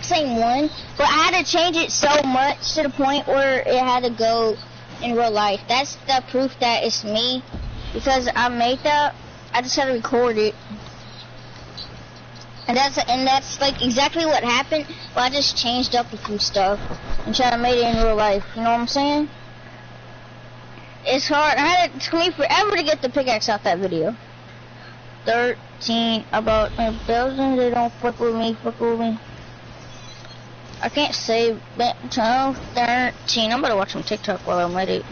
same one, but I had to change it so much to the point where it had to go in real life. That's the proof that it's me, because I made that. I just had to record it, and that's like exactly what happened. But I just changed up a few stuff and tried to make it in real life. You know what I'm saying? It's hard. It took me forever to get the pickaxe out that video. 13 about my building. They don't fuck with me. Fuck with me. I can't say 12, 13. I'm about to watch some TikTok while I'm at it.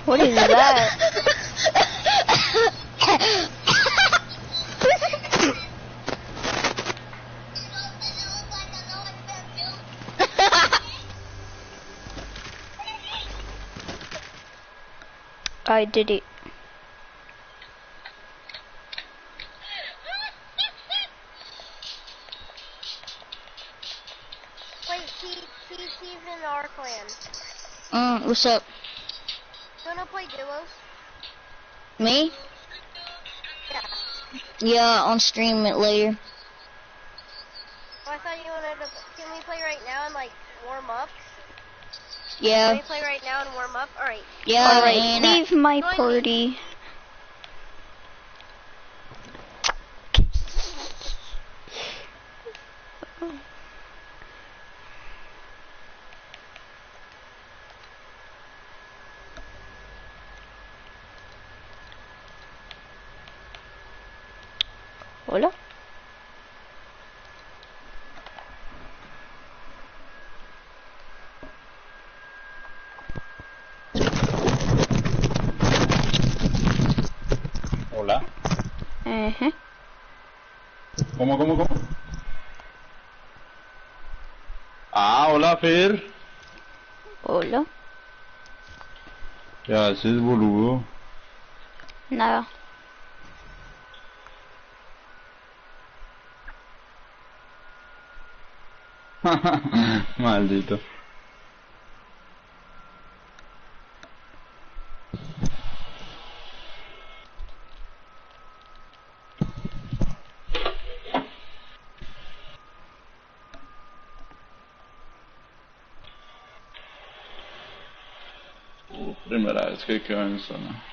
What is that? I did it. Wait, he's in our clan. What's up? You wanna play duos? Me? Yeah. Yeah, on stream it later. Oh, I thought you wanted to. Can we play right now and like warm up? Yeah. Can we play right now and warm up? Alright. Yeah, alright, leave my party. Hola. Hola. ¿Cómo? Ah, hola, Fer. Hola. ¿Qué haces, boludo? Nada. Maldito. Primera vez que quedo en zona.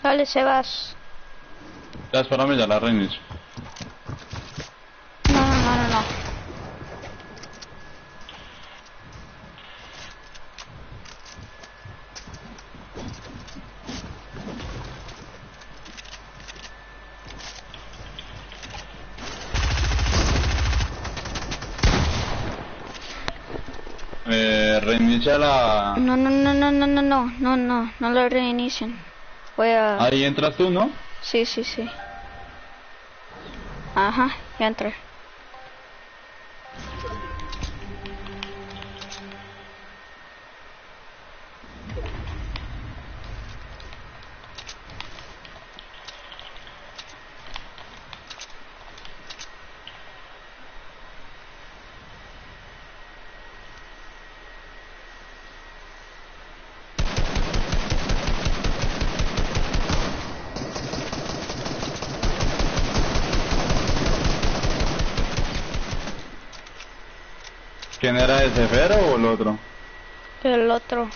Dale, Sebas. Ya, espérame, ya la reinicio. No. Reinicia la... No lo reinicien. Voy a... Ahí entras tú, ¿no? Sí, sí, sí. Ajá, ya entré. ¿Quién era ese, Fero o el otro? El otro.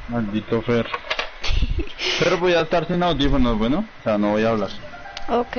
Maldito Fer. Pero voy a estar sin audífonos, bueno. O sea, no voy a hablar. Ok.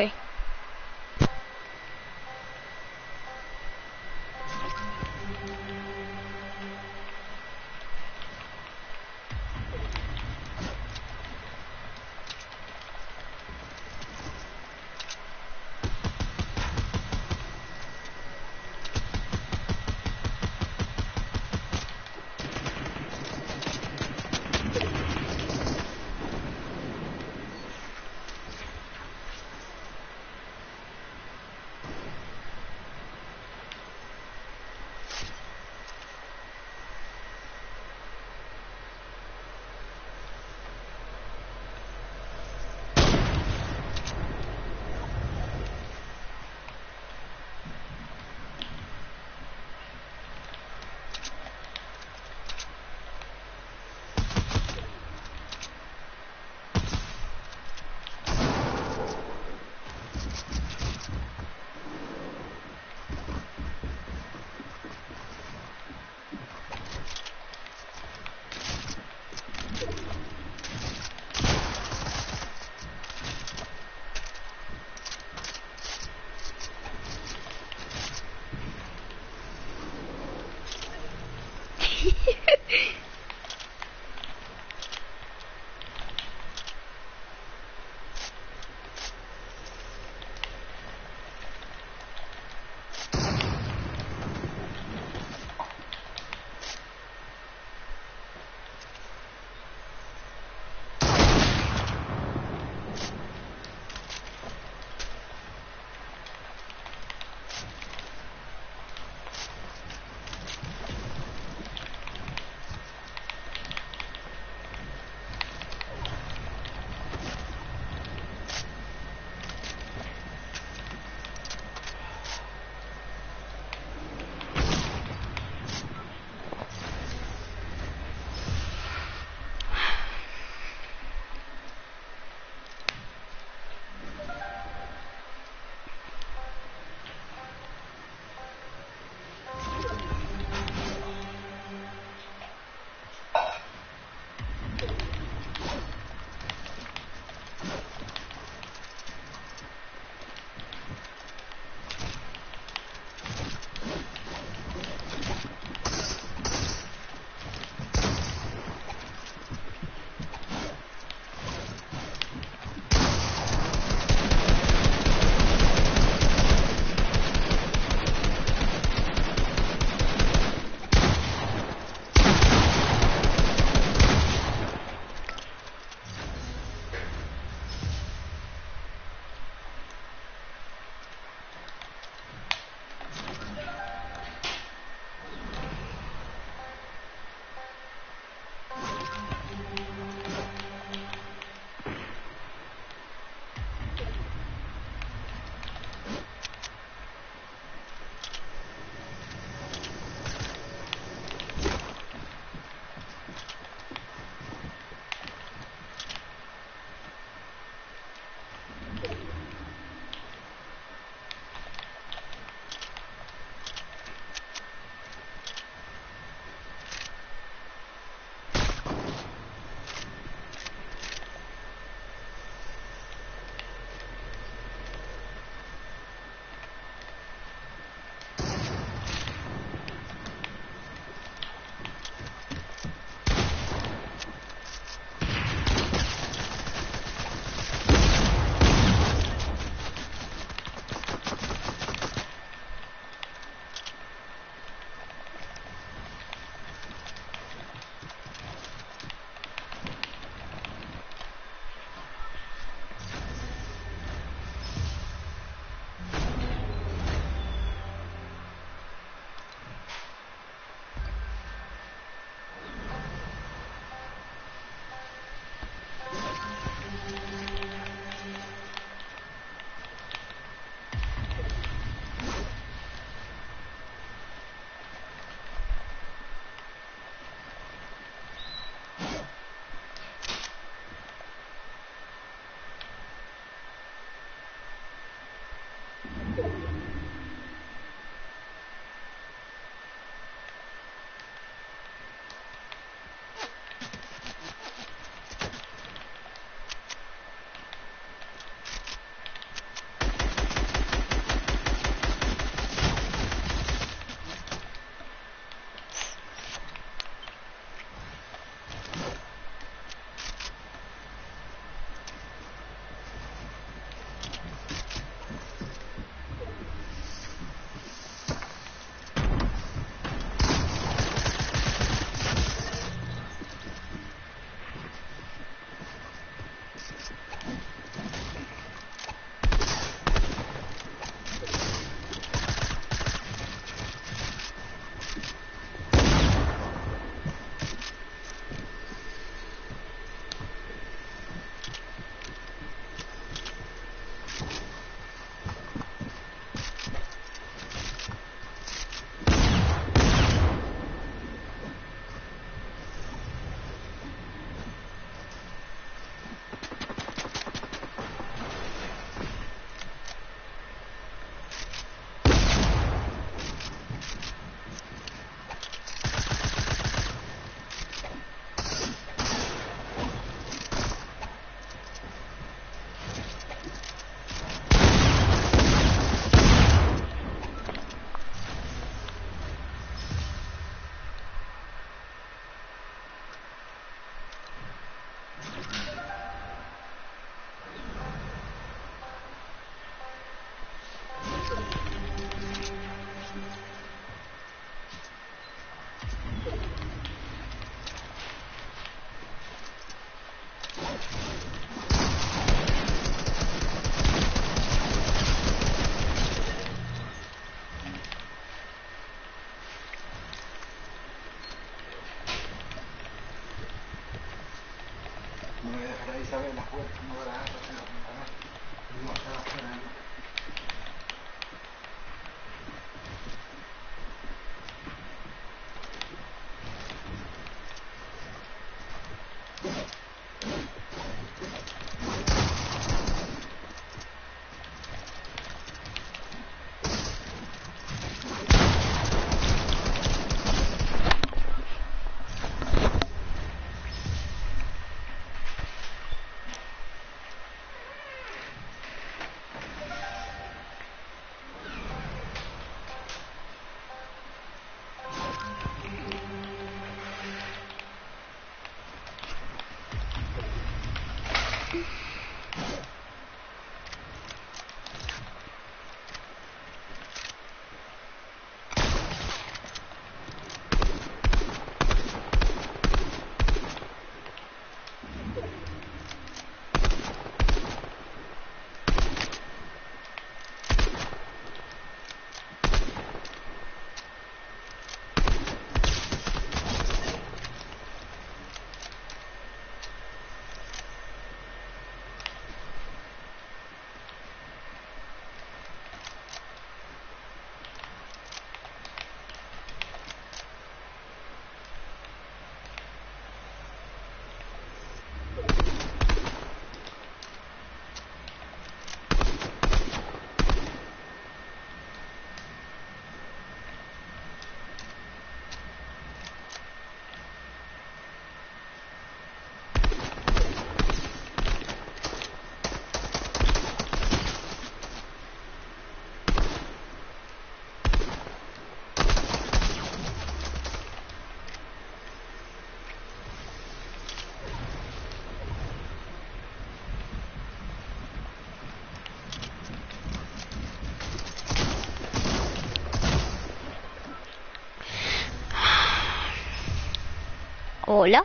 Hola.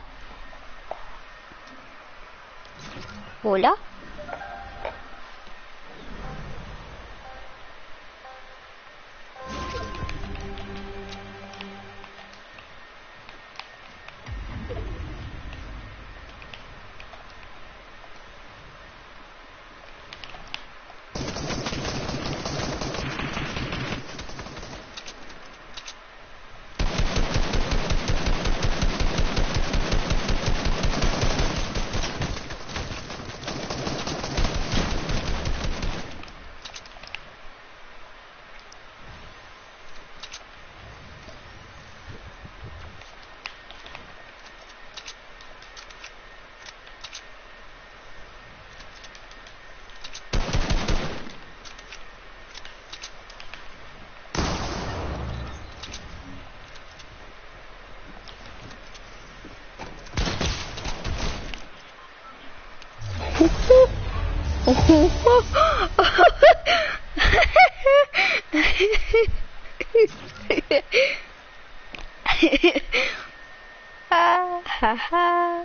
Hola. Ha ha ha.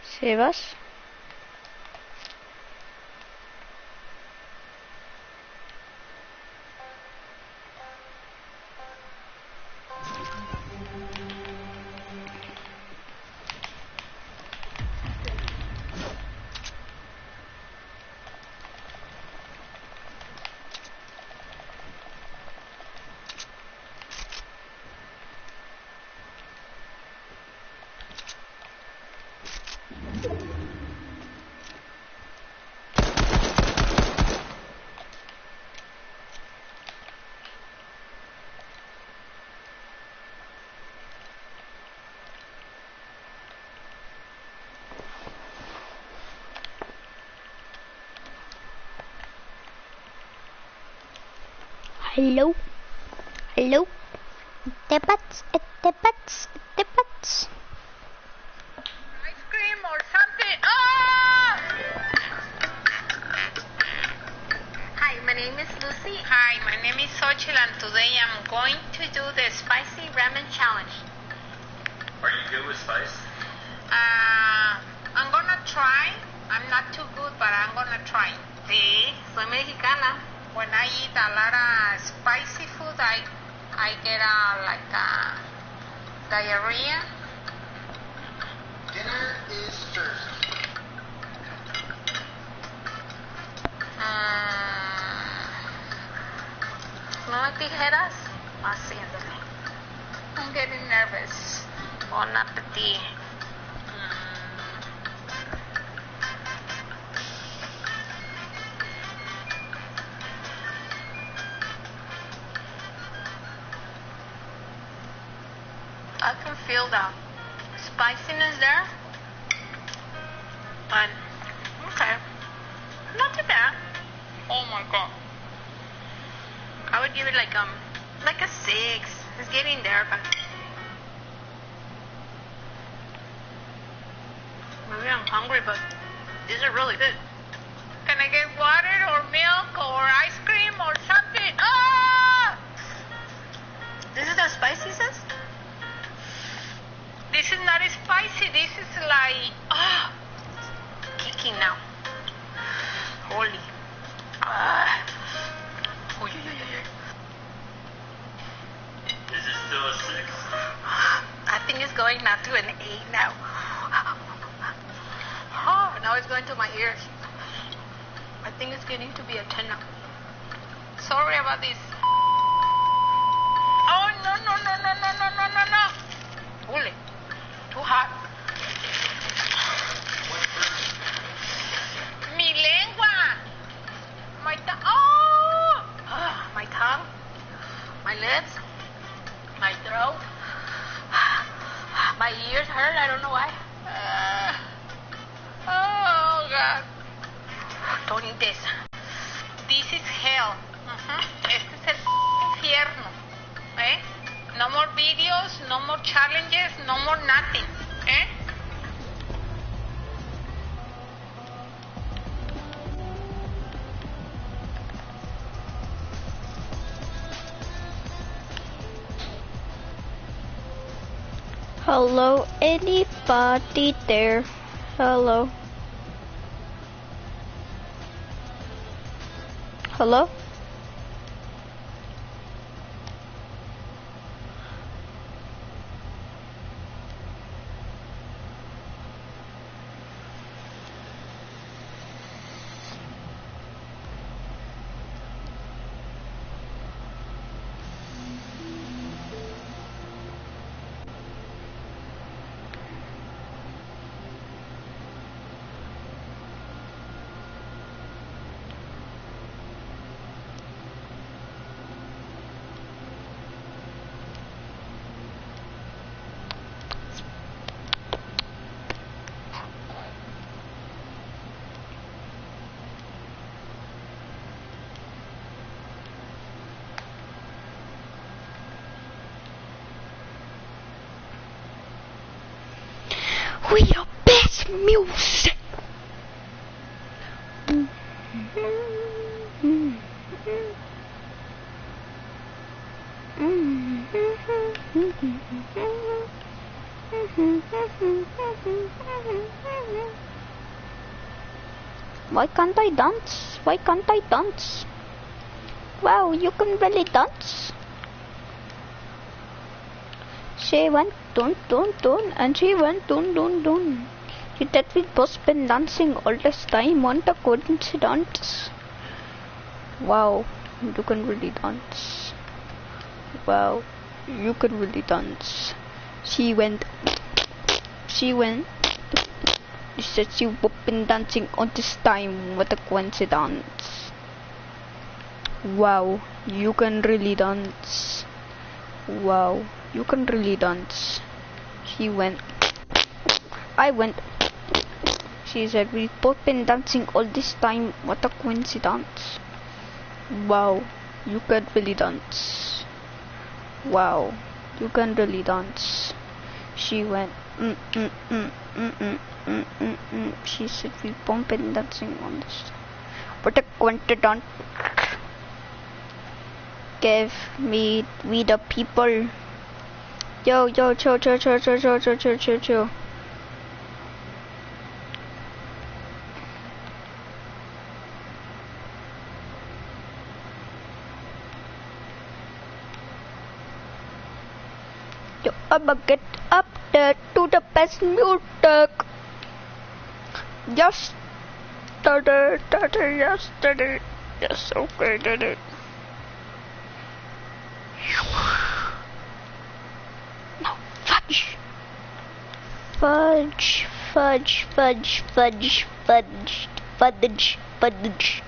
Sebas. Hello. Hello. The butts. Ice cream or something. Ah! Hi, my name is Lucy. Hi, my name is Xochitl, and today I'm going to do the spicy ramen challenge. Are you good with spice? I'm gonna try. I'm not too good, but I'm gonna try. Sí, soy mexicana. When I eat a lot of spicy food, I get like diarrhea. Dinner is served. ¿No tijeras? Haciéndole. I'm getting nervous. Bon appetit. I can feel the spiciness there. But, okay. Not too bad. Oh my god. I would give it like a 6. It's getting there, but maybe I'm hungry, but these are really good. Can I get water or milk or ice cream or something? Ah! This is the spicy sauce? This is not spicy. This is like kicking now. Holy. Oh, yeah. Is it still a 6? I think it's going now to an 8 now. Oh, now it's going to my ears. I think it's getting to be a 10 now. Sorry about this. Oh, no. Holy. Too hot. Mi lengua. My tongue. Oh! My tongue. My lips. My throat. My ears hurt. I don't know why. Oh, God. Don't eat this. This is hell. Este es el infierno. ¿Eh? No more videos, no more challenges, no more nothing. ¿Eh? Hello, anybody there? Hello. Hello? We are best music. Why can't I dance? Why can't I dance? Wow, you can really dance. She went dun, and she went dun. That we both been dancing all this time. What a coincidence. Wow, you can really dance. Wow, you can really dance. She went. You said you've been dancing all this time. What a coincidence. Wow, you can really dance. Wow, you can really dance. She went. I went. She said we've both been dancing all this time. What a coincidence. Wow, you can really dance. Wow, you can really dance. She went. She said we've both been dancing on this. What a coincidence. Give me the people. Yo, chill. Yo, I'ma get up there to the best music. Yesterday, yesterday. Yes, okay, did it. No, fudge. Fudge, fudge, fudge, fudge, fudge, fudge, fudge.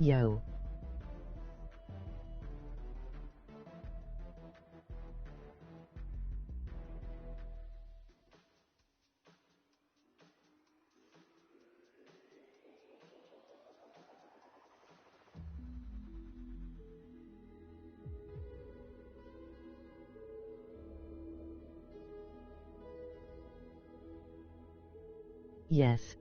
Yo. Yes.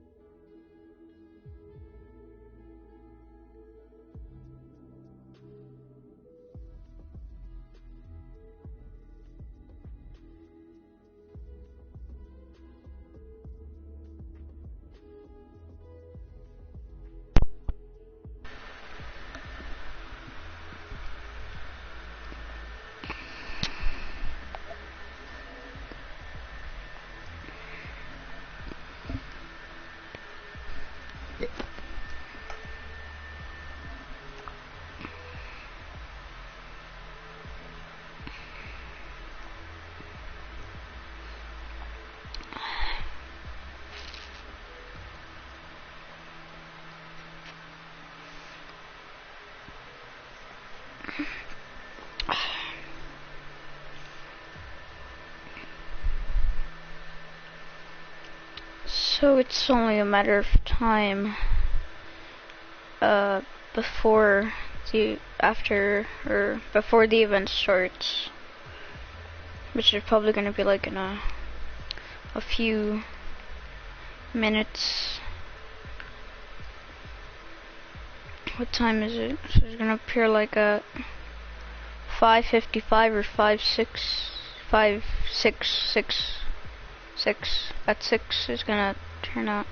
So it's only a matter of time before before the event starts, which is probably gonna be like in a few minutes. What time is it? So it's gonna appear like at 5:55 or 6 at 6 is gonna turn out.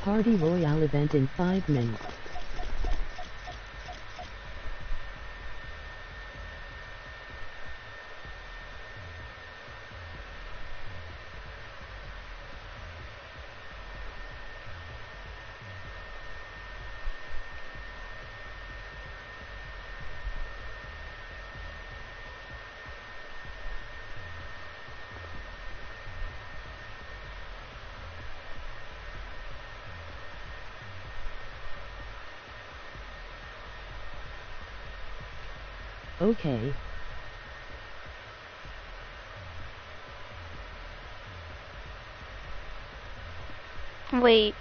Party Royale event in 5 minutes. Okay. Wait.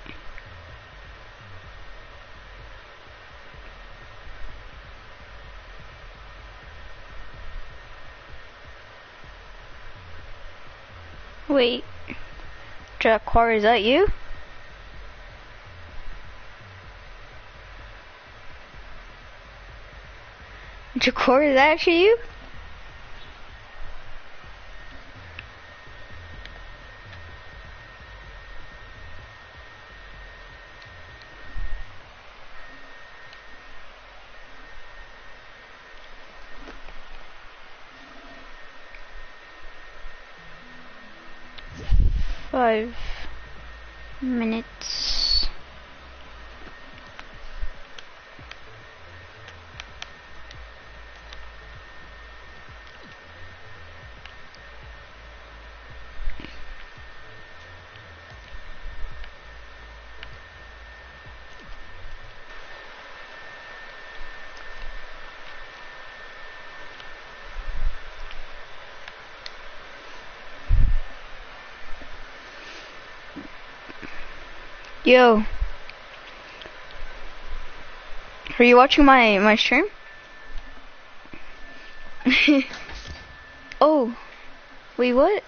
Wait. Jakar, is that you? Jakar, is that actually you? 5 minutes. Yo, are you watching my stream? Oh, wait, what?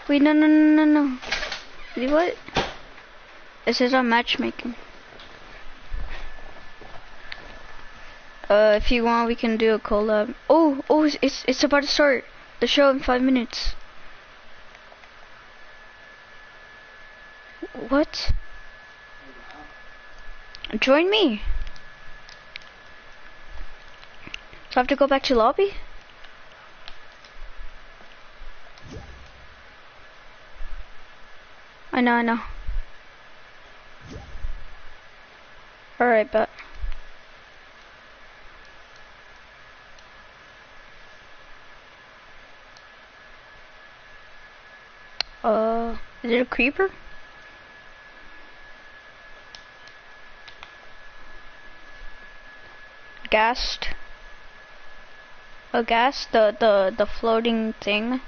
Wait, no. Wait, what? It says I'm matchmaking. If you want, we can do a collab. Oh, it's about to start the show in 5 minutes. What? Join me. So I have to go back to lobby? I know. Alright, but is it a creeper? Gassed. A gas, the floating thing.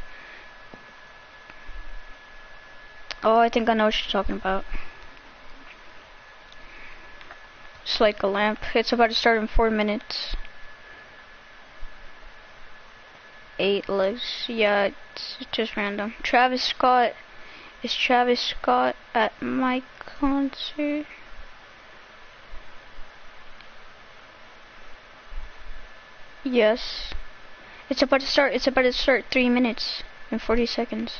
Oh, I think I know what you're talking about. It's like a lamp. It's about to start in 4 minutes. 8 lives. Yeah, it's just random. Travis Scott. Is Travis Scott at my concert? Yes. It's about to start. 3 minutes and 40 seconds.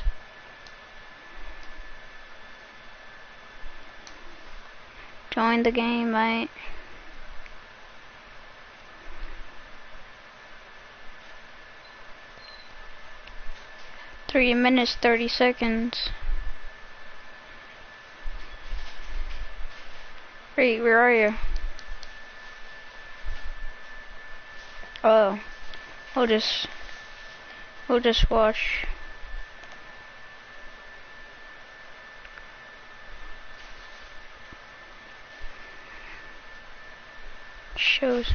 Join the game, mate. Three minutes, 30 seconds. Wait, where are you? Oh, we'll just watch. Shows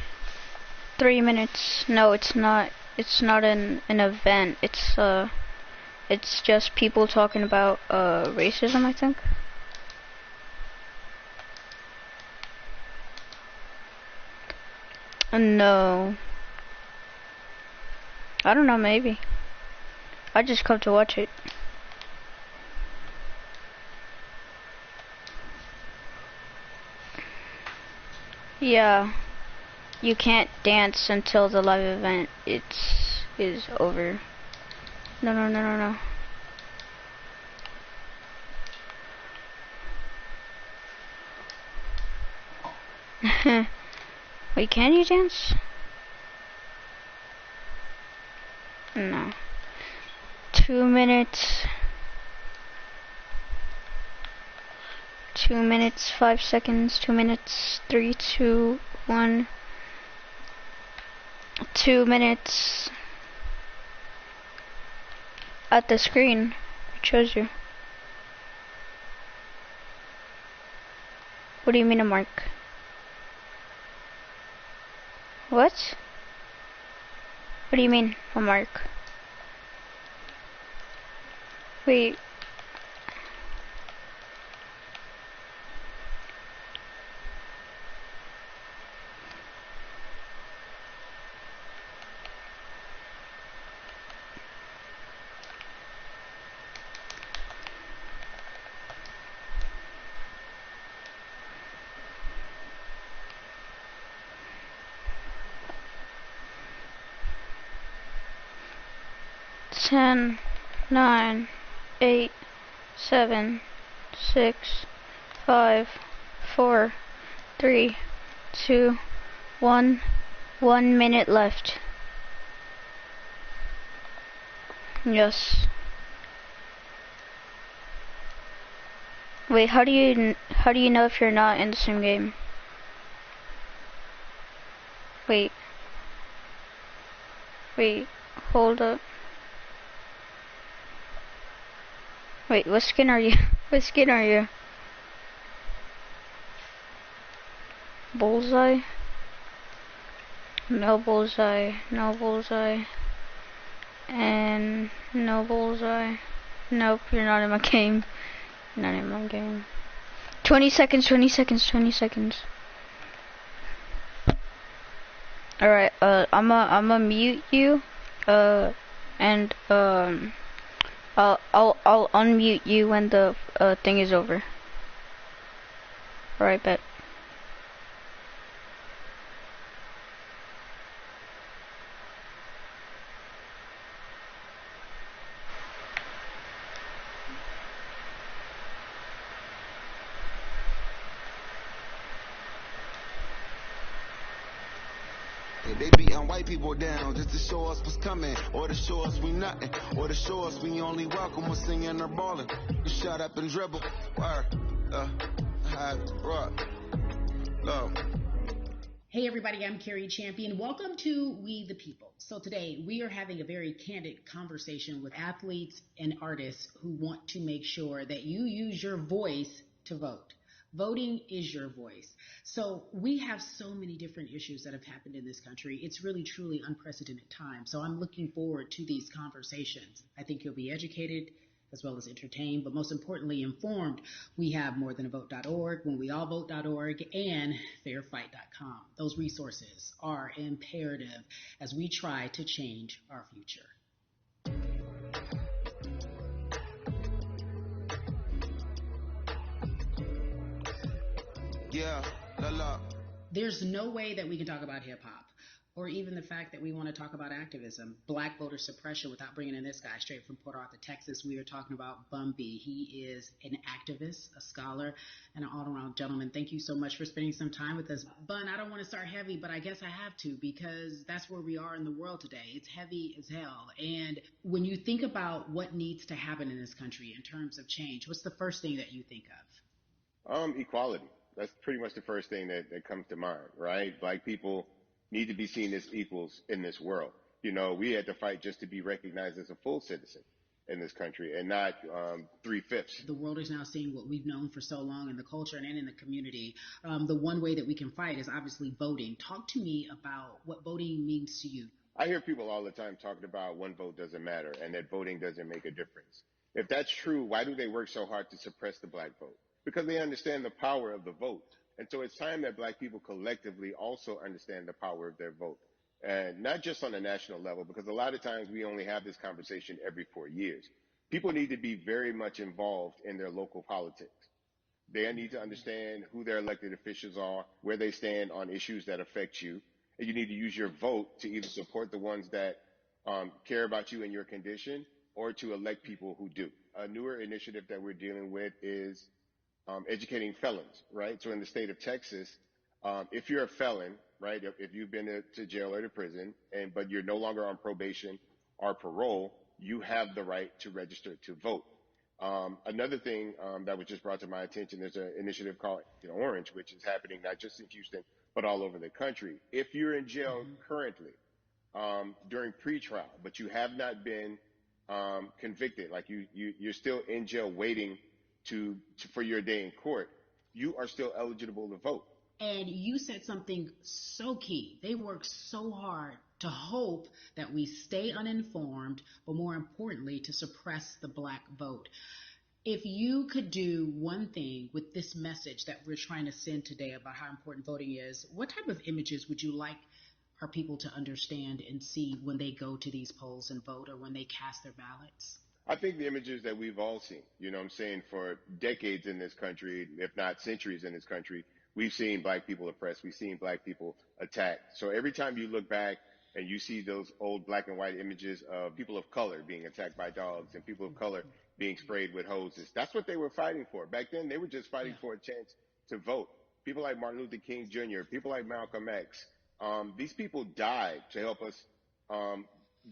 3 minutes. No, it's not. It's not an event. It's just people talking about racism, I think. No. I don't know, maybe. I just come to watch it. Yeah. You can't dance until the live event is over. No. Wait, can you dance? No. 2 minutes. 2 minutes, 5 seconds. 2 minutes, 3, 2, 1. 2 minutes. At the screen, it shows you. What do you mean a mark? What? What do you mean a mark? Wait. Ten, 9, 8, 7, 6, 5, 4, 3, 2, 1. 1 minute left. Yes. Wait, how do you know if you're not in the same game? Wait, hold up. Wait, what skin are you? What skin are you? Bullseye? No bullseye, no bullseye, and no bullseye. Nope, you're not in my game. Not in my game. 20 seconds, 20 seconds, 20 seconds. Alright, I'ma mute you, and, I'll unmute you when the, thing is over. Alright, bet. They beating white people down just to show us what's coming, or to show us we nothing, or to show us we only welcome when singing or balling. You shut up and dribble. Word, Hey everybody, I'm Carrie Champion. Welcome to We the People. So today we are having a very candid conversation with athletes and artists who want to make sure that you use your voice to vote. Voting is your voice. So we have so many different issues that have happened in this country. It's really, truly unprecedented time. So I'm looking forward to these conversations. I think you'll be educated as well as entertained, but most importantly informed. We have morethanavote.org, whenweallvote.org, and fairfight.com. Those resources are imperative as we try to change our future. Yeah, la. There's no way that we can talk about hip-hop or even the fact that we want to talk about activism, black voter suppression, without bringing in this guy straight from Port Arthur, Texas. We are talking about Bun B. He is an activist, a scholar, and an all-around gentleman. Thank you so much for spending some time with us. Bun, I don't want to start heavy, but I guess I have to, because that's where we are in the world today. It's heavy as hell. And when you think about what needs to happen in this country in terms of change, what's the first thing that you think of? Equality. That's pretty much the first thing that comes to mind, right? Black people need to be seen as equals in this world. You know, we had to fight just to be recognized as a full citizen in this country and not 3/5. The world is now seeing what we've known for so long in the culture and in the community. The one way that we can fight is obviously voting. Talk to me about what voting means to you. I hear people all the time talking about one vote doesn't matter and that voting doesn't make a difference. If that's true, why do they work so hard to suppress the black vote? Because they understand the power of the vote. And so it's time that black people collectively also understand the power of their vote. And not just on a national level, because a lot of times we only have this conversation every 4 years. People need to be very much involved in their local politics. They need to understand who their elected officials are, where they stand on issues that affect you. And you need to use your vote to either support the ones that care about you and your condition, or to elect people who do. A newer initiative that we're dealing with is educating felons, right? So in the state of Texas, if you're a felon, right, if you've been to jail or to prison, but you're no longer on probation or parole, you have the right to register to vote. Another thing that was just brought to my attention, there's an initiative called Orange, which is happening not just in Houston, but all over the country. If you're in jail currently during pretrial, but you have not been convicted, like you're still in jail waiting for your day in court, you are still eligible to vote. And you said something so key. They work so hard to hope that we stay uninformed, but more importantly, to suppress the black vote. If you could do one thing with this message that we're trying to send today about how important voting is, what type of images would you like our people to understand and see when they go to these polls and vote, or when they cast their ballots? I think the images that we've all seen, you know what I'm saying, for decades in this country, if not centuries in this country, we've seen black people oppressed. We've seen black people attacked. So every time you look back and you see those old black and white images of people of color being attacked by dogs and people of color being sprayed with hoses, that's what they were fighting for. Back then, they were just fighting for a chance to vote. People like Martin Luther King Jr., people like Malcolm X, these people died to help us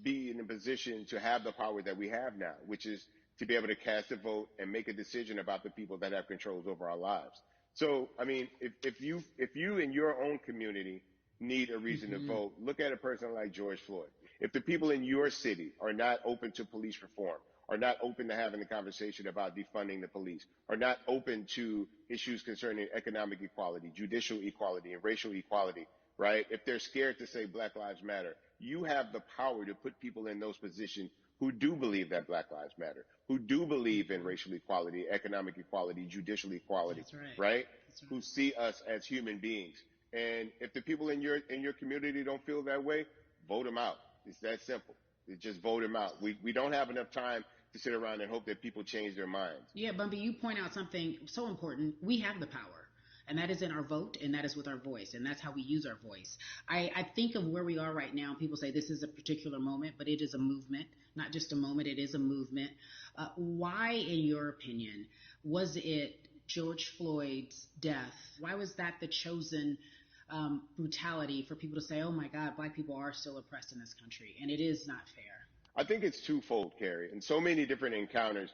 be in a position to have the power that we have now, which is to be able to cast a vote and make a decision about the people that have controls over our lives. So, I mean, if you in your own community need a reason to vote, look at a person like George Floyd. If the people in your city are not open to police reform, are not open to having a conversation about defunding the police, are not open to issues concerning economic equality, judicial equality, and racial equality, right? If they're scared to say Black Lives Matter, you have the power to put people in those positions who do believe that Black Lives Matter, who do believe in racial equality, economic equality, judicial equality, That's right. right? That's right. Who see us as human beings. And if the people in your community don't feel that way, vote them out. It's that simple. Just vote them out. We don't have enough time to sit around and hope that people change their minds. Yeah, Bumpy, you point out something so important. We have the power. And that is in our vote, and that is with our voice, and that's how we use our voice. I think of where we are right now. People say this is a particular moment, but it is a movement, not just a moment. It is a movement. Why, in your opinion, was it George Floyd's death? Why was that the chosen brutality for people to say, oh my God, Black people are still oppressed in this country, and it is not fair? I think it's twofold, Carrie. In so many different encounters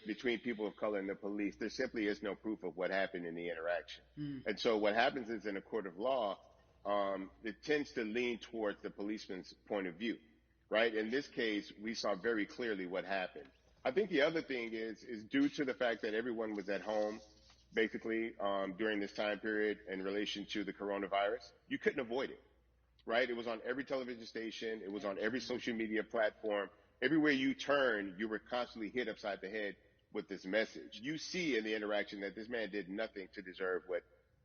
between people of color and the police, there simply is no proof of what happened in the interaction. And so what happens is in a court of law, it tends to lean towards the policeman's point of view, right? In this case, we saw very clearly what happened. I think the other thing is due to the fact that everyone was at home, basically, during this time period in relation to the coronavirus, you couldn't avoid it. Right? It was on every television station. It was on every social media platform. Everywhere you turn, you were constantly hit upside the head with this message. You see in the interaction that this man did nothing to deserve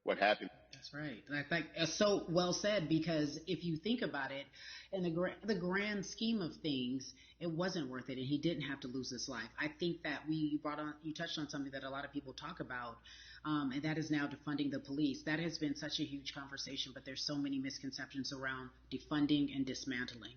what happened. That's right. I think that's so well said, because if you think about it, in the grand scheme of things, it wasn't worth it, and he didn't have to lose his life. I think that you touched on something that a lot of people talk about, and that is now defunding the police. That has been such a huge conversation, but there's so many misconceptions around defunding and dismantling.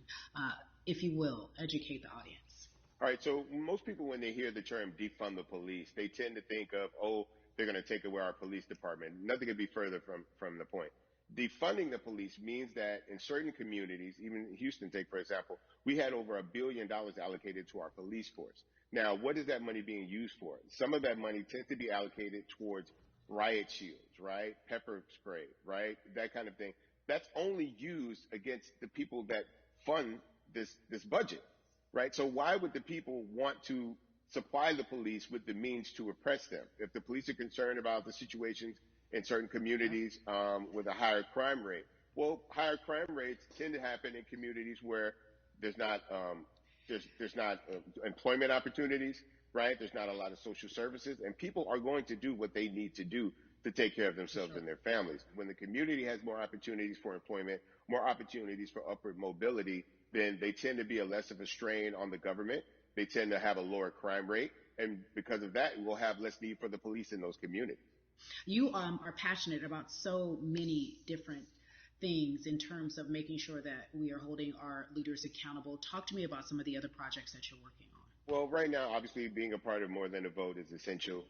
If you will, educate the audience. All right. So most people, when they hear the term defund the police, they tend to think of, oh, they're going to take away our police department. Nothing could be further from the point. Defunding the police means that in certain communities, even Houston, take for example, we had over $1 billion allocated to our police force. Now, what is that money being used for? Some of that money tends to be allocated towards riot shields, right? Pepper spray, right? That kind of thing. That's only used against the people that fund this budget, right? So why would the people want to supply the police with the means to oppress them? If the police are concerned about the situations in certain communities with a higher crime rate, well, higher crime rates tend to happen in communities where there's not employment opportunities, right? There's not a lot of social services, and people are going to do what they need to do to take care of themselves and their families. When the community has more opportunities for employment, more opportunities for upward mobility, then they tend to be less of a strain on the government. They tend to have a lower crime rate, and because of that, we'll have less need for the police in those communities. You are passionate about so many different things in terms of making sure that we are holding our leaders accountable. Talk to me about some of the other projects that you're working on. Well, right now, obviously, being a part of More Than a Vote is essential.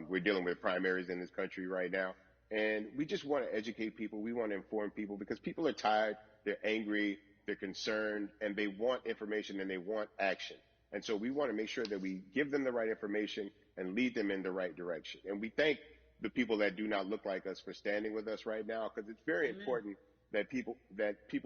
We're dealing with primaries in this country right now, and we just want to educate people. We want to inform people because people are tired, they're angry, they're concerned, and they want information and they want action. And so we want to make sure that we give them the right information and lead them in the right direction. And we thank the people that do not look like us for standing with us right now, because it's very important that people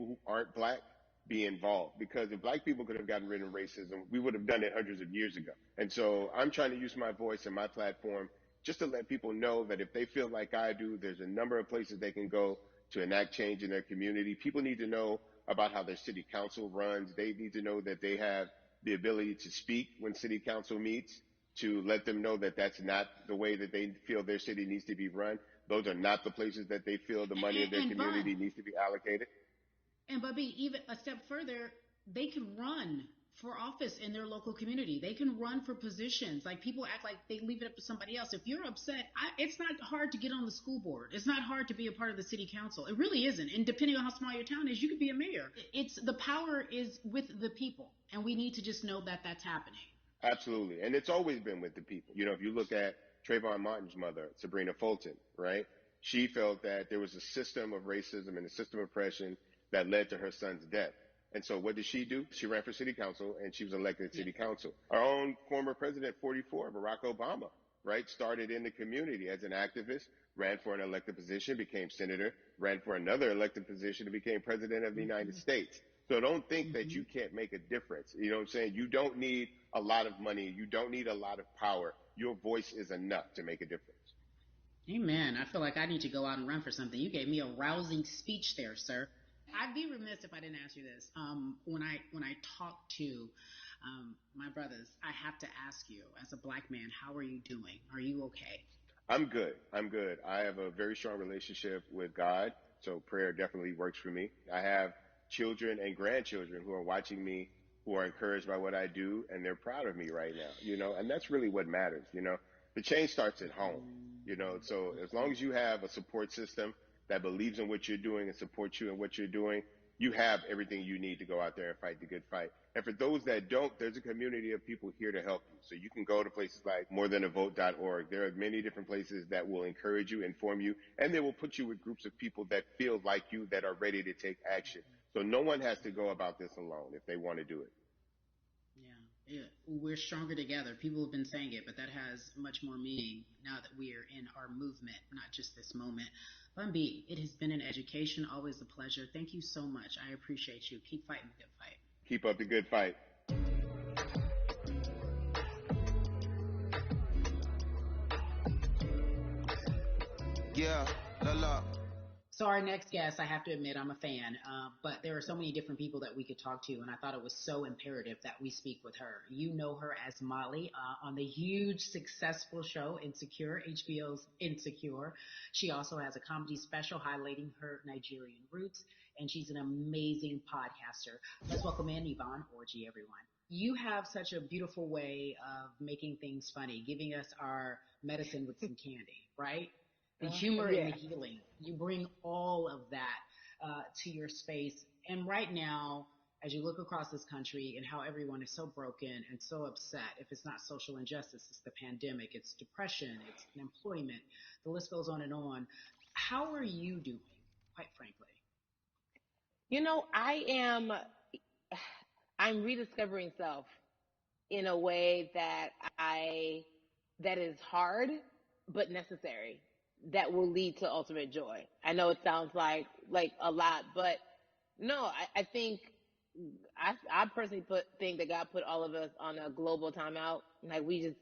who aren't black be involved, because if black people could have gotten rid of racism, we would have done it hundreds of years ago. And so I'm trying to use my voice and my platform just to let people know that if they feel like I do, there's a number of places they can go to enact change in their community. People need to know about how their city council runs. They need to know that they have the ability to speak when city council meets, to let them know that that's not the way that they feel their city needs to be run. Those are not the places that they feel the money of their community needs to be allocated. And Bubby, even a step further, they can run for office in their local community. They can run for positions. Like, people act like they leave it up to somebody else. If you're upset, it's not hard to get on the school board. It's not hard to be a part of the city council. It really isn't. And depending on how small your town is, you could be a mayor. The power is with the people, and we need to just know that that's happening. Absolutely. And it's always been with the people. You know, if you look at Trayvon Martin's mother, Sabrina Fulton, right? She felt that there was a system of racism and a system of oppression that led to her son's death. And so what did she do? She ran for city council and she was elected to city council. Our own former president, 44, Barack Obama, right, started in the community as an activist, ran for an elected position, became senator, ran for another elected position and became president of the United States. So don't think that you can't make a difference. You know what I'm saying? You don't need a lot of money. You don't need a lot of power. Your voice is enough to make a difference. Amen. I feel like I need to go out and run for something. You gave me a rousing speech there, sir. I'd be remiss if I didn't ask you this. When I talk to my brothers, I have to ask you, as a black man, how are you doing? Are you okay? I'm good. I'm good. I have a very strong relationship with God, so prayer definitely works for me. I have children and grandchildren who are watching me, who are encouraged by what I do, and they're proud of me right now, and that's really what matters, The change starts at home, so as long as you have a support system that believes in what you're doing and supports you in what you're doing, you have everything you need to go out there and fight the good fight. And for those that don't, there's a community of people here to help you. So you can go to places like morethanavote.org. There are many different places that will encourage you, inform you, and they will put you with groups of people that feel like you, that are ready to take action. So no one has to go about this alone if they want to do it. Yeah, we're stronger together. People have been saying it, but that has much more meaning now that we are in our movement, not just this moment. Bun B, it has been an education, always a pleasure. Thank you so much. I appreciate you. Keep fighting the good fight. Keep up the good fight. Yeah, la la. So our next guest, I have to admit, I'm a fan, but there are so many different people that we could talk to, and I thought it was so imperative that we speak with her. You know her as Molly on the huge, successful show Insecure, HBO's Insecure. She also has a comedy special highlighting her Nigerian roots, and she's an amazing podcaster. Let's welcome in Yvonne Orji, everyone. You have such a beautiful way of making things funny, giving us our medicine with some candy, right? The humor and the healing. You bring all of that to your space. And right now, as you look across this country and how everyone is so broken and so upset, if it's not social injustice, it's the pandemic, it's depression, it's unemployment, the list goes on and on. How are you doing, quite frankly? I'm rediscovering self in a way that is hard, but necessary, that will lead to ultimate joy. I know it sounds like a lot, but no, I think I personally think that God put all of us on a global timeout. Like we just,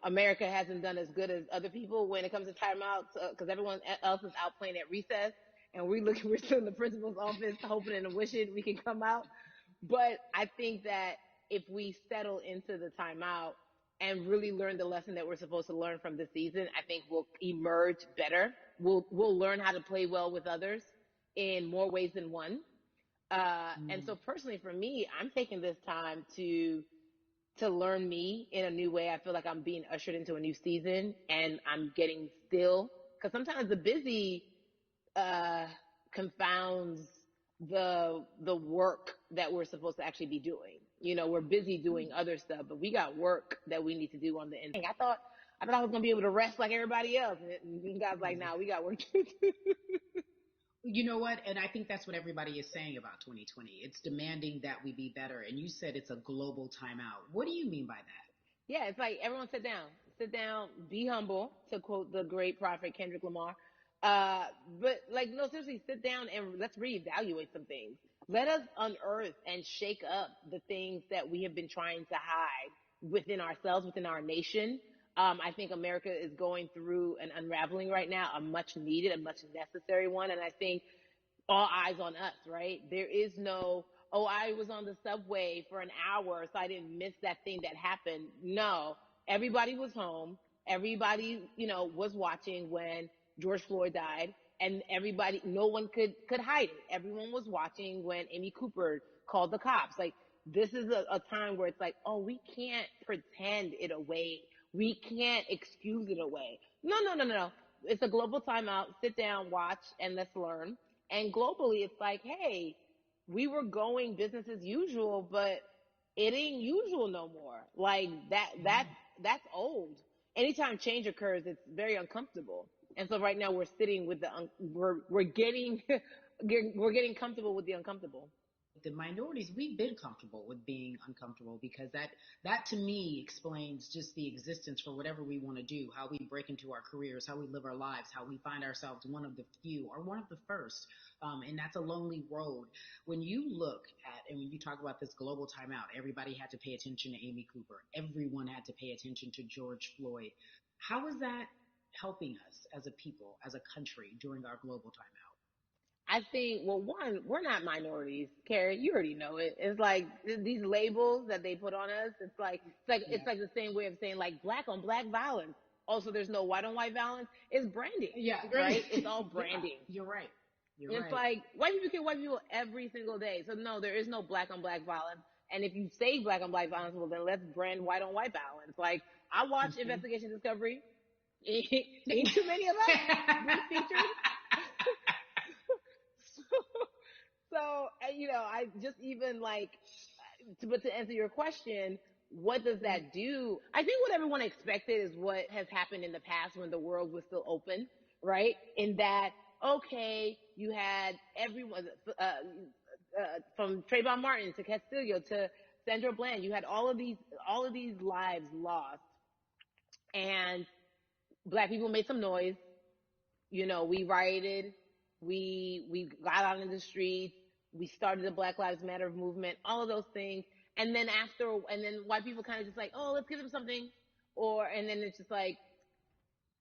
America hasn't done as good as other people when it comes to timeouts, because everyone else is out playing at recess, and we're still in the principal's office hoping and wishing we can come out. But I think that if we settle into the timeout and really learn the lesson that we're supposed to learn from this season, I think we'll emerge better. We'll learn how to play well with others in more ways than one. And so personally for me, I'm taking this time to learn me in a new way. I feel like I'm being ushered into a new season, and I'm getting still, because sometimes the busy confounds the work that we're supposed to actually be doing. We're busy doing other stuff, but we got work that we need to do on the end. I thought I was gonna be able to rest like everybody else, and God's like, "Nah, we got work to do." You know what? And I think that's what everybody is saying about 2020. It's demanding that we be better. And you said it's a global timeout. What do you mean by that? Yeah, it's like everyone sit down, be humble, to quote the great prophet Kendrick Lamar. But no, seriously, sit down and let's reevaluate some things. Let us unearth and shake up the things that we have been trying to hide within ourselves, within our nation. I think America is going through an unraveling right now, a much needed, a much necessary one. And I think all eyes on us, right? There is no, I was on the subway for an hour, so I didn't miss that thing that happened. No, everybody was home. Everybody, was watching when George Floyd died, and no one could hide it. Everyone was watching when Amy Cooper called the cops. Like, this is a time where it's like, oh, we can't pretend it away. We can't excuse it away. No. It's a global timeout. Sit down, watch, and let's learn. And globally, it's like, hey, we were going business as usual, but it ain't usual no more. Like that's old. Anytime change occurs, it's very uncomfortable. And so right now we're sitting with we're getting we're getting comfortable with the uncomfortable. The minorities, we've been comfortable with being uncomfortable because that to me explains just the existence for whatever we want to do, how we break into our careers, how we live our lives, how we find ourselves one of the few or one of the first. And that's a lonely road. When you look at, and when you talk about this global timeout, everybody had to pay attention to Amy Cooper. Everyone had to pay attention to George Floyd. How is that helping us as a people, as a country during our global timeout? I think, well, one, we're not minorities, Carrie. You already know it. It's like these labels that they put on us. It's like the same way of saying like black on black violence. Also, there's no white on white violence. It's branding, right? It's all branding. Yeah, you're right. It's like white people kill white people every single day. So no, there is no black on black violence. And if you say black on black violence, well then let's brand white on white violence. Like I watch Investigation Discovery. Ain't too many of us being featured. So, I just even like, but to answer your question, what does that do? I think what everyone expected is what has happened in the past when the world was still open, right? In that, okay, you had everyone, from Trayvon Martin to Castillo to Sandra Bland, you had all of these lives lost, and black people made some noise. We rioted, we got out in the streets, we started the Black Lives Matter movement, all of those things. And then white people kind of just like, oh, let's give them something. And then it's just like,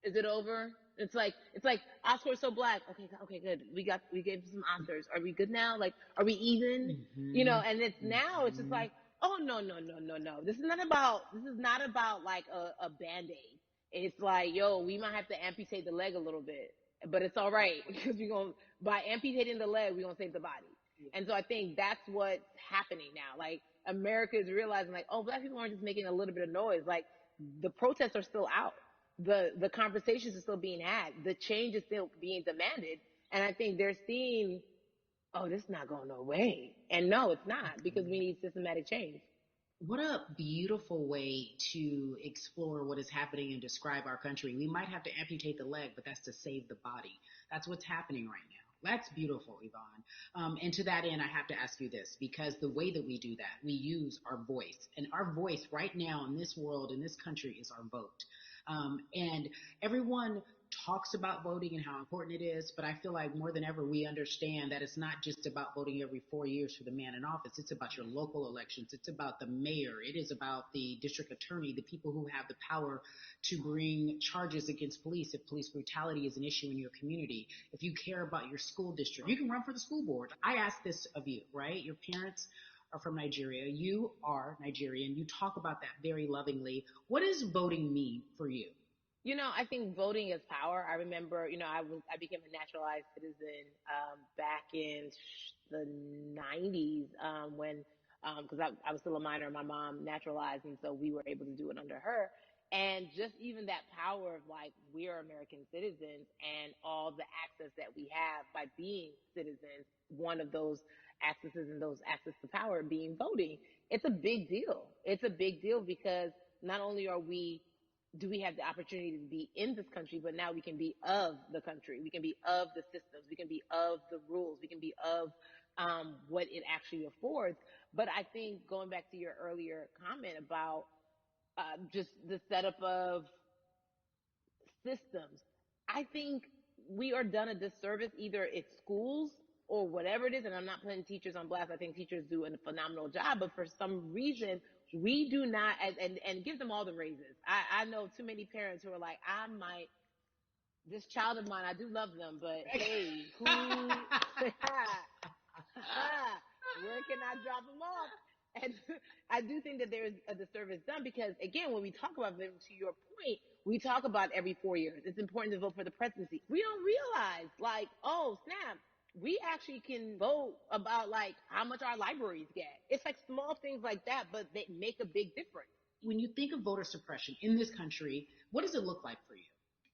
is it over? It's like Oscars so black. Okay, good. We gave some Oscars. Are we good now? Like, are we even? And now it's just like, oh no. This is not about like a Band-Aid. It's like, yo, we might have to amputate the leg a little bit, but it's all right because by amputating the leg, we're gonna save the body. And so I think that's what's happening now. Like America is realizing like, oh, black people aren't just making a little bit of noise. Like the protests are still out. The conversations are still being had. The change is still being demanded. And I think they're seeing, oh, this is not going no way. And no, it's not, because we need systematic change. What a beautiful way to explore what is happening and describe our country. We might have to amputate the leg, but that's to save the body. That's what's happening right now. That's beautiful, Yvonne. And to that end, I have to ask you this, because the way that we do that, we use our voice. And our voice right now in this world, in this country, is our vote. And everyone talks about voting and how important it is, but I feel like more than ever we understand that it's not just about voting every 4 years for the man in office. It's about your local elections. It's about the mayor. It is about the district attorney, the people who have the power to bring charges against police if police brutality is an issue in your community. If you care about your school district, you can run for the school board. I ask this of you, right? Your parents are from Nigeria. You are Nigerian. You talk about that very lovingly. What does voting mean for you? I think voting is power. I remember, I became a naturalized citizen back in the 90s when, because I was still a minor, my mom naturalized, and so we were able to do it under her. And just even that power of like, we are American citizens and all the access that we have by being citizens, one of those accesses and those access to power being voting, it's a big deal. It's a big deal because not only do we have the opportunity to be in this country, but now we can be of the country. We can be of the systems. We can be of the rules. We can be of what it actually affords. But I think going back to your earlier comment about just the setup of systems, I think we are done a disservice, either it's schools or whatever it is, and I'm not putting teachers on blast. I think teachers do a phenomenal job, but for some reason, we do not, and give them all the raises. I know too many parents who are like, this child of mine, I do love them, but hey, where can I drop them off? And I do think that there is a disservice done because, again, when we talk about them, to your point, we talk about every 4 years. It's important to vote for the presidency. We don't realize, like, oh, snap, we actually can vote about, like, how much our libraries get. It's like small things like that, but they make a big difference. When you think of voter suppression in this country, what does it look like for you?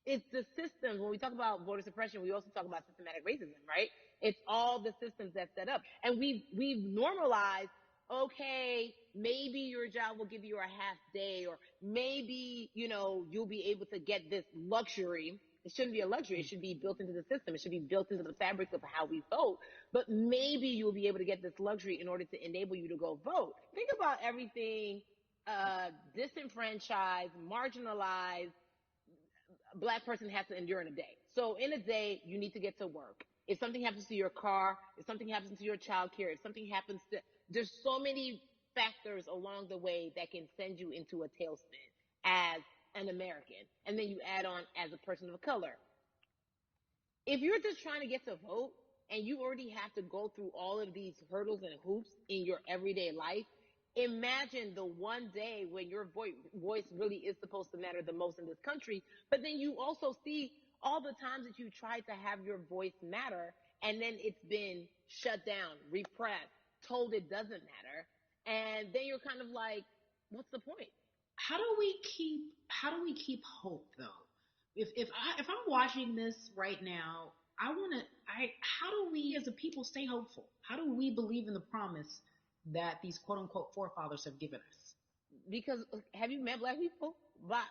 It's the systems. When we talk about voter suppression, we also talk about systematic racism, right? It's all the systems that set up. And we've normalized, okay, maybe your job will give you a half day, or maybe, you'll be able to get this luxury it shouldn't be a luxury. It should be built into the system. It should be built into the fabric of how we vote. But maybe you'll be able to get this luxury in order to enable you to go vote. Think about everything disenfranchised, marginalized Black person has to endure in a day. So in a day, you need to get to work. If something happens to your car, if something happens to your child care, if something happens to, there's so many factors along the way that can send you into a tailspin as an American. And then you add on as a person of color. If you're just trying to get to vote and you already have to go through all of these hurdles and hoops in your everyday life, imagine the one day when your voice really is supposed to matter the most in this country, but then you also see all the times that you tried to have your voice matter and then it's been shut down, repressed, told it doesn't matter, and then you're kind of like, what's the point? How do we keep hope though? If I'm watching this right now, how do we as a people stay hopeful? How do we believe in the promise that these quote unquote forefathers have given us? Because have you met Black people? By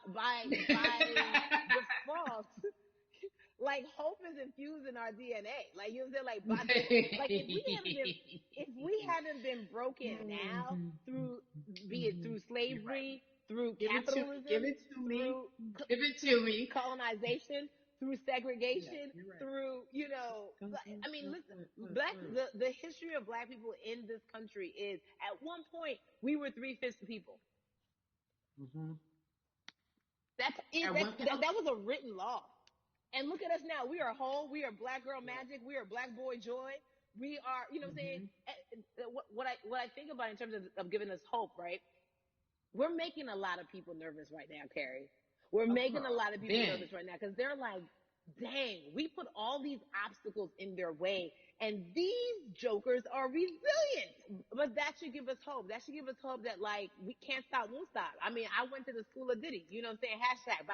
default, like hope is infused in our DNA. Like you know what I'm saying? Like like if we haven't been broken now through, be it through slavery, through capitalism, through colonization, through segregation, through, you know, I mean, listen, the history of Black people in this country is at one point we were 3/5 the people. Mm-hmm. That's it. That was a written law. And look at us now. We are whole. We are Black girl magic. We are Black boy joy. We are, you know what I'm saying? What I think about in terms of giving us hope, right? We're making a lot of people nervous right now, Carrie. We're making a lot of people nervous right now because they're like, dang, we put all these obstacles in their way and these jokers are resilient. But that should give us hope. That should give us hope that like we can't stop, won't stop. I mean, I went to the school of Diddy, you know what I'm saying? Hashtag,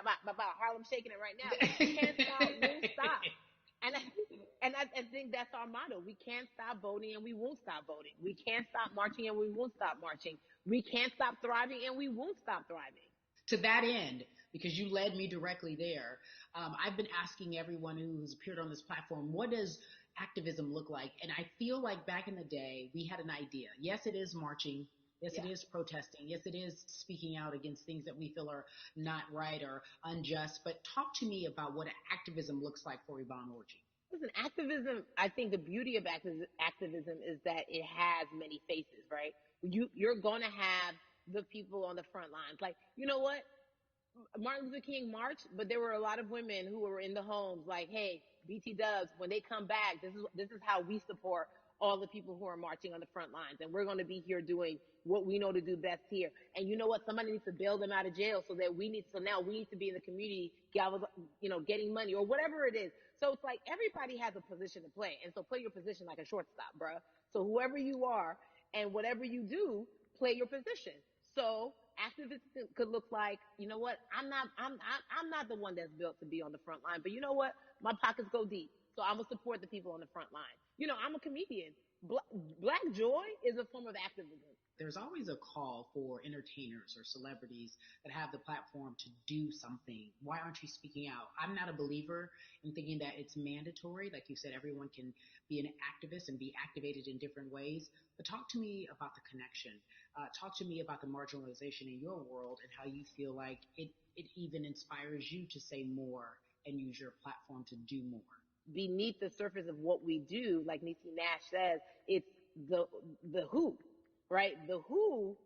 Harlem shaking it right now. Can't stop, won't stop. And I think that's our motto. We can't stop voting and we won't stop voting. We can't stop marching and we won't stop marching. We can't stop thriving and we won't stop thriving. To that end, because you led me directly there, I've been asking everyone who's appeared on this platform, what does activism look like? And I feel like back in the day, we had an idea. Yes, it is marching. Yes, it is protesting. Yes, it is speaking out against things that we feel are not right or unjust. But talk to me about what activism looks like for Yvonne Orji. Listen, activism, I think the beauty of activism is that it has many faces, right? You're going to have the people on the front lines. Like, you know what? Martin Luther King marched, but there were a lot of women who were in the homes like, hey, BT Dubs, when they come back, this is how we support all the people who are marching on the front lines. And we're going to be here doing what we know to do best here. And you know what? Somebody needs to bail them out of jail so now we need to be in the community, getting money or whatever it is. So it's like everybody has a position to play. And so play your position like a shortstop, bruh. So whoever you are and whatever you do, play your position. So activism could look like, you know what? I'm not the one that's built to be on the front line, but you know what? My pockets go deep. So I'm going to support the people on the front line. You know, I'm a comedian. Black joy is a form of activism. There's always a call for entertainers or celebrities that have the platform to do something. Why aren't you speaking out? I'm not a believer in thinking that it's mandatory. Like you said, everyone can be an activist and be activated in different ways. But talk to me about the connection. Talk to me about the marginalization in your world and how you feel like it even inspires you to say more and use your platform to do more. Beneath the surface of what we do, like Niecy Nash says, it's the who, right? The who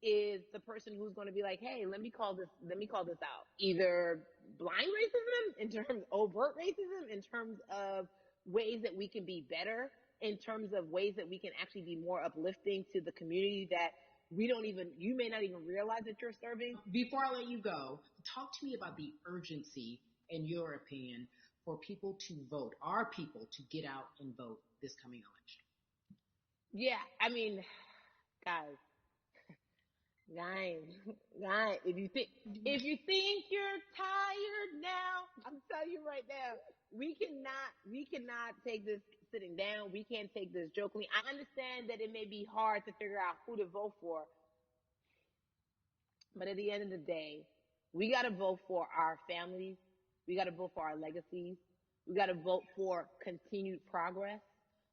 is the person who's going to be like, hey, let me call this out. Either blind racism in terms of overt racism, in terms of ways that we can be better, in terms of ways that we can actually be more uplifting to the community that you may not even realize that you're serving. Before I let you go, talk to me about the urgency, in your opinion, for people to vote, our people to get out and vote this coming election. Yeah, I mean, guys, if you think you're tired now, I'm telling you right now, we cannot take this sitting down. We can't take this jokingly. I understand that it may be hard to figure out who to vote for, but at the end of the day, we got to vote for our families, We got to vote for our legacies. We got to vote for continued progress.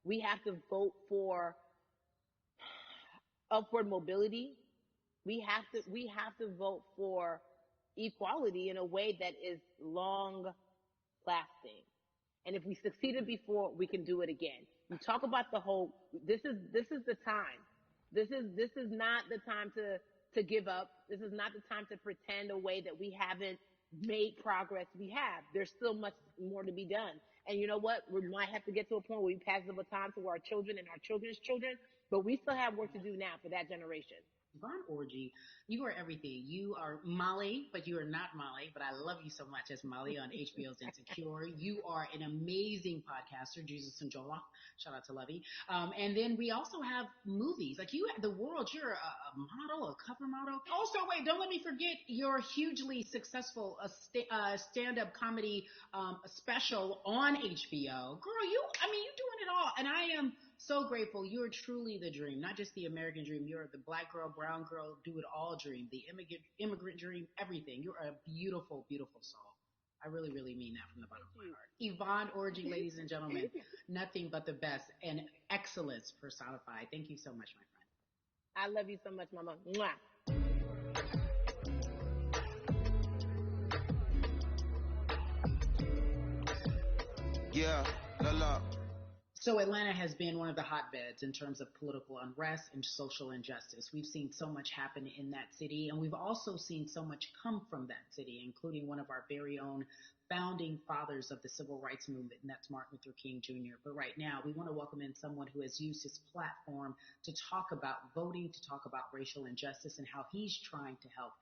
We have to vote for upward mobility. We have to vote for equality in a way that is long lasting. And if we succeeded before, we can do it again. You talk about the whole, this is the time. This is not the time to give up. This is not the time to pretend a way that we haven't made progress. We have. There's still much more to be done. And you know what? We might have to get to a point where we pass the baton to our children and our children's children, but we still have work to do now for that generation. Yvonne Orji, you are everything. You are Molly, but you are not Molly, but I love you so much as Molly on HBO's Insecure. You are an amazing podcaster, Jesus and Jola. Shout out to Lovey. And then we also have movies. Like you, The World, you're a model, a cover model. Also, wait, don't let me forget your hugely successful stand-up comedy special on HBO. Girl, you're doing it all. And I am so grateful. You're truly the dream, not just the American dream. You're the black girl, brown girl, do it all dream, the immigrant dream, everything. You're a beautiful, beautiful soul. I really, really mean that from the bottom of my heart. Yvonne Orji, ladies and gentlemen, nothing but the best and excellence personified. Thank you so much, my friend. I love you so much, Mama. Mwah. Yeah, la. So Atlanta has been one of the hotbeds in terms of political unrest and social injustice. We've seen so much happen in that city, and we've also seen so much come from that city, including one of our very own founding fathers of the civil rights movement, and that's Martin Luther King Jr. But right now, we want to welcome in someone who has used his platform to talk about voting, to talk about racial injustice, and how he's trying to help.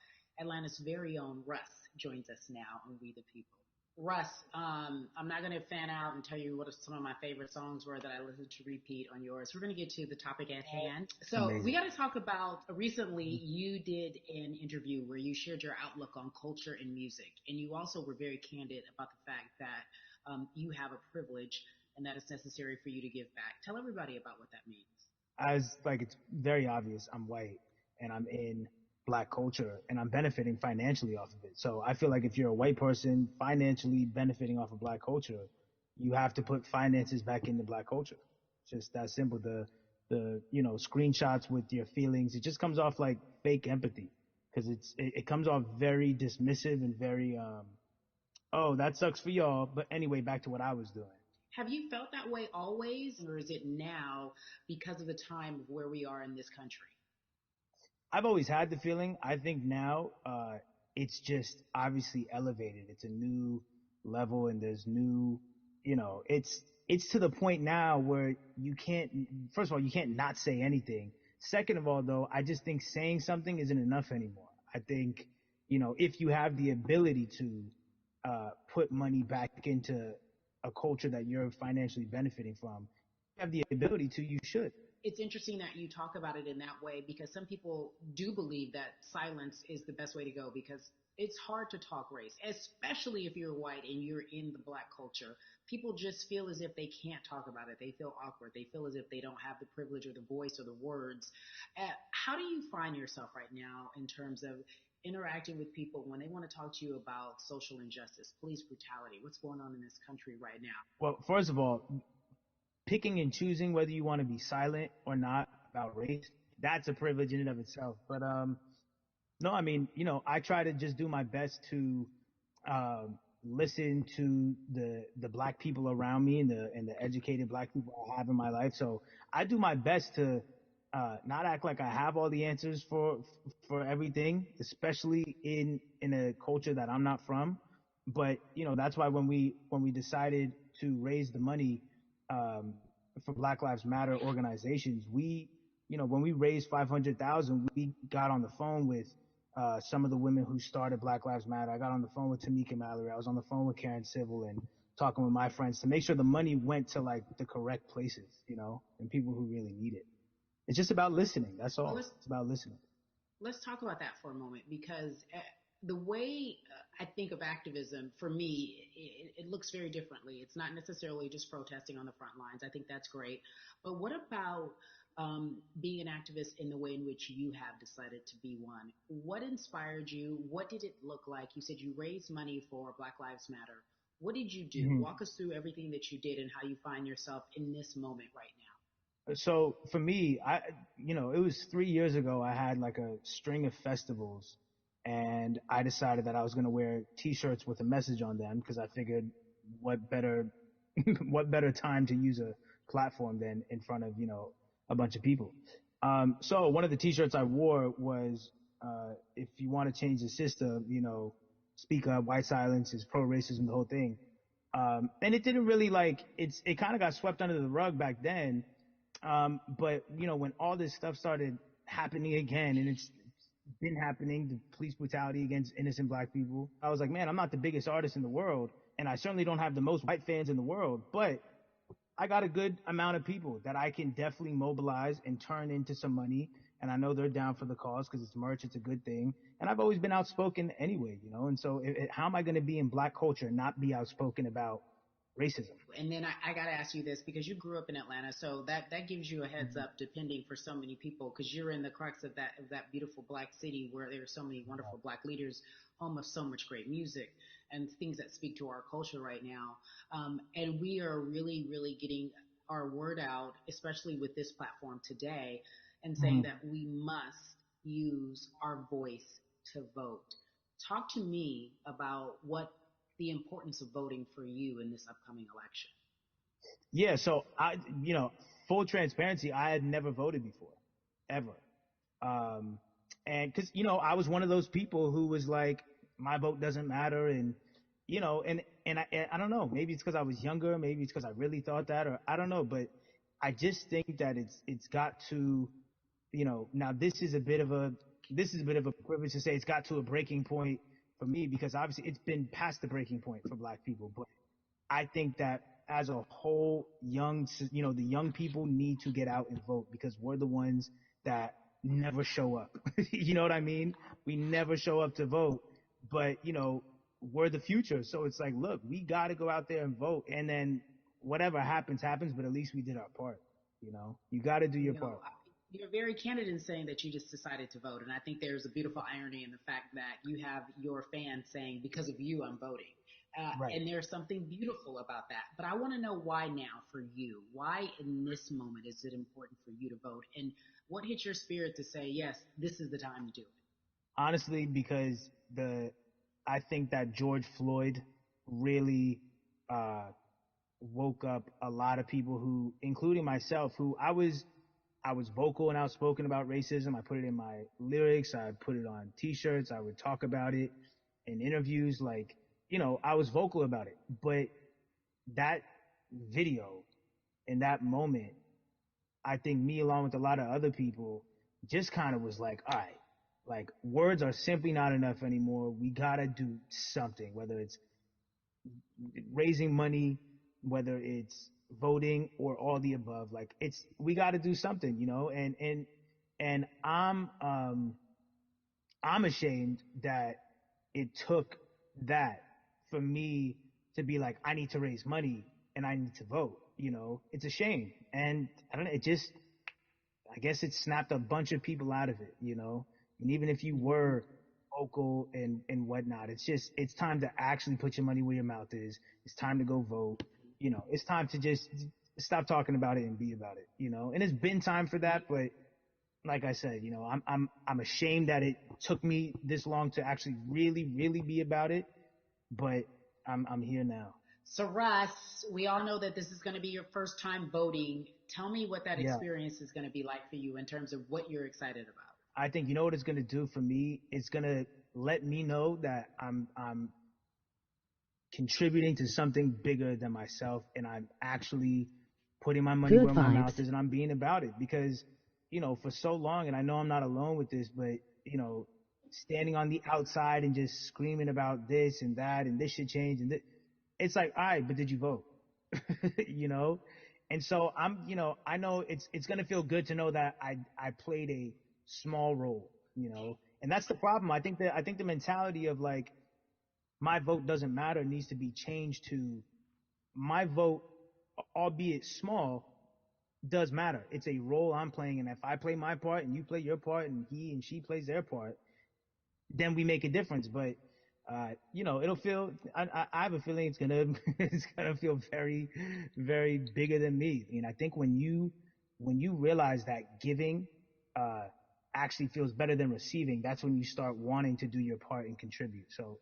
Atlanta's very own Russ joins us now on We the People. Russ, I'm not going to fan out and tell you what some of my favorite songs were that I listened to repeat on yours. We're going to get to the topic at hand. So amazing. We got to talk about, recently you did an interview where you shared your outlook on culture and music. And you also were very candid about the fact that you have a privilege and that it's necessary for you to give back. Tell everybody about what that means. It's very obvious, I'm white and I'm in Black culture and I'm benefiting financially off of it. So I feel like if you're a white person financially benefiting off of Black culture, you have to put finances back into Black culture. It's just that simple. The screenshots with your feelings, it just comes off like fake empathy because it comes off very dismissive and very oh, that sucks for y'all, but anyway, back to what I was doing. Have you felt that way always, or is it now because of the time of where we are in this country? I've always had the feeling. I think now it's just obviously elevated. It's a new level, and there's new, it's to the point now where you can't. First of all, you can't not say anything. Second of all, though, I just think saying something isn't enough anymore. I think if you have the ability to put money back into a culture that you're financially benefiting from, you have the ability to. You should. It's interesting that you talk about it in that way because some people do believe that silence is the best way to go because it's hard to talk race, especially if you're white and you're in the Black culture. People just feel as if they can't talk about it. They feel awkward. They feel as if they don't have the privilege or the voice or the words. How do you find yourself right now in terms of interacting with people when they want to talk to you about social injustice, police brutality? What's going on in this country right now? Well, first of all, picking and choosing whether you want to be silent or not about race, that's a privilege in and of itself. But no, I mean, I try to just do my best to listen to the Black people around me and the educated Black people I have in my life. So I do my best to not act like I have all the answers for everything, especially in a culture that I'm not from. But that's why when we decided to raise the money for Black Lives Matter organizations, when we raised 500,000, we got on the phone with some of the women who started Black Lives Matter. I got on the phone with Tamika Mallory. I was on the phone with Karen Civil and talking with my friends to make sure the money went to like the correct places, and people who really need it. It's just about listening. That's all. It's about listening. Let's talk about that for a moment because the way I think of activism, for me, it looks very differently. It's not necessarily just protesting on the front lines. I think that's great. But what about being an activist in the way in which you have decided to be one? What inspired you? What did it look like? You said you raised money for Black Lives Matter. What did you do? Walk us through everything that you did and how you find yourself in this moment right now. So for me, it was 3 years ago. I had like a string of festivals, and I decided that I was going to wear T-shirts with a message on them because I figured, what better, what better time to use a platform than in front of a bunch of people. So one of the T-shirts I wore was, if you want to change the system, speak up, white silence is pro-racism, the whole thing. And it didn't really it kind of got swept under the rug back then. But when all this stuff started happening again, and it's been happening, the police brutality against innocent black people, I was like, man, I'm not the biggest artist in the world, and I certainly don't have the most white fans in the world, but I got a good amount of people that I can definitely mobilize and turn into some money. And I know they're down for the cause because it's merch. It's a good thing. And I've always been outspoken anyway, And so how am I going to be in black culture and not be outspoken about racism? And then I got to ask you this because you grew up in Atlanta, so that gives you a heads up, depending for so many people, because you're in the crux of that beautiful black city where there are so many wonderful black leaders, home of so much great music and things that speak to our culture right now. And we are really, really getting our word out, especially with this platform today, and saying that we must use our voice to vote. Talk to me about what the importance of voting for you in this upcoming election. Yeah, so full transparency, I had never voted before, ever. And cause, I was one of those people who was like, my vote doesn't matter. And, I don't know, maybe it's cause I was younger. Maybe it's cause I really thought that, or I don't know, but I just think that it's got to, now this is a bit of a privilege to say it's got to a breaking point for me, because obviously it's been past the breaking point for black people. But I think that as a whole, the young people need to get out and vote, because we're the ones that never show up. You know what I mean? We never show up to vote, but we're the future. So it's like, look, we got to go out there and vote, and then whatever happens, happens, but at least we did our part. You got to do your part. You're very candid in saying that you just decided to vote. And I think there's a beautiful irony in the fact that you have your fans saying, because of you, I'm voting. Right. And there's something beautiful about that. But I want to know why now for you. Why in this moment is it important for you to vote? And what hit your spirit to say, yes, this is the time to do it? Honestly, because I think that George Floyd really woke up a lot of people who, including myself, who I was vocal and outspoken about racism. I put it in my lyrics. I put it on T-shirts. I would talk about it in interviews. I was vocal about it. But that video in that moment, I think me, along with a lot of other people, just kind of was like, all right, like, words are simply not enough anymore. We gotta do something, whether it's raising money, whether it's voting, or all the above. Like, we got to do something, and I'm ashamed that it took that for me to be like, I need to raise money and I need to vote. It's a shame, and I don't know. I guess it snapped a bunch of people out of it. And even if you were vocal and whatnot, it's time to actually put your money where your mouth is. It's time to go vote. It's time to just stop talking about it and be about it. And it's been time for that, but like I said, I'm ashamed that it took me this long to actually really, really be about it, but I'm here now. So Russ, we all know that this is going to be your first time voting. Tell me what that experience is going to be like for you in terms of what you're excited about. I think you know what it's going to do for me? It's going to let me know that I'm contributing to something bigger than myself, and I'm actually putting my money where my mouth is, and I'm being about it. Because, for so long, and I know I'm not alone with this, but, standing on the outside and just screaming about this and that, and this should change, and it's like, all right, but did you vote? And so I know it's going to feel good to know that I played a small role, And that's the problem. I think the mentality of like, my vote doesn't matter needs to be changed to my vote, albeit small, does matter. It's a role I'm playing, and if I play my part and you play your part and he and she plays their part, then we make a difference. But it'll feel. I have a feeling it's gonna it's gonna feel very, very bigger than me. I mean, I think when you realize that giving actually feels better than receiving, that's when you start wanting to do your part and contribute. So,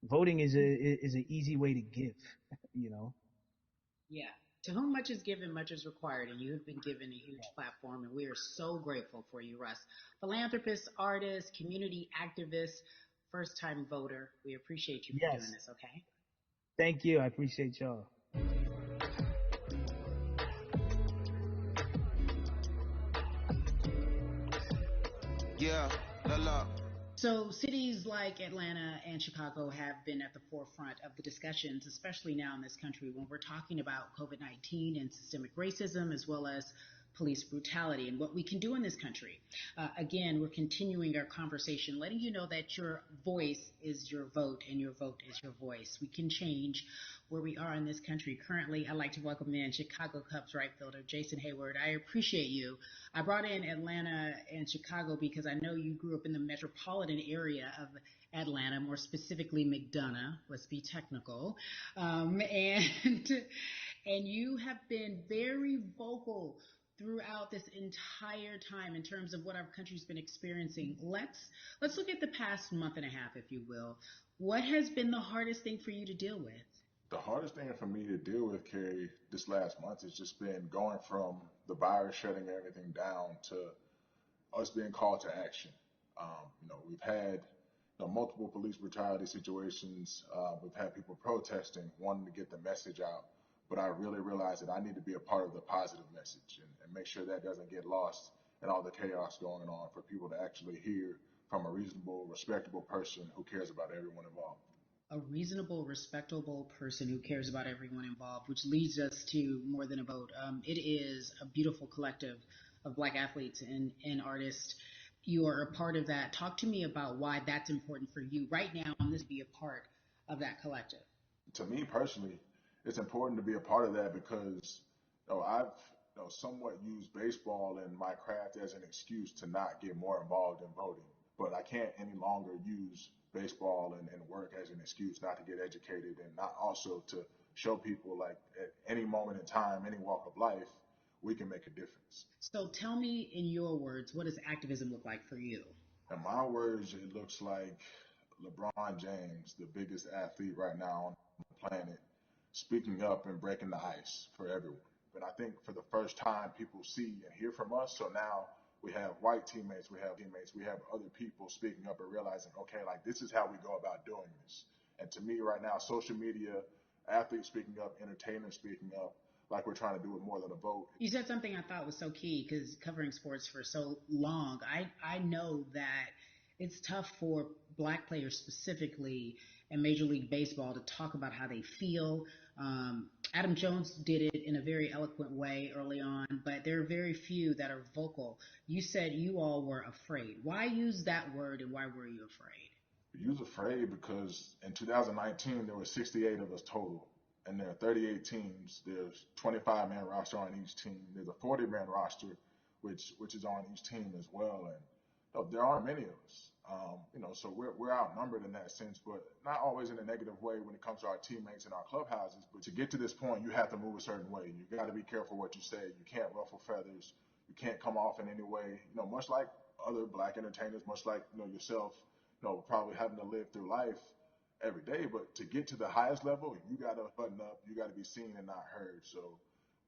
voting is an easy way to give. Yeah. To whom much is given, much is required, and you have been given a huge platform, and we are so grateful for you, Russ. Philanthropist, artist, community activist, first-time voter. We appreciate you for doing Yes. this, okay? Thank you. I appreciate y'all. Yeah, la. So cities like Atlanta and Chicago have been at the forefront of the discussions, especially now in this country when we're talking about COVID-19 and systemic racism, as well as police brutality and what we can do in this country. Again, we're continuing our conversation, letting you know that your voice is your vote and your vote is your voice. We can change where we are in this country. Currently, I'd like to welcome in Chicago Cubs right fielder Jason Hayward. I appreciate you. I brought in Atlanta and Chicago because I know you grew up in the metropolitan area of Atlanta, more specifically McDonough, let's be technical. And you have been very vocal throughout this entire time in terms of what our country's been experiencing. Let's look at the past month and a half, if you will. What has been the hardest thing for you to deal with? The hardest thing for me to deal with, Carrie, this last month has just been going from the virus shutting everything down to us being called to action. We've had multiple police brutality situations. We've had people protesting, wanting to get the message out. But I really realized that I need to be a part of the positive message and make sure that doesn't get lost in all the chaos going on, for people to actually hear from a reasonable, respectable person who cares about everyone involved. A reasonable, respectable person who cares about everyone involved, which leads us to More Than a Vote. It is a beautiful collective of Black athletes and artists. You are a part of that. Talk to me about why that's important for you right now and this be a part of that collective. To me personally, it's important to be a part of that because I've somewhat used baseball and my craft as an excuse to not get more involved in voting. But I can't any longer use baseball and work as an excuse not to get educated, and not also to show people like at any moment in time, any walk of life, we can make a difference. So tell me in your words, what does activism look like for you? In my words, it looks like LeBron James, the biggest athlete right now on the planet, speaking up and breaking the ice for everyone. But I think for the first time, people see and hear from us. So now we have white teammates, we have other people speaking up and realizing, okay, like this is how we go about doing this. And to me right now, social media, athletes speaking up, entertainers speaking up, like we're trying to do with More Than a Vote. You said something I thought was so key because covering sports for so long, I know that it's tough for Black players specifically in Major League Baseball to talk about how they feel. Adam Jones did it in a very eloquent way early on, but there are very few that are vocal. You said you all were afraid. Why use that word, and why were you afraid? You was afraid because in 2019 there were 68 of us total, and there are 38 teams. There's 25-man roster on each team. There's a 40-man roster, which is on each team as well. And there aren't many of us. So we're outnumbered in that sense, but not always in a negative way when it comes to our teammates and our clubhouses. But to get to this point, you have to move a certain way. You got to be careful what you say. You can't ruffle feathers. You can't come off in any way. Much like other Black entertainers, much like yourself. Probably having to live through life every day, but to get to the highest level, you got to button up, you got to be seen and not heard. So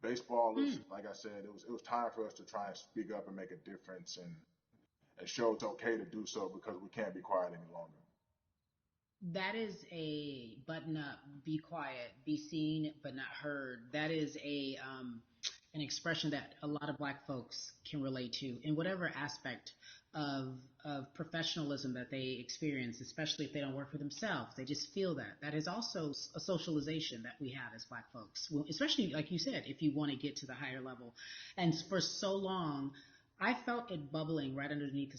baseball is, like I said, it was time for us to try and speak up and make a difference and show it's okay to do so because we can't be quiet any longer. That is a button up, be quiet, be seen but not heard. That is an expression that a lot of Black folks can relate to in whatever aspect of professionalism that they experience, especially if they don't work for themselves. They just feel that. That is also a socialization that we have as Black folks, well, especially like you said, if you want to get to the higher level. And for so long, I felt it bubbling right underneath the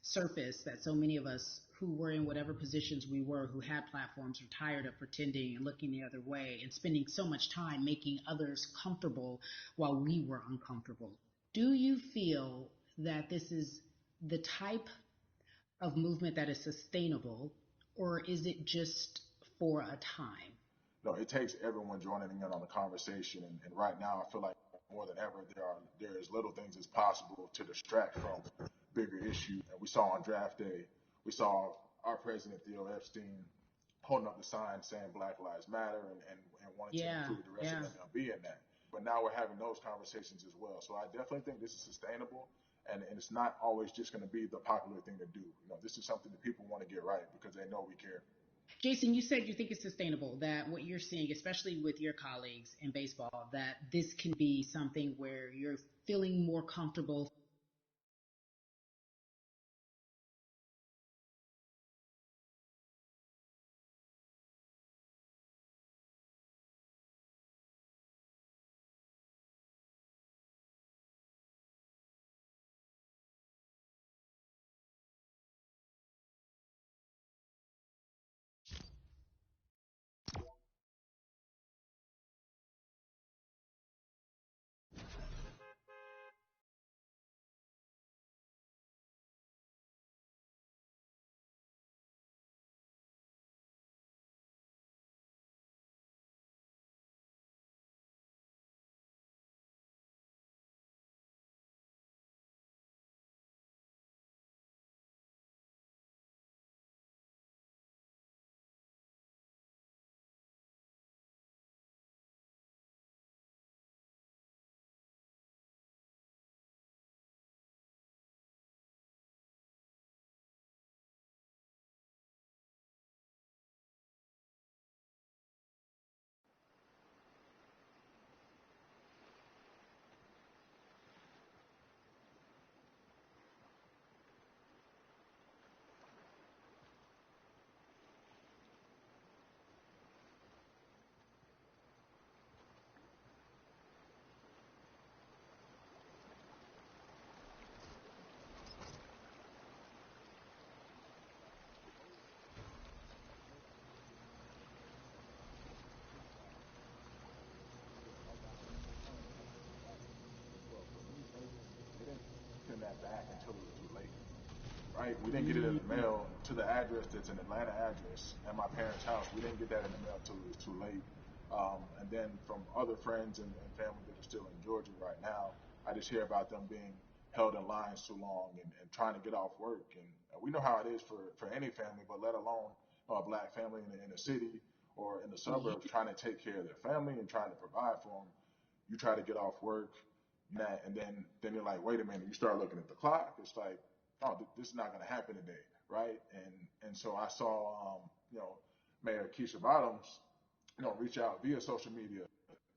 surface that so many of us who were in whatever positions we were, who had platforms, were tired of pretending and looking the other way and spending so much time making others comfortable while we were uncomfortable. Do you feel that this is the type of movement that is sustainable, or is it just for a time? No, it takes everyone joining in on the conversation. And right now, I feel like more than ever, there is little things as possible to distract from bigger issues. And we saw on draft day, we saw our president, Theo Epstein, holding up the sign saying Black Lives Matter and wanting to include the rest of MLB in that. But now we're having those conversations as well. So I definitely think this is sustainable. And it's not always just going to be the popular thing to do. You know, this is something that people want to get right because they know we care. Jason, you said you think it's sustainable, that what you're seeing, especially with your colleagues in baseball, that this can be something where you're feeling more comfortable. Send that back until it was too late. Right? We didn't get it in the mail to the address that's an Atlanta address at my parents' house. We didn't get that in the mail until it was too late. And then from other friends and family that are still in Georgia right now, I just hear about them being held in lines too long and trying to get off work. And we know how it is for any family, but let alone a black family in the city or in the suburbs trying to take care of their family and trying to provide for them. You try to get off work, and then you're like, wait a minute. You start looking at the clock. It's like, oh, this is not going to happen today, right? And so I saw, Mayor Keisha Bottoms, reach out via social media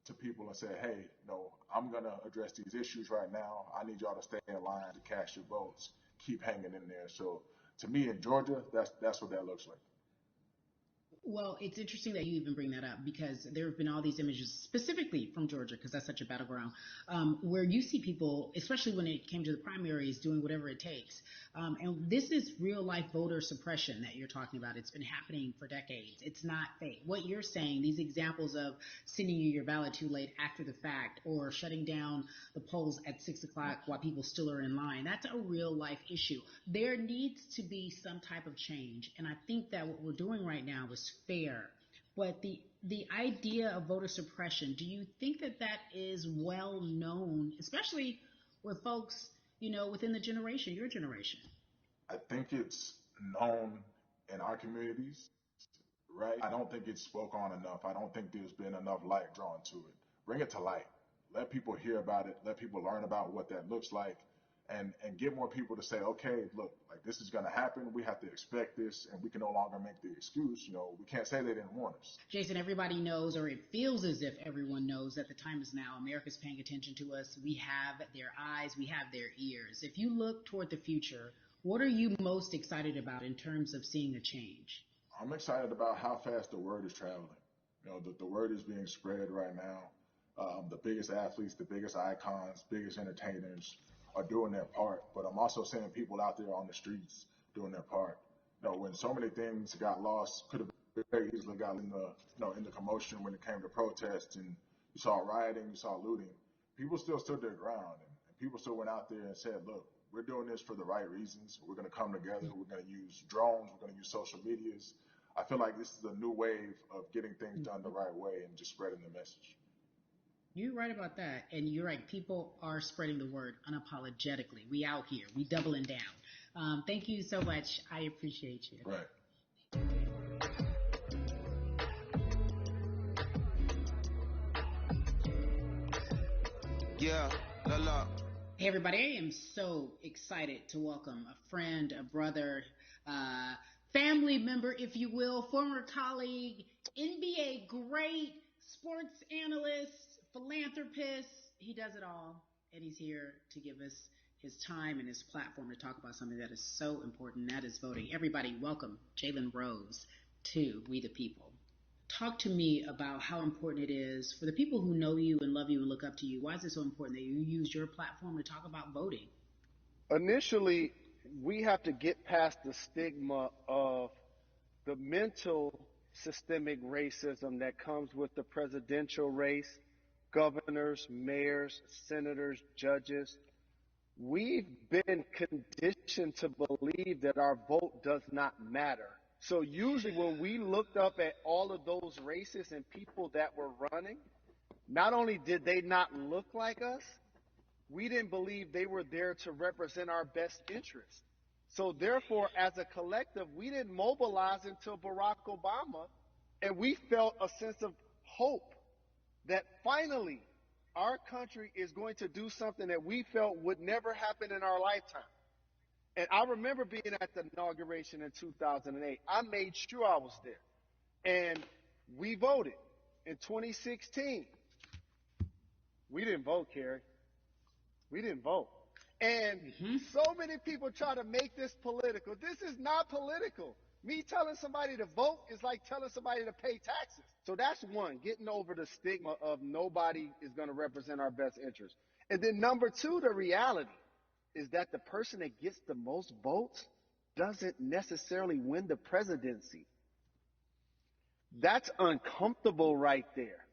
to people and say, hey, I'm going to address these issues right now. I need y'all to stay in line to cast your votes. Keep hanging in there. So to me in Georgia, that's what that looks like. Well, it's interesting that you even bring that up because there have been all these images specifically from Georgia, because that's such a battleground, where you see people, especially when it came to the primaries, doing whatever it takes. And this is real life voter suppression that you're talking about. It's been happening for decades. It's not fake. What you're saying, these examples of sending you your ballot too late after the fact or shutting down the polls at 6 o'clock while people still are in line, that's a real life issue. There needs to be some type of change. And I think that what we're doing right now is fair. But the idea of voter suppression, do you think that is well known, especially with folks, within the generation, your generation? I think it's known in our communities, right? I don't think it's spoke on enough. I don't think there's been enough light drawn to it. Bring it to light. Let people hear about it. Let people learn about what that looks like. And get more people to say, okay, look, like this is going to happen. We have to expect this, and we can no longer make the excuse. We can't say they didn't warn us. Jason, everybody knows, or it feels as if everyone knows, that the time is now. America's paying attention to us. We have their eyes. We have their ears. If you look toward the future, what are you most excited about in terms of seeing a change? I'm excited about how fast the word is traveling. The word is being spread right now. The biggest athletes, the biggest icons, biggest entertainers are doing their part, but I'm also seeing people out there on the streets doing their part. When so many things got lost, could have very easily got in the, in the commotion when it came to protests, and you saw rioting, you saw looting. People still stood their ground, and people still went out there and said, look, we're doing this for the right reasons. We're going to come together. We're going to use drones. We're going to use social medias. I feel like this is a new wave of getting things done the right way and just spreading the message. You're right about that. And you're right. People are spreading the word unapologetically. We out here. We doubling down. Thank you so much. I appreciate you. Right. Yeah, la. Hey everybody, I am so excited to welcome a friend, a brother, family member, if you will, former colleague, NBA great, sports analyst, philanthropist. He does it all, and he's here to give us his time and his platform to talk about something that is so important, and that is voting. Everybody, welcome Jalen Rose to We the People. Talk to me about how important it is for the people who know you and love you and look up to you. Why is it so important that you use your platform to talk about voting? Initially, we have to get past the stigma of the mental systemic racism that comes with the presidential race, governors, mayors, senators, judges. We've been conditioned to believe that our vote does not matter. So usually when we looked up at all of those races and people that were running, not only did they not look like us, we didn't believe they were there to represent our best interest. So therefore, as a collective, we didn't mobilize until Barack Obama, and we felt a sense of hope that finally our country is going to do something that we felt would never happen in our lifetime. And I remember being at the inauguration in 2008. I made sure I was there. And we voted. In 2016, we didn't vote, Kerry. We didn't vote. And so many people try to make this political. This is not political. Me telling somebody to vote is like telling somebody to pay taxes. So that's one, getting over the stigma of nobody is going to represent our best interest. And then number two, the reality is that the person that gets the most votes doesn't necessarily win the presidency. That's uncomfortable right there,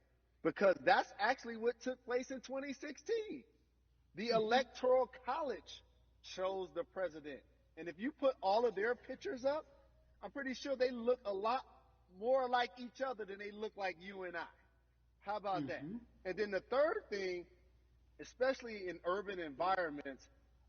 because that's actually what took place in 2016. The Electoral College chose the president. And if you put all of their pictures up, I'm pretty sure they look a lot more like each other than they look like you and I. How about that? And then the third thing, especially in urban environments,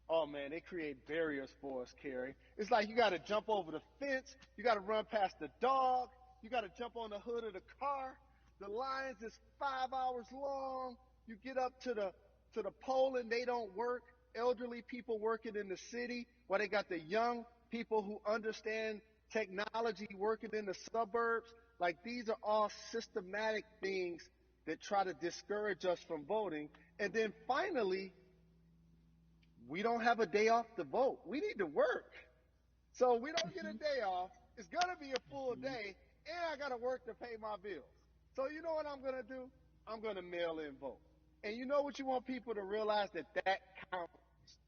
oh man, they create barriers for us, Kerry. It's like you got to jump over the fence, you got to run past the dog, you got to jump on the hood of the car. The lines is 5 hours long. You get up to the poll and they don't work. Elderly people working in the city, while they got the young people who understand technology working in the suburbs. Like, these are all systematic things that try to discourage us from voting. And then finally, we don't have a day off to vote. We need to work. So we don't get a day off. It's going to be a full day, and I got to work to pay my bills. So you know what I'm going to do? I'm going to mail in vote. And you know what you want people to realize? That counts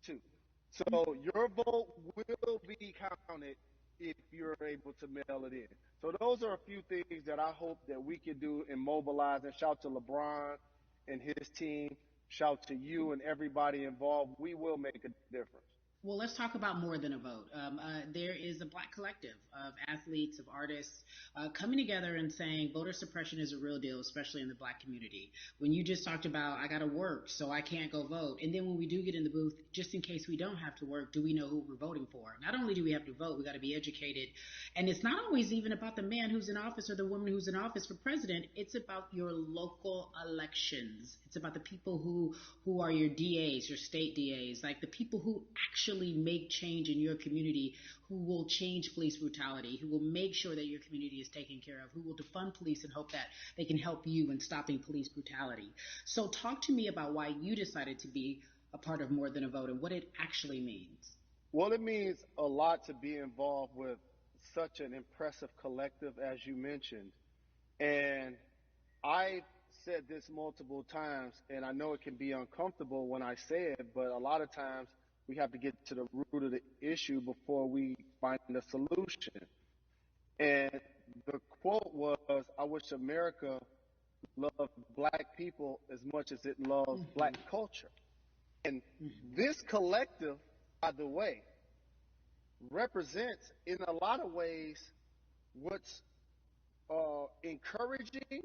too. So your vote will be counted if you're able to mail it in. So those are a few things that I hope that we can do and mobilize. And shout to LeBron and his team. Shout to you and everybody involved. We will make a difference. Well, let's talk about more than a vote. There is a black collective of athletes, of artists, coming together and saying voter suppression is a real deal, especially in the black community. When you just talked about, I got to work, so I can't go vote. And then when we do get in the booth, just in case we don't have to work, do we know who we're voting for? Not only do we have to vote, we got to be educated. And it's not always even about the man who's in office or the woman who's in office for president. It's about your local elections. It's about the people who are your DAs, your state DAs, like the people who actually make change in your community, who will change police brutality, who will make sure that your community is taken care of, who will defund police and hope that they can help you in stopping police brutality. So talk to me about why you decided to be a part of More Than a Vote and what it actually means. Well, it means a lot to be involved with such an impressive collective as you mentioned. And I've said this multiple times, and I know it can be uncomfortable when I say it, but a lot of times we have to get to the root of the issue before we find a solution. And the quote was, I wish America loved black people as much as it loves black culture. And this collective, by the way, represents in a lot of ways what's encouraging,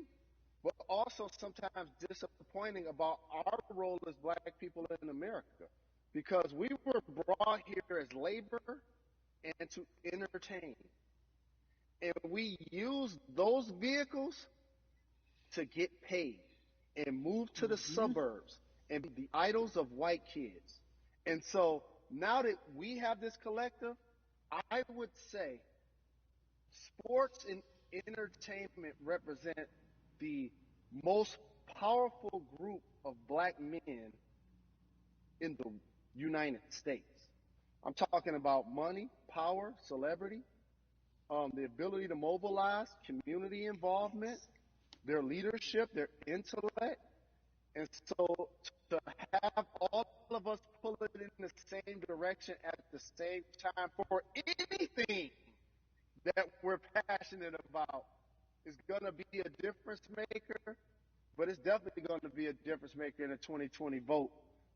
but also sometimes disappointing about our role as black people in America. Because we were brought here as labor and to entertain. And we use those vehicles to get paid and move to the suburbs and be the idols of white kids. And so now that we have this collective, I would say sports and entertainment represent the most powerful group of black men in the United States. I'm talking about money, power, celebrity, the ability to mobilize, community involvement, their leadership, their intellect. And so to have all of us pull it in the same direction at the same time for anything that we're passionate about is going to be a difference maker, but it's definitely going to be a difference maker in the 2020 vote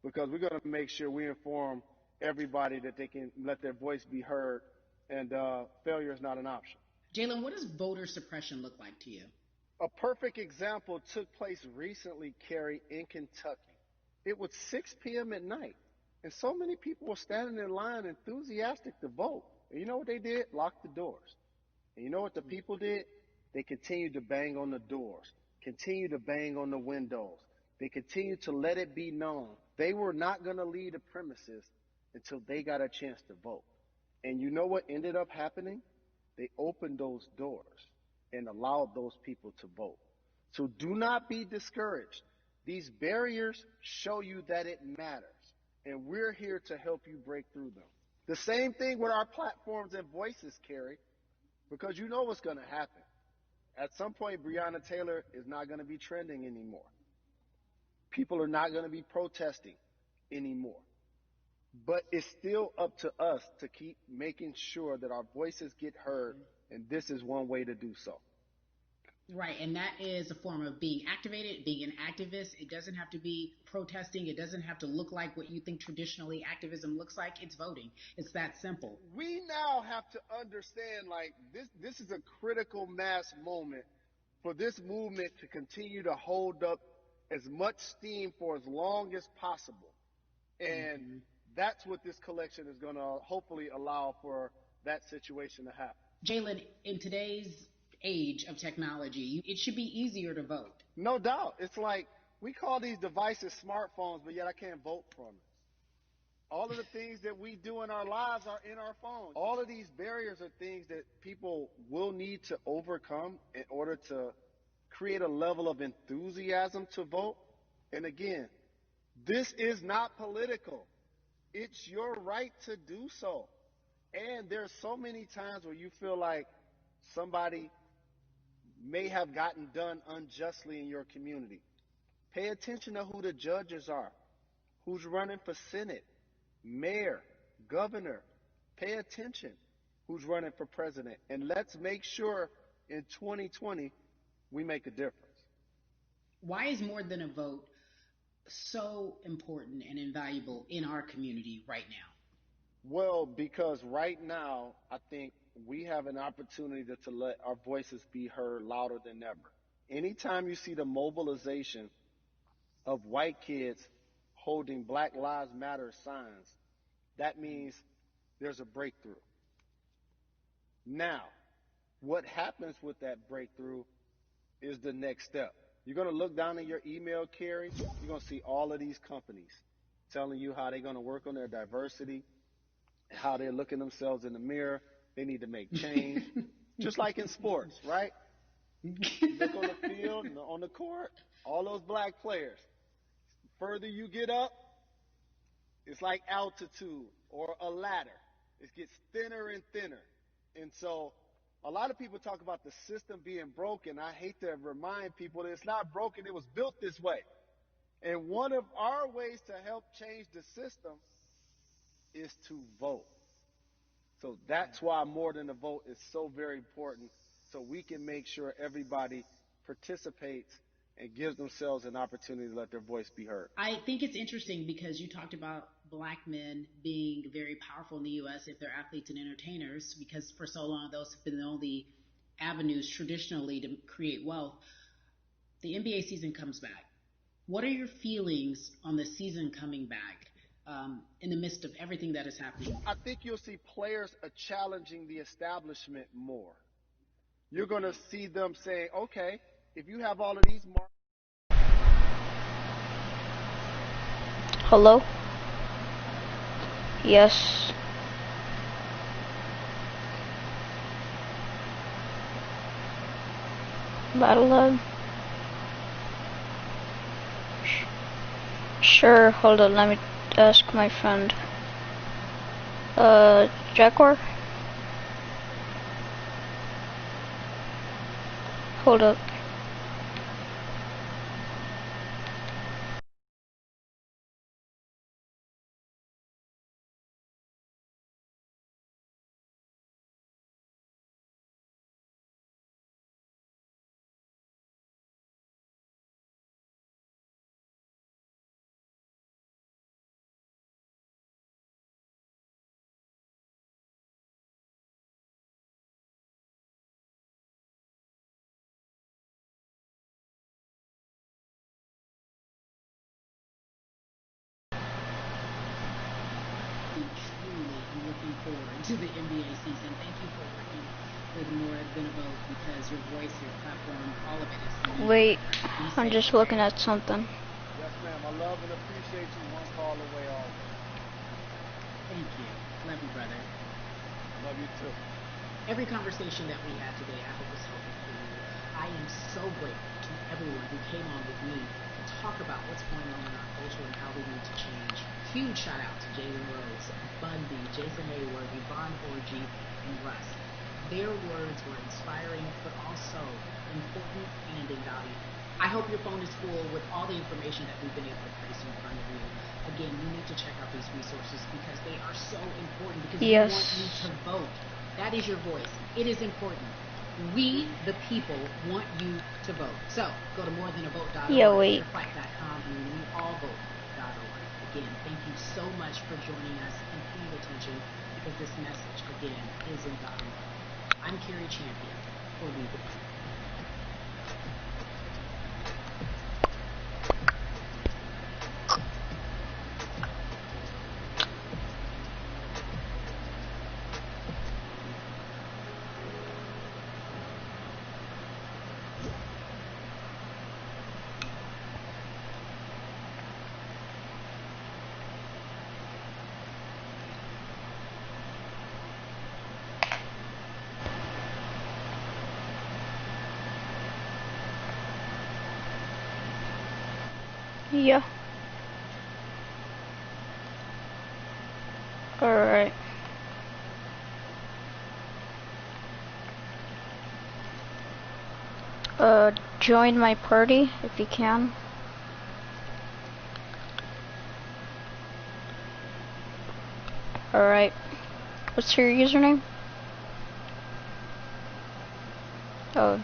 because we're going to make sure we inform everybody that they can let their voice be heard, and failure is not an option. Jalen, what does voter suppression look like to you? A perfect example took place recently, Carrie, in Kentucky. It was 6 p.m. at night, and so many people were standing in line enthusiastic to vote. And you know what they did? Locked the doors. And you know what the people did? They continued to bang on the doors, continued to bang on the windows. They continued to let it be known they were not going to leave the premises until they got a chance to vote. And you know what ended up happening? They opened those doors and allowed those people to vote. So do not be discouraged. These barriers show you that it matters, and we're here to help you break through them. The same thing with our platforms and voices, Carrie, because you know what's going to happen. At some point, Breonna Taylor is not going to be trending anymore. People are not going to be protesting anymore. But it's still up to us to keep making sure that our voices get heard, and this is one way to do so. Right, and that is a form of being activated, being an activist. It doesn't have to be protesting. It doesn't have to look like what you think traditionally activism looks like. It's voting. It's that simple. We now have to understand, like, this is a critical mass moment for this movement to continue to hold up as much steam for as long as possible. And that's what this collection is going to hopefully allow for that situation to happen. Jalen, in today's age of technology, it should be easier to vote. No doubt. It's like we call these devices smartphones, but yet I can't vote from it. All of the things that we do in our lives are in our phones. All of these barriers are things that people will need to overcome in order to create a level of enthusiasm to vote. And again, this is not political. It's your right to do so. And there's so many times where you feel like somebody may have gotten done unjustly in your community. Pay attention to who the judges are, who's running for Senate, mayor, governor. Pay attention who's running for president. And let's make sure in 2020 we make a difference. Why is more than a vote so important and invaluable in our community right now? Well, because right now, I think we have an opportunity to let our voices be heard louder than ever. Anytime you see the mobilization of white kids holding Black Lives Matter signs, that means there's a breakthrough. Now, what happens with that breakthrough is the next step. You're going to look down in your email, Carrie. You're going to see all of these companies telling you how they're going to work on their diversity, how they're looking themselves in the mirror. They need to make change. Just like in sports, right? Look on the field, on the court, all those black players. The further you get up, it's like altitude or a ladder. It gets thinner and thinner. And so A lot of people talk about the system being broken. I hate to remind people that it's not broken. It was built this way. And one of our ways to help change the system is to vote. So that's why more than a vote is so very important, so we can make sure everybody participates and gives themselves an opportunity to let their voice be heard. I think it's interesting because you talked about black men being very powerful in the U.S. if they're athletes and entertainers, because for so long those have been the only avenues traditionally to create wealth. The NBA season comes back. What are your feelings on the season coming back in the midst of everything that is happening? I think you'll see players challenging the establishment more. You're going to see them saying, okay, if you have all of these marks. Hello? Yes. Battle Lab? Sure, hold on, let me ask my friend. Jaguar? Hold up. I'm looking forward to the NBA season. Thank you for working with More Than a Vote, because your voice, your platform, all of it is unique. Wait, I'm just looking at something. Yes, ma'am. I love and appreciate you. One call away always. Thank you. Love you, brother. Love you too. Every conversation that we had today, I hope was helpful for you. I am so grateful to everyone who came on with me to talk about what's going on in our culture and how we need to change. Huge shout out to Jalen Rose, Bundy, Jason Hayward, Yvonne Orgy, and Russ. Their words were inspiring, but also important and invaluable. I hope your phone is full with all the information that we've been able to place in front of you. Again, you need to check out these resources because they are so important, because we want you to vote. That is your voice. It is important. We, the people, want you to vote. So, go to morethanavote.org, fight.com, and weallvote.org. Again, thank you so much for joining us and paying attention, because this message, again, is invaluable. I'm Carrie Champion for We the People. Yeah. Alright. Join my party if you can. Alright. What's your username? Oh.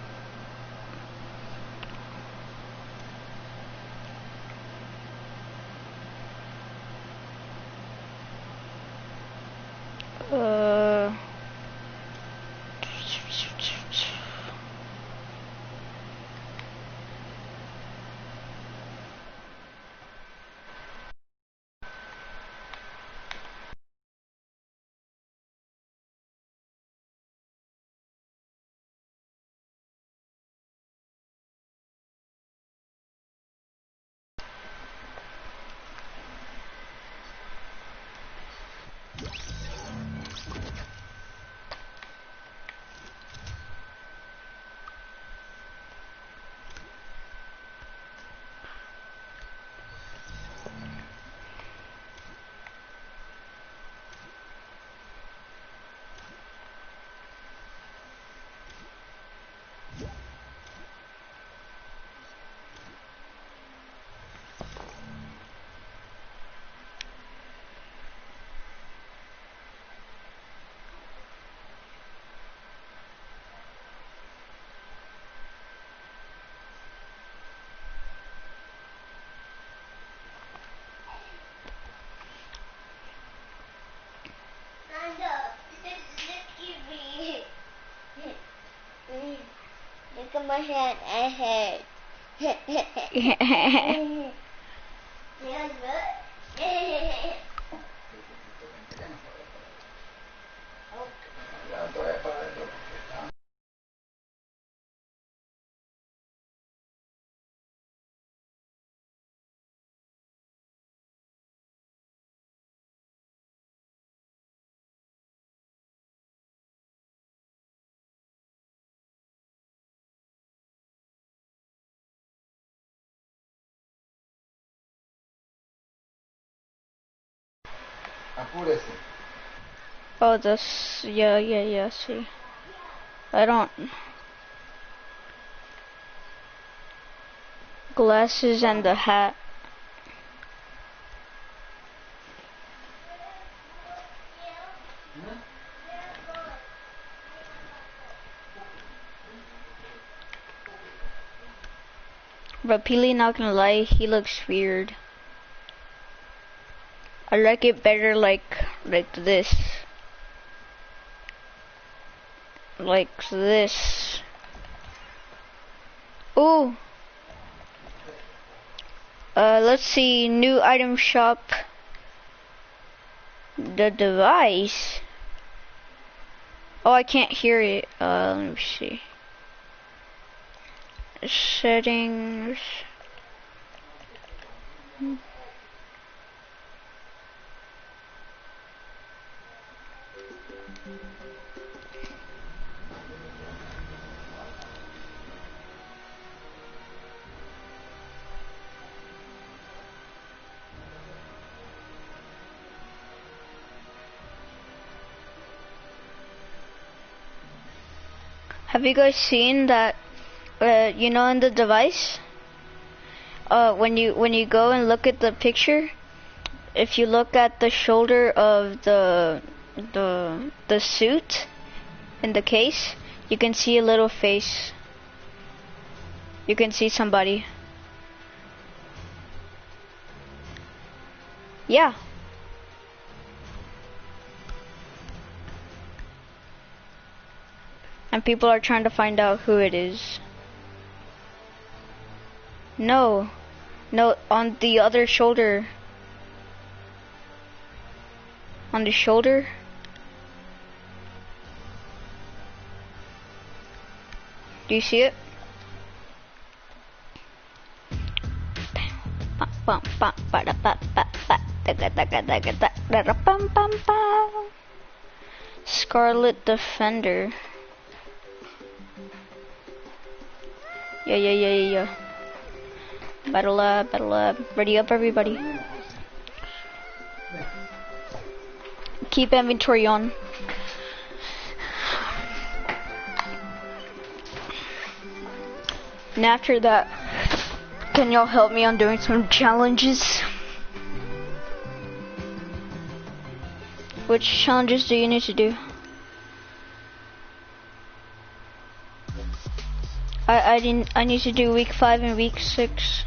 at my hand. I had. Oh, this, yeah, see. I don't... Glasses and the hat. But Peely, not gonna lie, he looks weird. I like it better like this. Like this. Ooh. Let's see, new item shop. The device. Oh, I can't hear it. Let me see. Settings. Have you guys seen that, you know, in the device, when you go and look at the picture, if you look at the shoulder of the suit in the case, you can see a little face. You can see somebody. Yeah. And people are trying to find out who it is. No, on the other shoulder. On the shoulder. Do you see it? Scarlet Defender. Yeah. Battle lab. Ready up, everybody. Keep inventory on. And after that, can y'all help me on doing some challenges? Which challenges do you need to do? I need to do week 5 and week 6.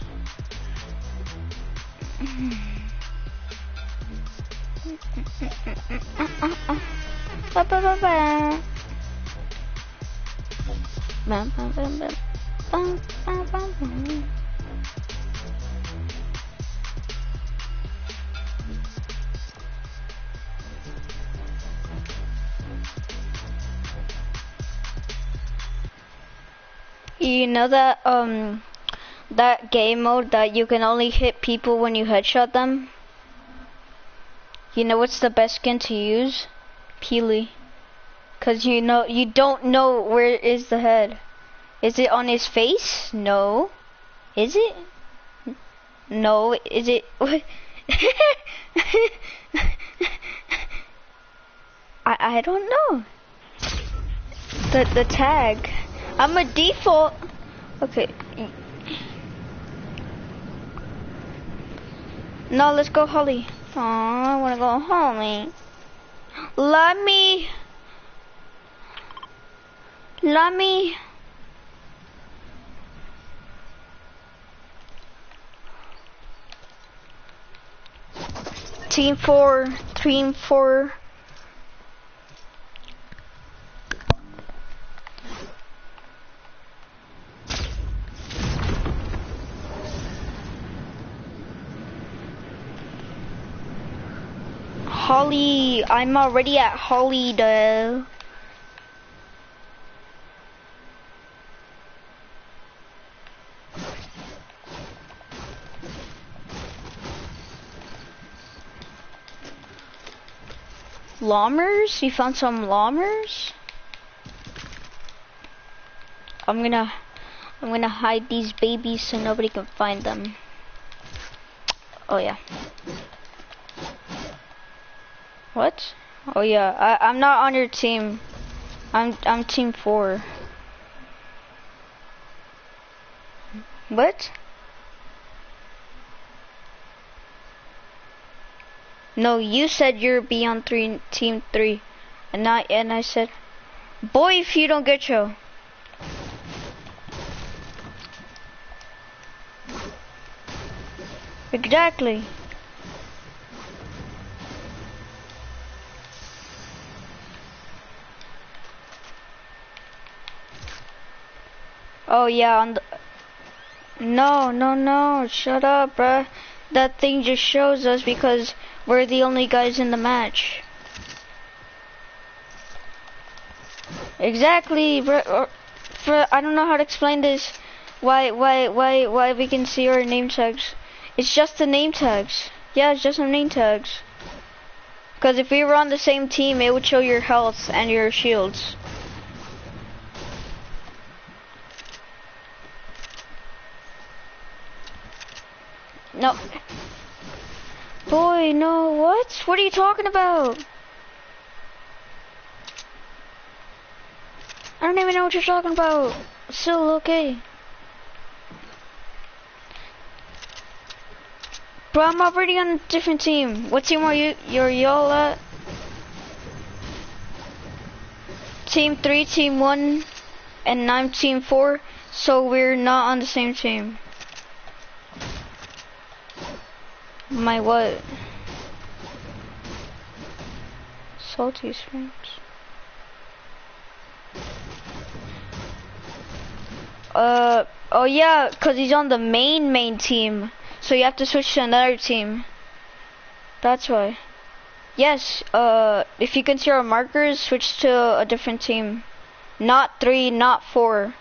You know that that game mode that you can only hit people when you headshot them? You know what's the best skin to use? Peely. Cause you don't know where is the head. Is it on his face? No. Is it? No, is it? I don't know. The tag. I'm a default. Okay. No, let's go Holly. Aw, I wanna go Holly. Let me. Team 4. Holly, I'm already at Hollydale. Llammers? You found some llammers? I'm gonna hide these babies so nobody can find them. Oh yeah. What? Oh yeah, I'm not on your team. I'm team 4. What? No, you said you're be on team 3. And I said, boy, if you don't get you. Exactly. Oh yeah, on the no, shut up, bruh. That thing just shows us because we're the only guys in the match. Exactly, bruh. I don't know how to explain this. Why we can see our name tags. It's just the name tags. Yeah, it's just some name tags. Because if we were on the same team, it would show your health and your shields. No. Boy, no, what? What are you talking about? I don't even know what you're talking about. Still okay. Bro, I'm already on a different team. What team are y'all at? Team 3, team 1, and I'm team 4, so we're not on the same team. My what? Salty Springs. Oh yeah, cause he's on the main team. So you have to switch to another team. That's why. Yes, if you can see our markers, switch to a different team. Not 3, not 4.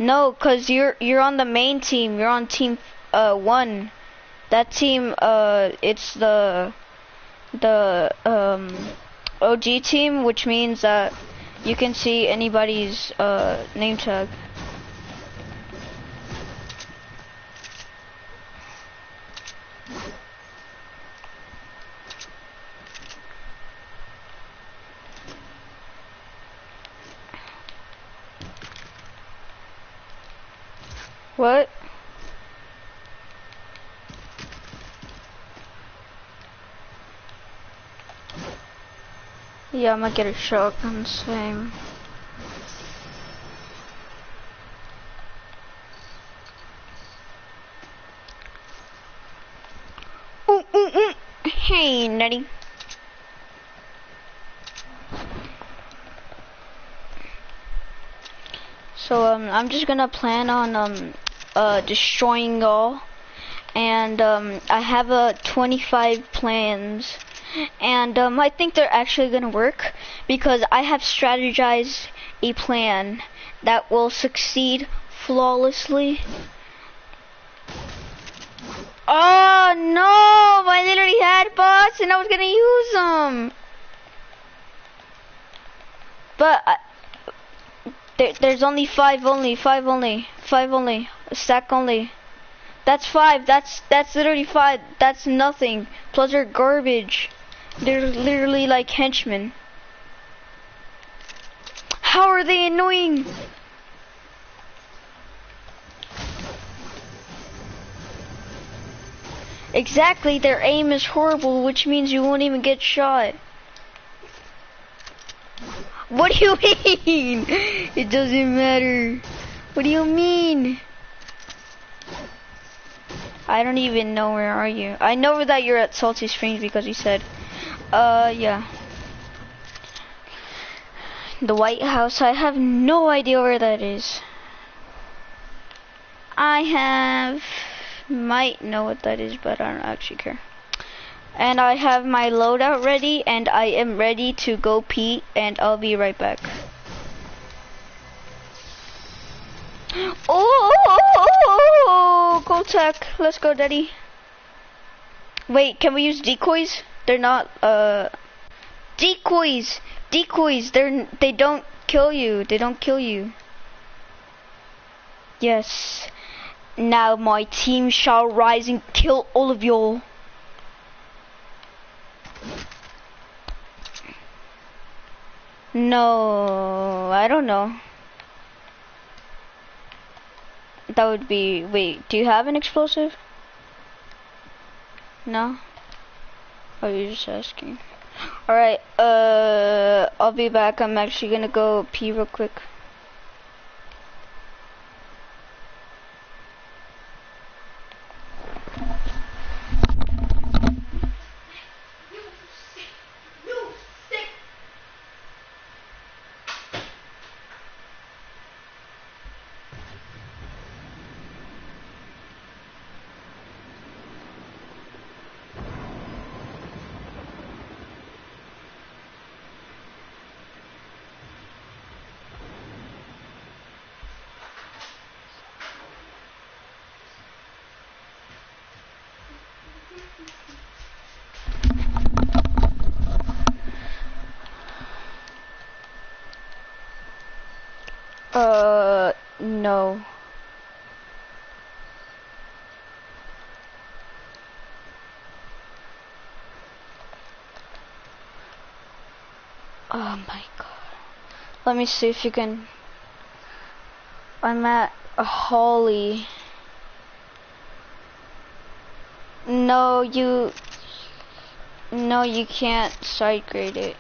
No, cause you're on the main team. You're on team 1. That team, it's the OG team, which means that you can see anybody's name tag. What? Yeah, I'm gonna get a shotgun same. Ooh. Hey, nutty. So I'm just gonna plan on destroying all, and I have 25 plans, and I think they're actually gonna work because I have strategized a plan that will succeed flawlessly. Oh no! I literally had bots and I was gonna use them, but there's only 5 only, a stack only. That's 5. That's literally 5. That's nothing. Plus they're garbage. They're literally like henchmen. How are they annoying? Exactly, their aim is horrible, which means you won't even get shot. What do you mean? It doesn't matter. What do you mean? I don't even know, where are you? I know that you're at Salty Springs because you said, yeah. The White House, I have no idea where that is. Might know what that is, but I don't actually care. And I have my loadout ready, and I am ready to go pee, and I'll be right back. Oh, go tech. Let's go, Daddy. Wait, can we use decoys? They're not, decoys. Decoys. They don't kill you. They don't kill you. Yes. Now my team shall rise and kill all of y'all. No, I don't know. That would be, wait, do you have an explosive? No? Oh, you're just asking. Alright, I'll be back. I'm actually gonna go pee real quick. No. Oh my god. Let me see if you can. I'm at a Holly. No, you can't side grade it.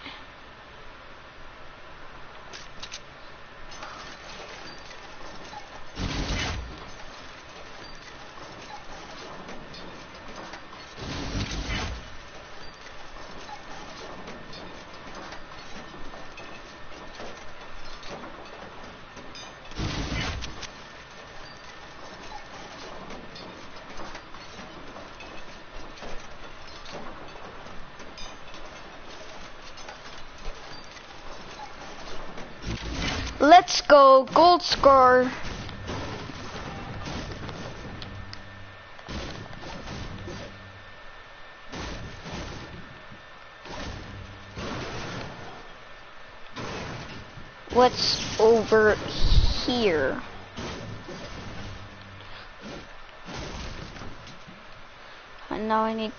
Let's go, gold score. What's over here? And now I need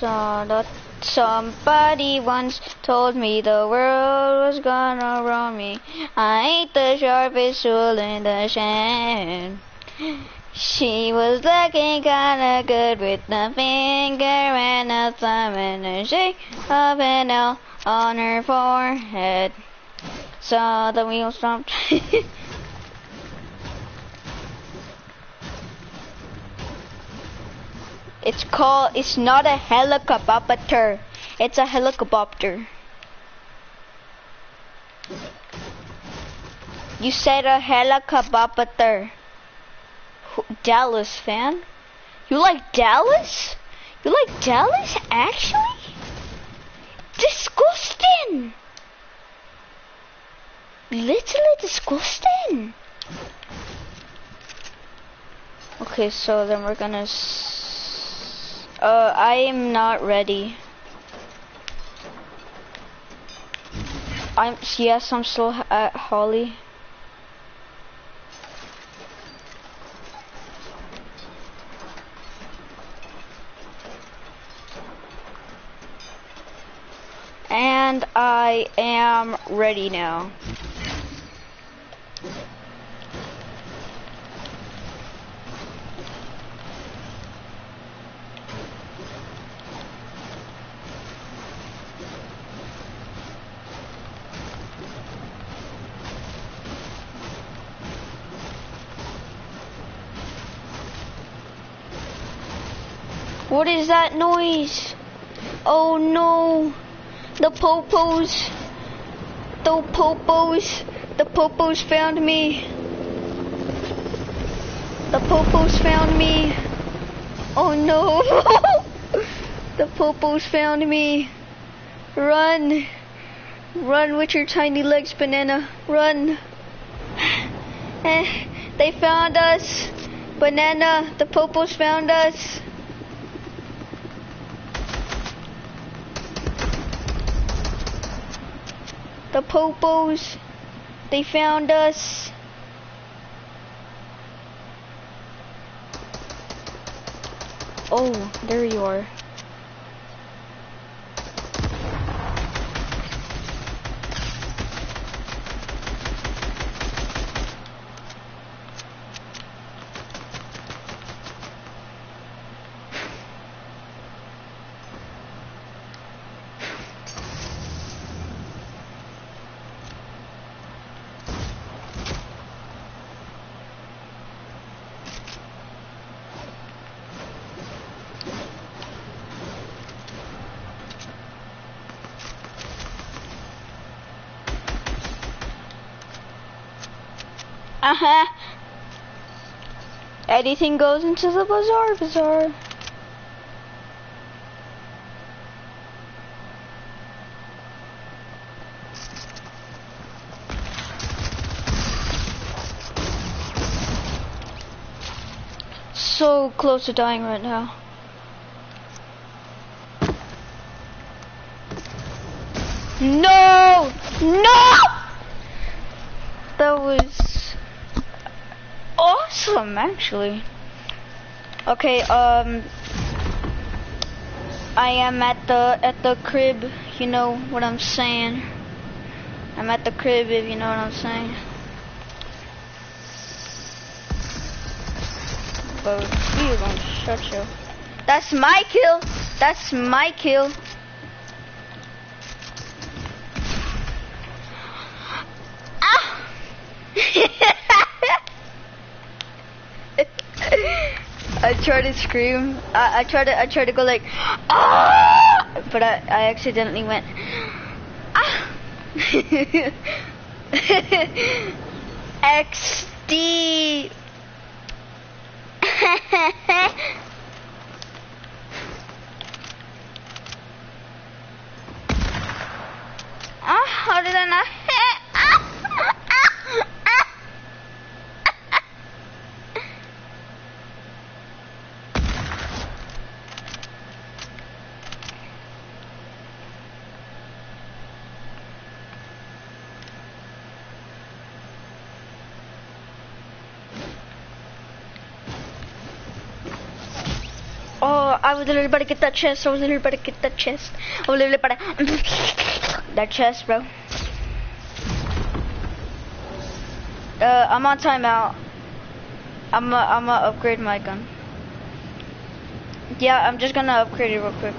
that somebody once told me the world was gonna roll me. I ain't the sharpest tool in the shed. She was looking kinda good with the finger and a thumb and a shake of an L on her forehead. Saw the wheels stopped. It's not a helicopter. It's a helicopter. You said a helicopter. Dallas fan? You like Dallas? You like Dallas, actually? Disgusting! Literally disgusting! Okay, so then we're gonna... I am not ready. Yes, I'm still at Holly. And I am ready now. What is that noise? Oh no! The popos! The popos! The popos found me! The popos found me! Oh no! The popos found me. Run. Run with your tiny legs, Banana. Run. They found us. Banana, the popos found us. The popos, they found us. Oh, there you are. Anything goes into the bazaar. So close to dying right now. No! No! That was awesome, actually. Okay, I am at the crib, you know what I'm saying. I'm at the crib, if you know what I'm saying. But you gonna shut you. That's my kill. That's my kill. Ah! I tried to scream. I tried to go like, ah! But I accidentally went, ah! XD. Ah, how did I not hit? Oh, I was literally about to get that chest. I was literally about to get that chest. I was literally about to that chest, bro. I'm on timeout. I'ma upgrade my gun. Yeah, I'm just gonna upgrade it real quick.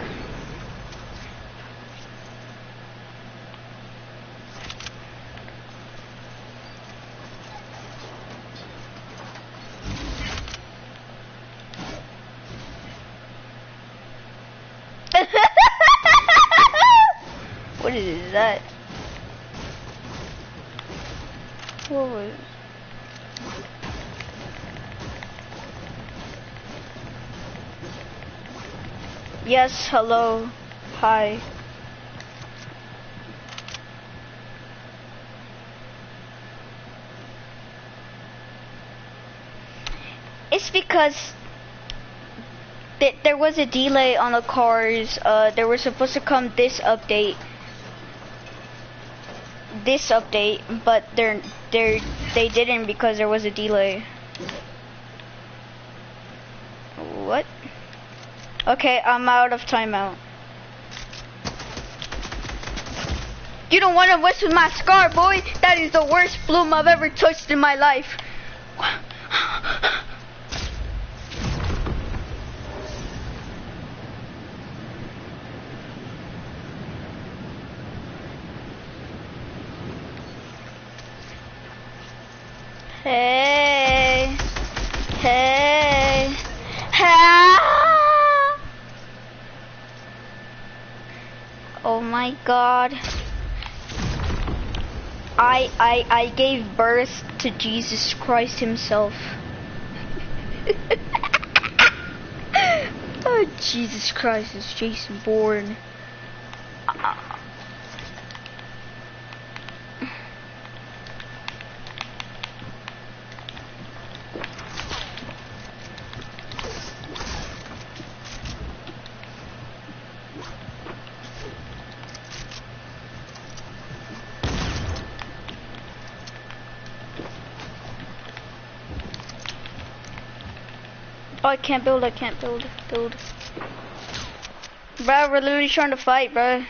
What is that? What was? Yes, hello, hi. It's because there was a delay on the cars. They were supposed to come this update, but they didn't because there was a delay. What? Okay, I'm out of timeout. You don't want to mess with my scar, boy. That is the worst bloom I've ever touched in my life. Hey, hey, hey. Oh my God. I gave birth to Jesus Christ himself. Oh, Jesus Christ, it's Jason Bourne. Oh, I can't build, build. Bro, we're literally trying to fight, bro.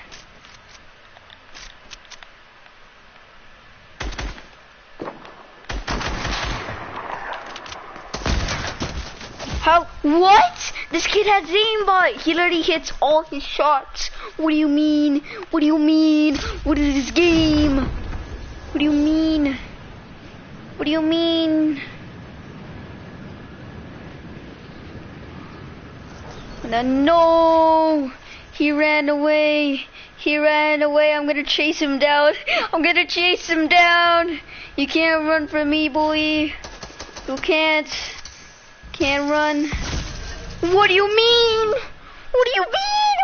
How? What? This kid has aimbot. He literally hits all his shots. What do you mean? What do you mean? What is this game? What do you mean? What do you mean? No, he ran away. He ran away. I'm gonna chase him down. I'm gonna chase him down. You can't run from me, boy. You can't. Can't run. What do you mean? What do you mean?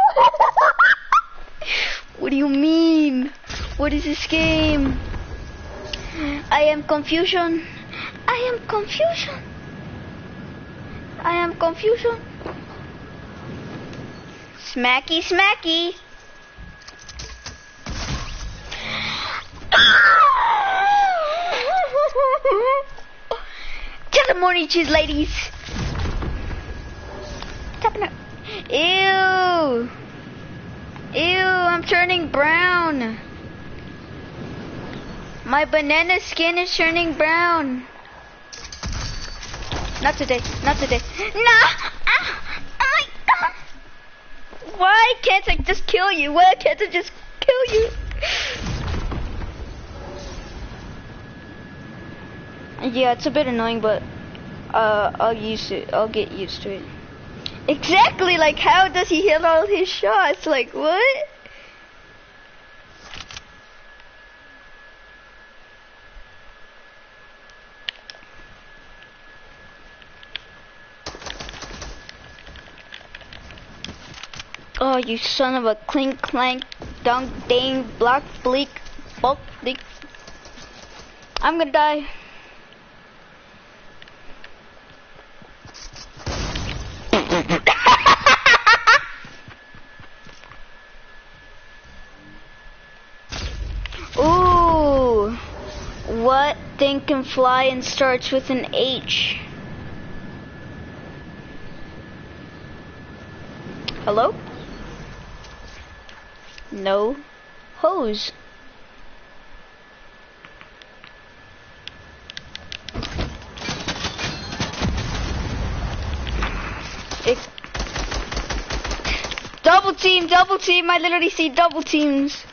What do you mean? What is this game? I am confusion. I am confusion. I am confusion. Smacky, smacky. Tell the morning cheese, ladies. Ew. Ew, I'm turning brown. My banana skin is turning brown. Not today, not today. Nah! Why can't I just kill you? Why can't I just kill you? Yeah, it's a bit annoying, but I'll get used to it. Exactly, like how does he hit all his shots? Like what? Oh, you son of a clink clank dunk dang block bleak bulk bleak. I'm gonna die. Ooh, what thing can fly and starts with an H? Hello? No hose. Double team, I literally see double teams.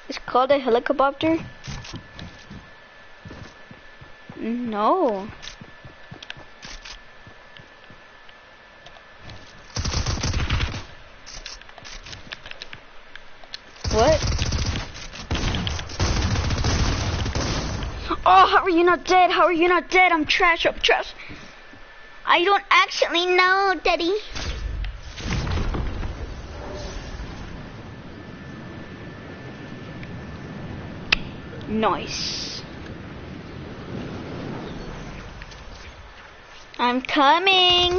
It's called a helicopter? No. What? Oh, how are you not dead? How are you not dead? I'm trash, I'm trash. I don't actually know, Daddy. Nice. I'm coming.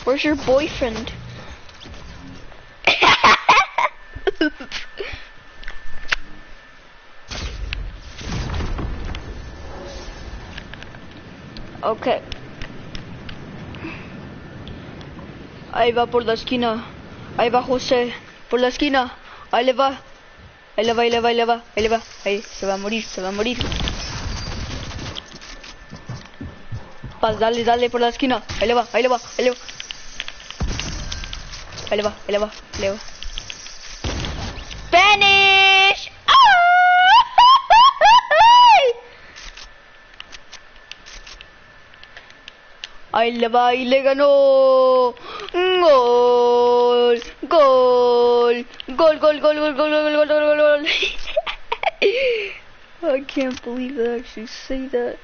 Where's your boyfriend? Okay. Ahí va por la esquina. Ahí va José. Por la esquina. Ahí le va. Ahí le va, ahí le va, ahí le va. Ahí le va. Ahí se va a morir, se va a morir. Paz, dale, dale por la esquina. Ahí le va, ahí le va, ahí le va. Ahí le va, ahí le va, ahí le va. Finish! Ahí le va y le ganó. Gol, gol, gol, gol, gol, gol, gol, gol, gol, gol, gol, gol. I can't believe I actually say that.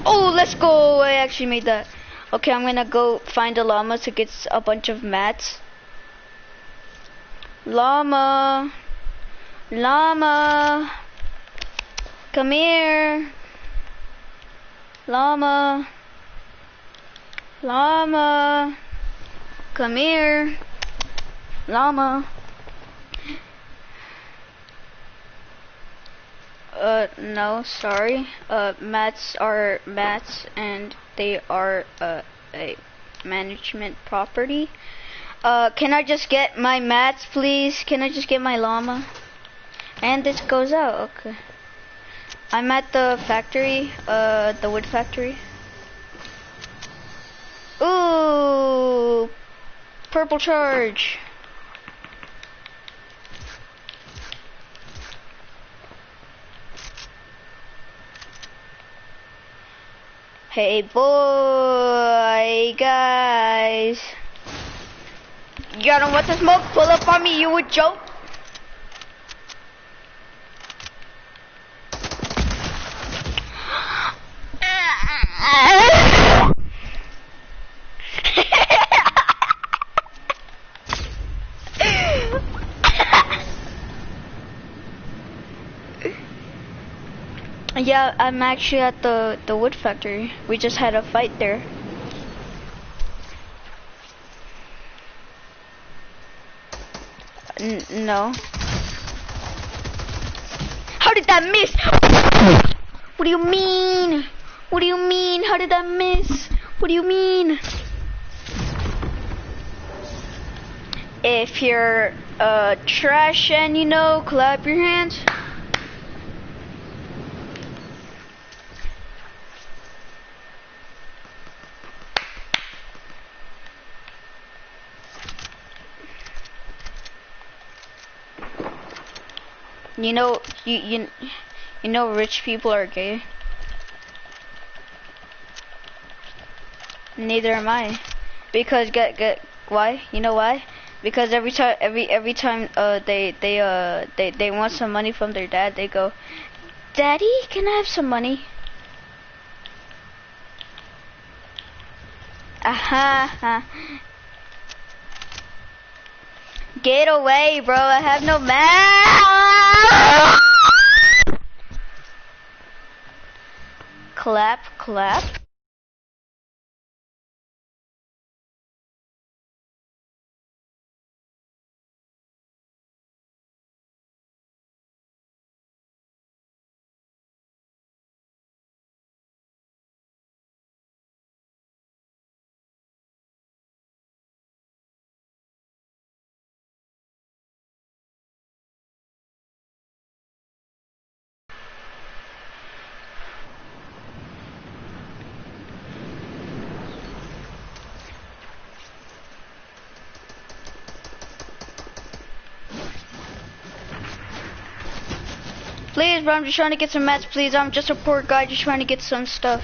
Oh, let's go! I actually made that. Okay, I'm gonna go find a llama to get a bunch of mats. Llama! Llama! Come here! Llama! Llama! Come here! Llama! No, sorry. Mats are mats and they are a management property. Can I just get my mats, please? Can I just get my llama? And this goes out, okay. I'm at the factory, the wood factory. Ooh! Purple charge! Hey boy, guys. You don't want to smoke? Pull up on me, you would joke. Yeah, I'm actually at the wood factory. We just had a fight there. No. How did that miss? What do you mean? What do you mean? How did that miss? What do you mean? If you're trash and you know, clap your hands. You know, you know, rich people are gay. Neither am I, because get why? You know why? Because every time they want some money from their dad, they go, "Daddy, can I have some money?" Aha. Get away, bro. I have no mouth. Clap, clap. Please, bro, I'm just trying to get some mats, please. I'm just a poor guy just trying to get some stuff.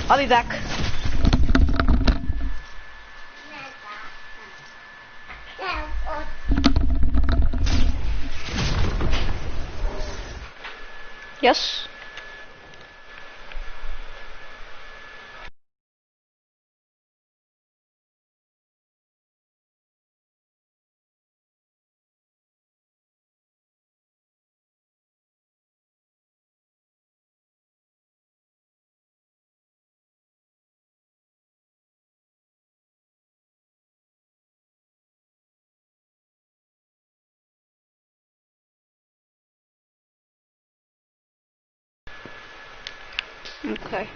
I'll be back. Yes. Okay.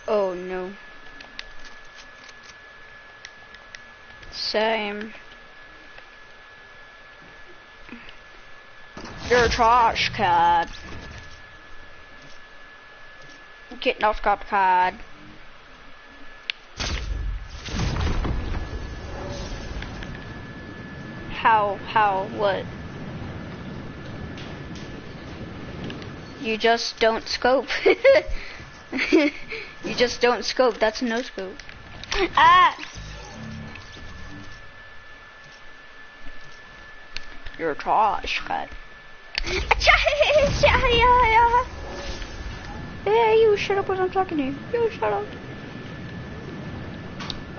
Oh no. Same. You're a trash card. Get no scrap card. How, what? You just don't scope. You just don't scope, that's no scope. Ah! You're trash, God. Hey, you shut up when I'm talking to you. You shut up.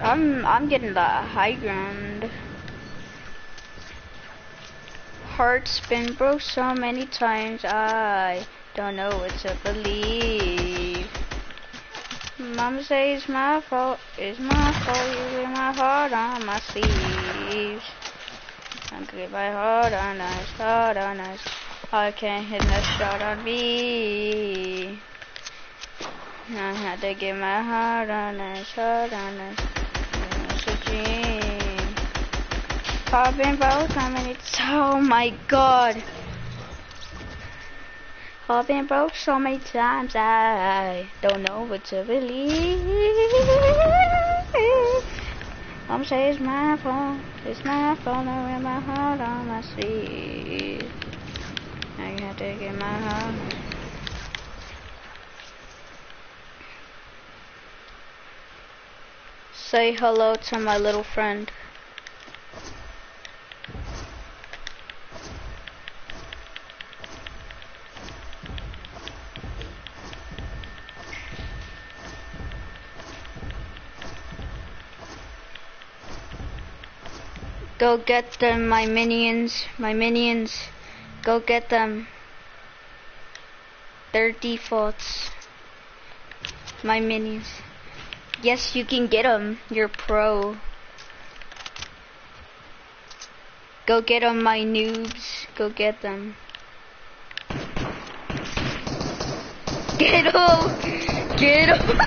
I'm getting the high ground. Heart's been broke so many times, I don't know what to believe. Mama says it's my fault, you wear my heart on my sleeves. I get my heart on ice, I can't hit no shot on me. I had to get my heart on ice, it's a dream. Popping both, how many, oh my god. I've been broke so many times, I don't know what to believe. I'm saying it's my fault, I wear my heart on my sleeve. I have to get my heart. Say hello to my little friend. Go get them, my minions, go get them. They're defaults, my minions. Yes, you can get them, you're pro. Go get them, my noobs, go get them. Get them, get them.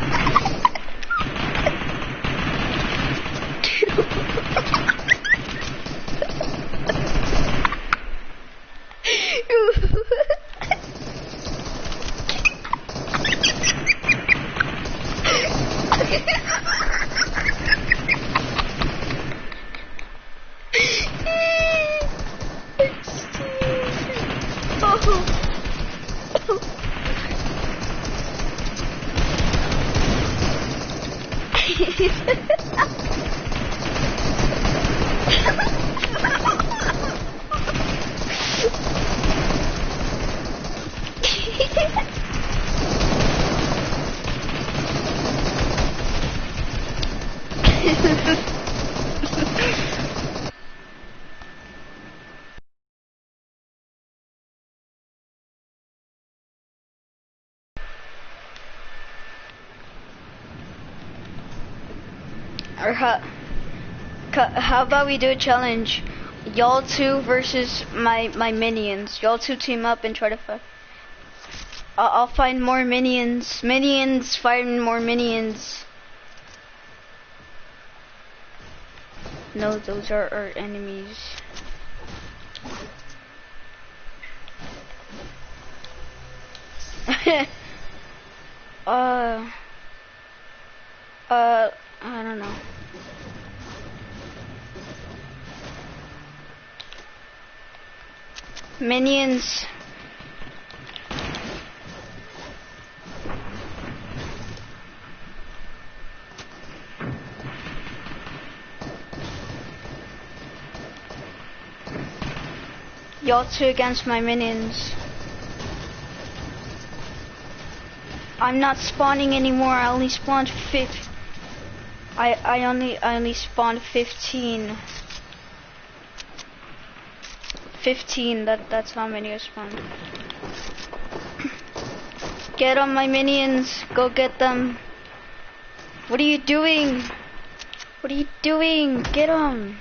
Or how about we do a challenge? Y'all two versus my minions. Y'all two team up and try to find. I'll find more minions. Minions find more minions. No, those are our enemies. I don't know. Minions. Y'all two against my minions. I'm not spawning anymore. I only spawned 50. I only spawned 15. 15. That's how many I spawned. Get on my minions. Go get them. What are you doing? What are you doing? Get them.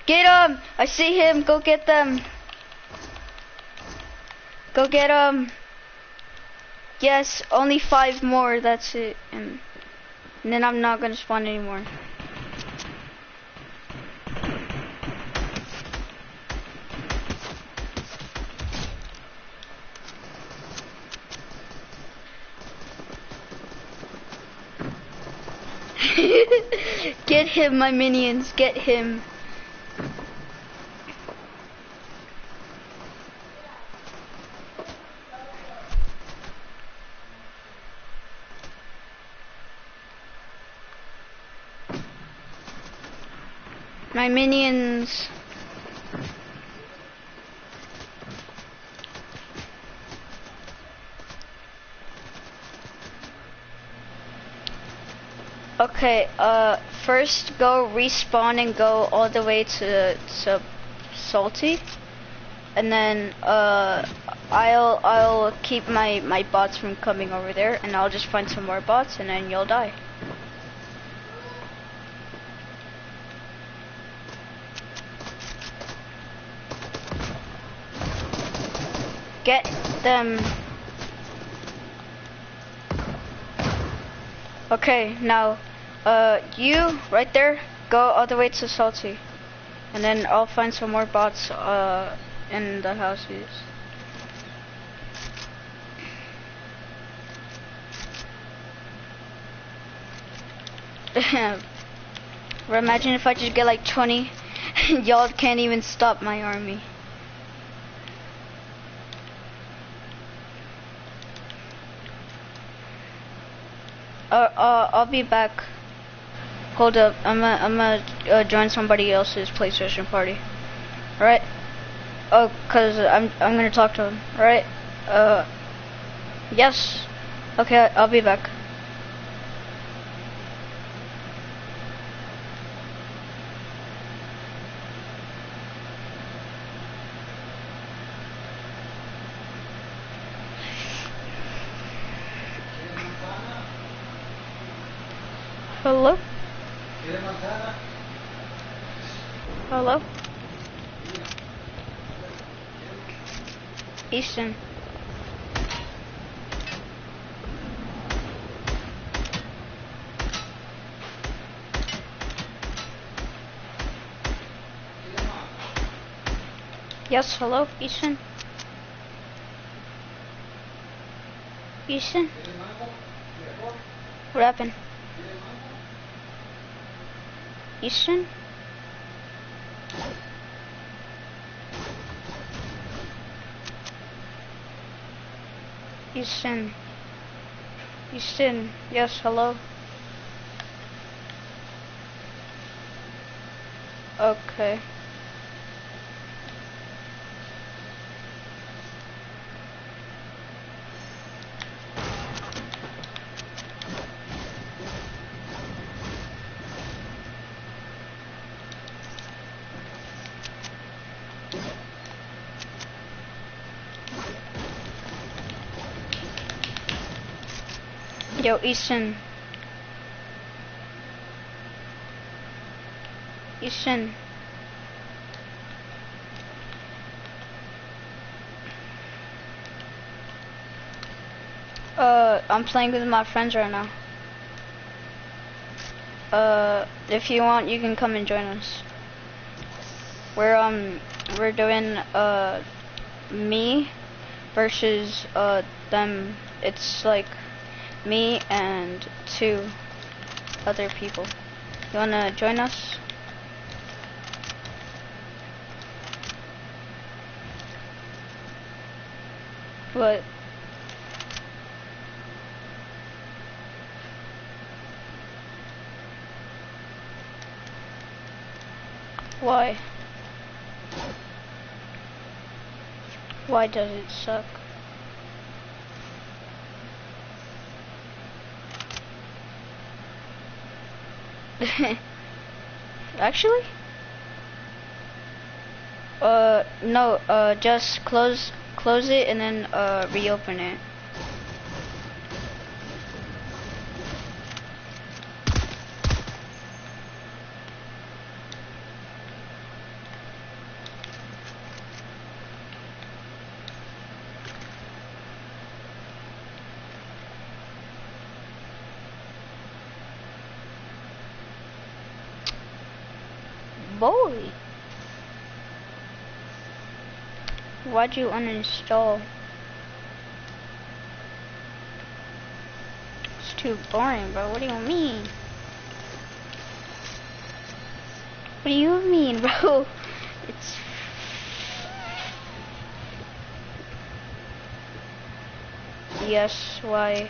Get him! I see him. Go get them. Go get him. Yes, only 5 more. That's it. And then I'm not gonna spawn anymore. Get him, my minions, get him. My minions. Okay, first go respawn and go all the way to Salty, and then I'll keep my bots from coming over there, and I'll just find some more bots, and then you'll die. Get them. Okay, now, you, right there, go all the way to Salty. And then I'll find some more bots, in the houses. Imagine if I just get like 20, y'all can't even stop my army. I'll be back. Hold up, I'm gonna join somebody else's PlayStation party. Alright? Oh, cause I'm gonna talk to him. Alright? Yes. Okay, I'll be back. Hello? Hello? Easton. Yes, hello, Easton? Easton? What happened? Easton? Easton. Easton. Yes, hello. Okay. Yo, Easton. Easton. I'm playing with my friends right now. If you want, you can come and join us. We're doing, me versus, them. It's like me and 2 other people. You wanna join us? What? Why? Why does it suck? Actually? No, just close it and then, reopen it. Boy, why'd you uninstall? It's too boring, bro. What do you mean? What do you mean, bro? It's... Yes, why?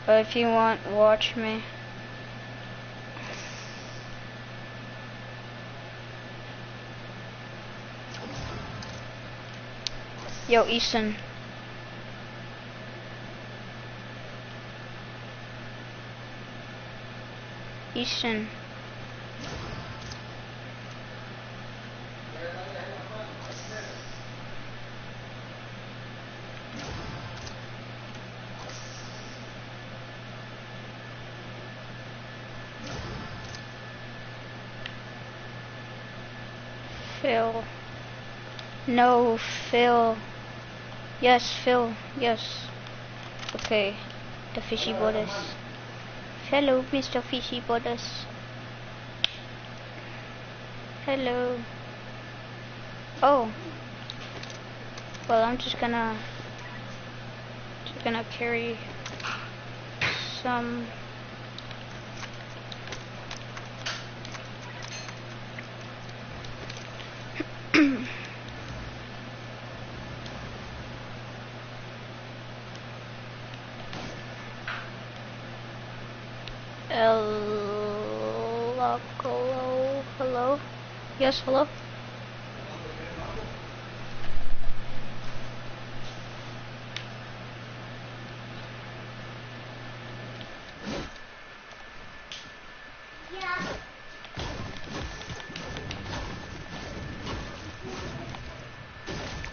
If you want, watch me. Yo, Easton. Easton. Phil. No, Phil. Yes, Phil. Yes. Okay. The fishy borders. Hello, Mr. Fishy borders. Hello. Oh. Well, I'm just gonna carry some. Hello? Hello? Yes, hello?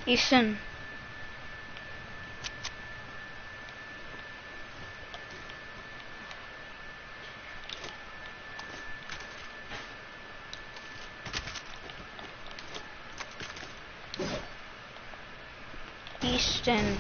Easton. Easton.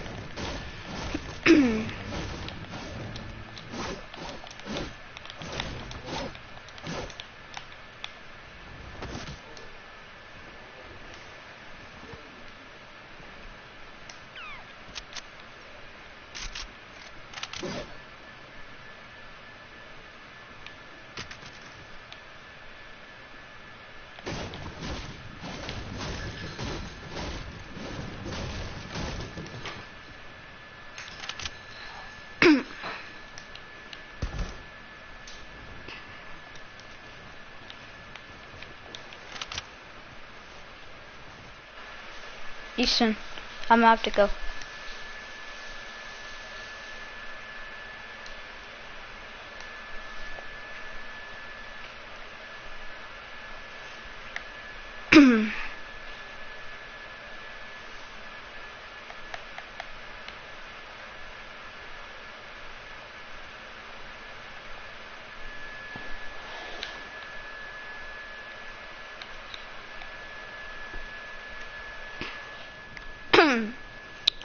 Easton, I'm gonna have to go.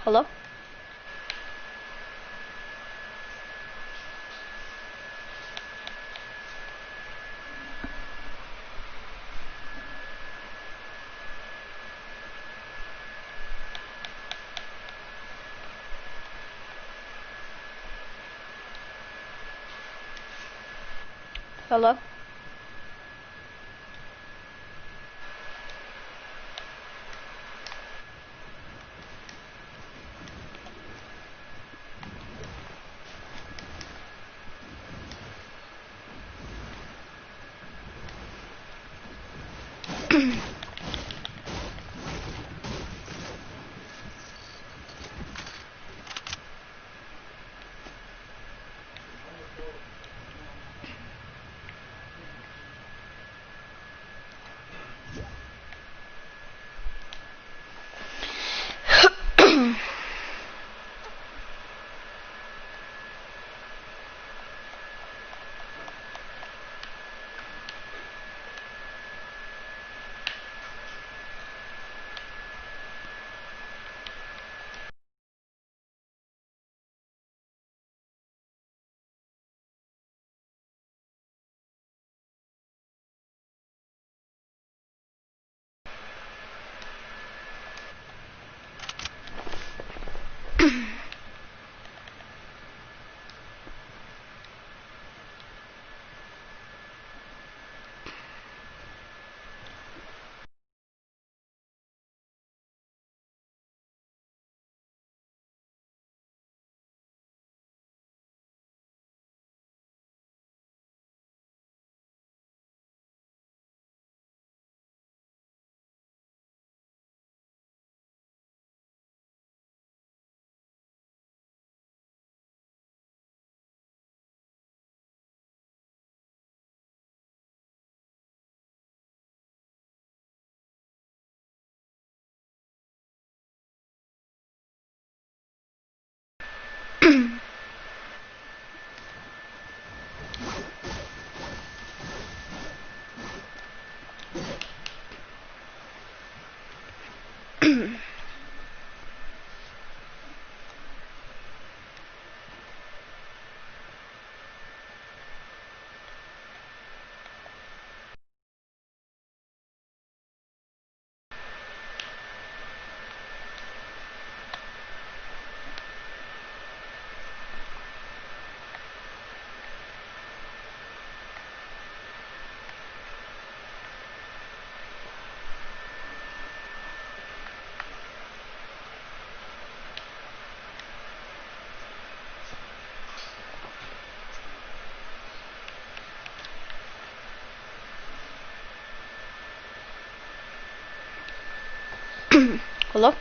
Hello? Hello? Hello?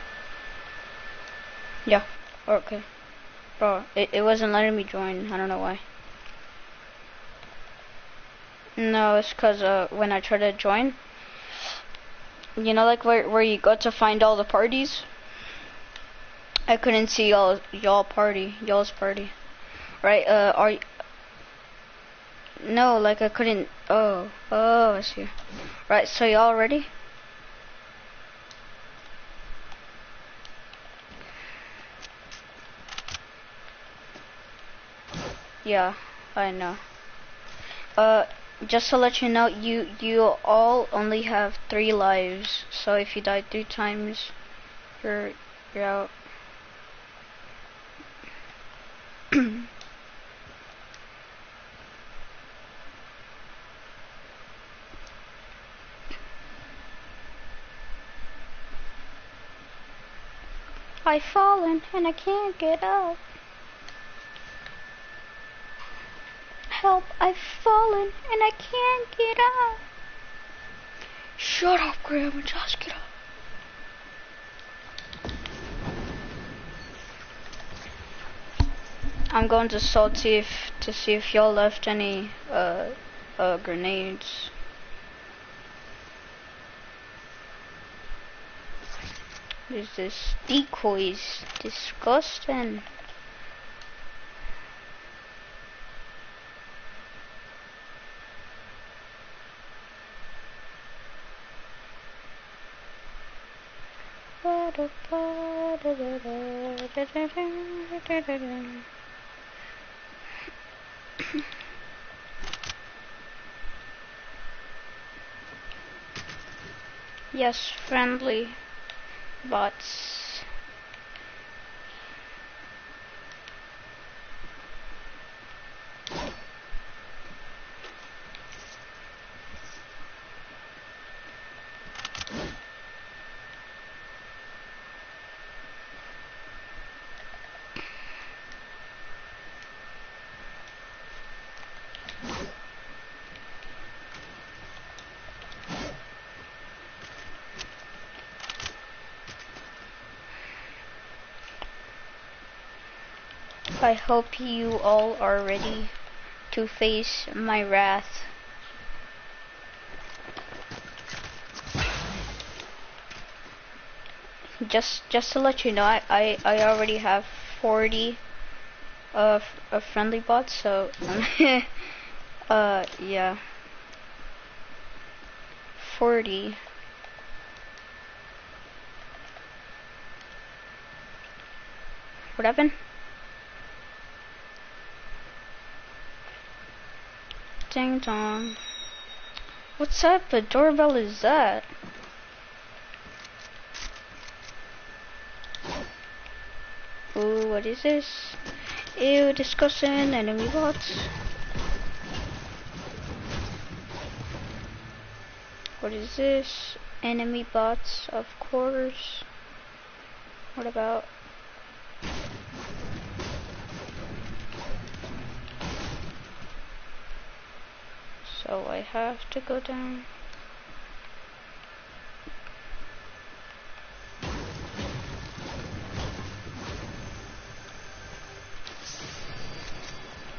Yeah. Okay. Bro, it wasn't letting me join. I don't know why. No, it's cause when I tried to join, you know, like where you go to find all the parties, I couldn't see y'all's party, right? No, like I couldn't. Oh, I see. Right, so y'all ready? Yeah, I know. Just to let you know, you all only have 3 lives. So if you die 3 times, you're out. I've fallen and I can't get up. Help, I've fallen and I can't get up. Shut up, Graham, and just get up. I'm going to Salty to see if y'all left any grenades. Is this decoys? Disgusting. Yes, friendly bots. I hope you all are ready to face my wrath. Just to let you know, I already have 40 of friendly bots, so yeah, 40. What happened? Ding dong. What type of doorbell is that? Ooh, what is this? Ew, disgusting enemy bots. What is this? Enemy bots, of course. What about? So I have to go down.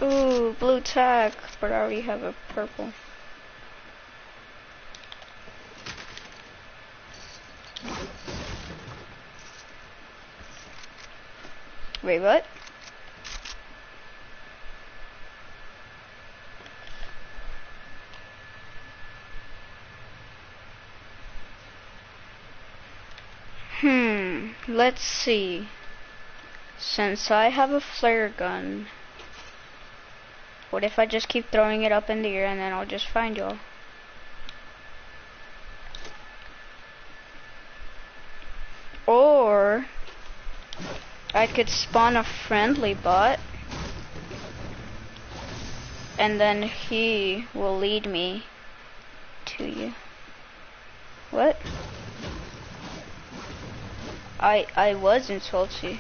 Ooh, blue tag, but I already have a purple. Wait, what? Let's see. Since I have a flare gun, what if I just keep throwing it up in the air and then I'll just find y'all? Or I could spawn a friendly bot and then he will lead me to you. What? I wasn't salty.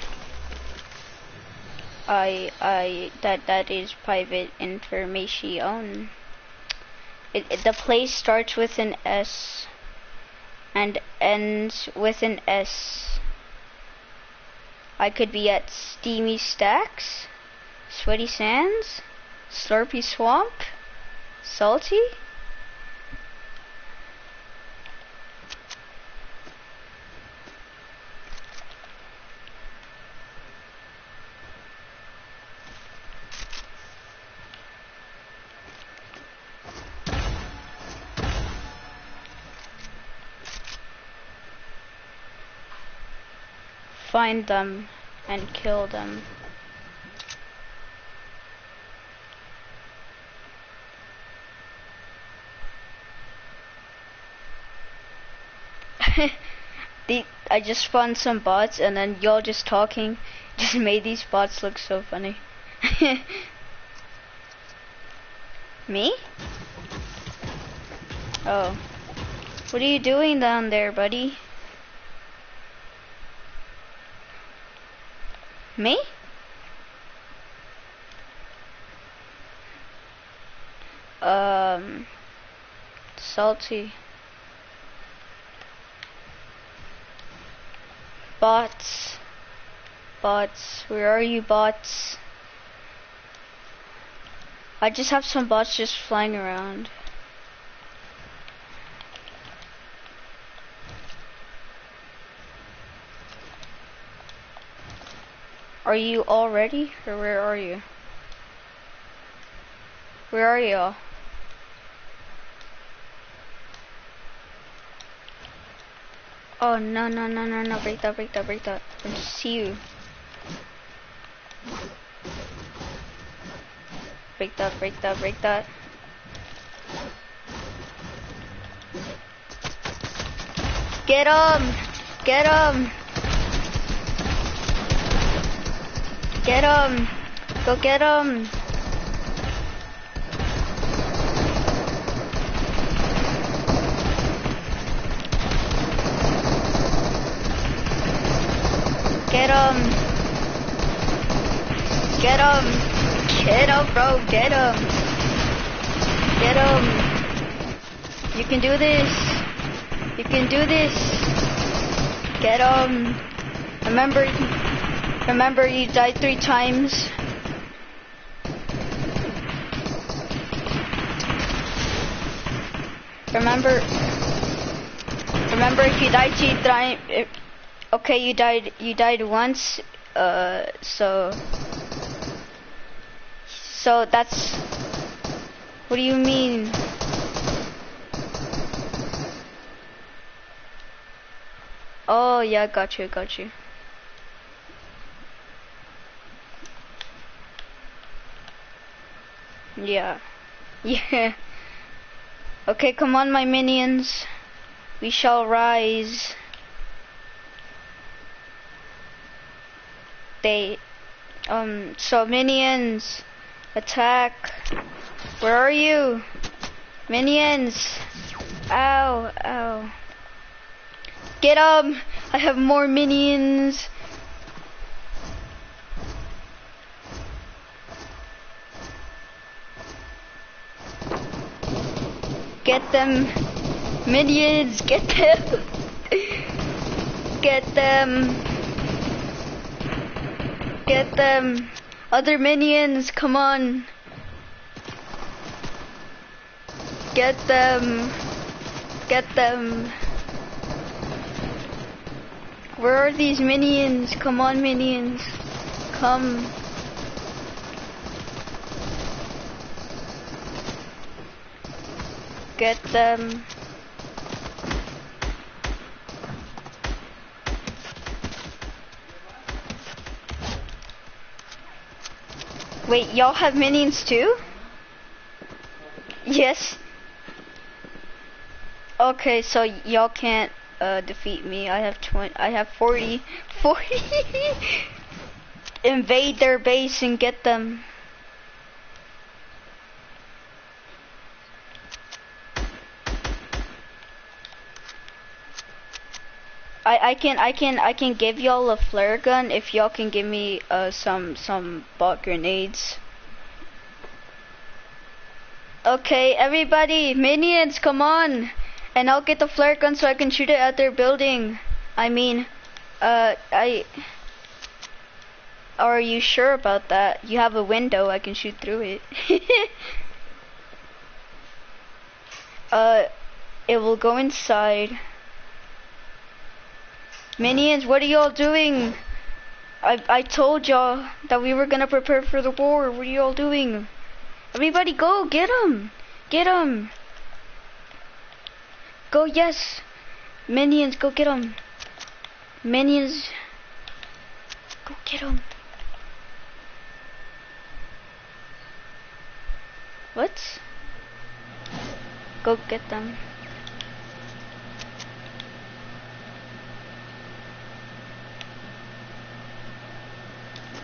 That is private information. The place starts with an S and ends with an S. I could be at Steamy Stacks, Sweaty Sands, Slurpy Swamp, Salty. Find them and kill them. I just spawned some bots and then y'all just talking just made these bots look so funny. Me? Oh. What are you doing down there, buddy? Me? Salty. Bots. Bots. Where are you, bots? I just have some bots just flying around. Are you all ready? Or where are you? Where are y'all? Oh no, break that. I just see you. Break that. Get him! Get him! Get him! Go get him! Get him! Get him! Get him, bro! Get him! Get him! You can do this! You can do this! Get him! Remember you died 3 times. Remember if you died 3 times. Okay, you died once. So that's. What do you mean? Oh yeah, got you. Yeah. Okay, come on, my minions. We shall rise. So minions, attack. Where are you? Minions. Ow. Get 'em! I have more minions. Get them. Minions, get them. Get them. Get them. Other minions, come on. Get them. Get them. Where are these minions? Come on, minions. Come. Get them. Wait, y'all have minions too? Yes. Okay, so y'all can't defeat me. I have 20. I have 40. 40. Invade their base and get them. I can give y'all a flare gun if y'all can give me some bot grenades. Okay, everybody, minions, come on, and I'll get the flare gun so I can shoot it at their building. I mean, are you sure about that? You have a window, I can shoot through it. It will go inside. Minions, what are y'all doing? I told y'all that we were gonna prepare for the war. What are y'all doing? Everybody go, get him! Get him! Go, yes! Minions, go get him! Minions, go get him! What? Go get them.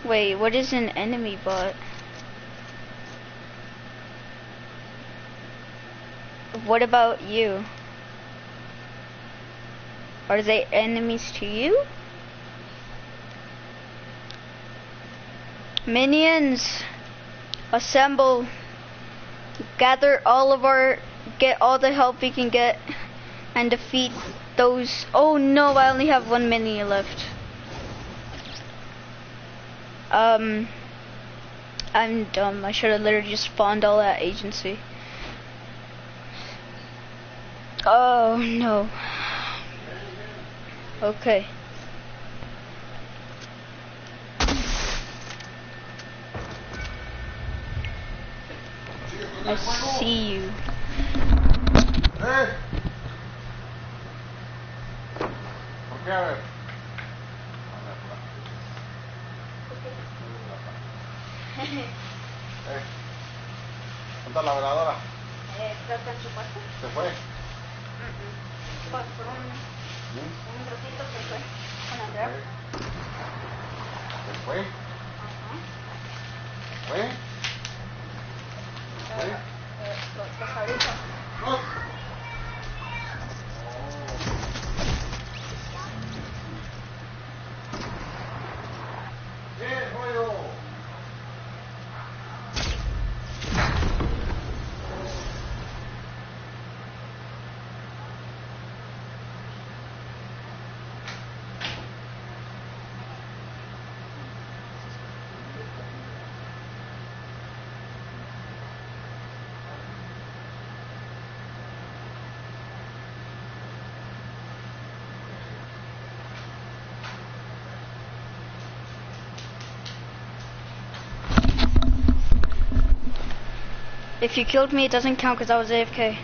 Wait, what is an enemy bot? What about you? Are they enemies to you? Minions, assemble. Gather all of our, get all the help we can get and defeat those. Oh no, I only have one minion left. I'm dumb. I should have literally just spawned all that agency. Oh no. Okay. I see you. Hey. Okay. Hey. ¿Dónde está la veladora? Está en su cuarto. ¿Se fue? Por un ratito se fue con Andrea. ¿Se fue? ¿Fue? Pues ahorita. If you killed me, it doesn't count because I was AFK.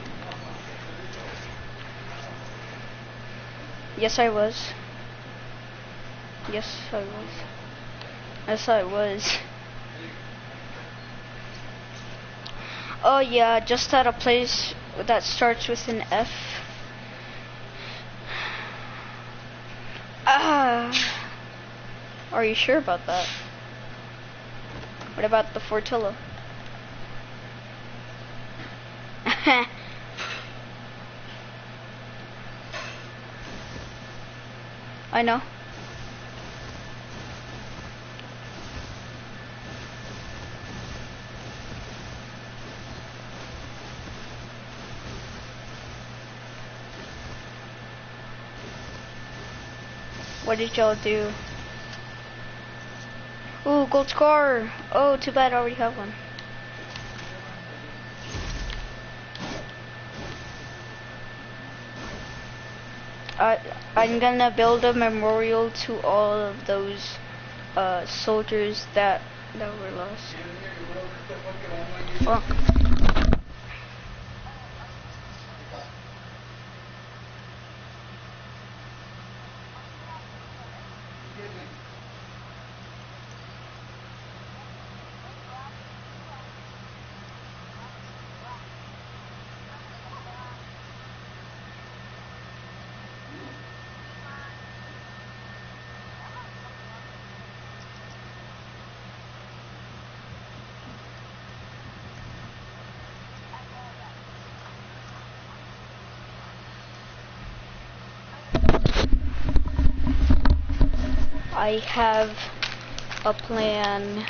Yes, I was. Yes, I was. Yes, I was. Oh yeah, just at a place that starts with an F. Ah. Are you sure about that? What about the Fortilla? I know. What did y'all do? Ooh, gold scar. Oh, too bad I already have one. I'm gonna build a memorial to all of those soldiers that were lost. Oh. I have a plan.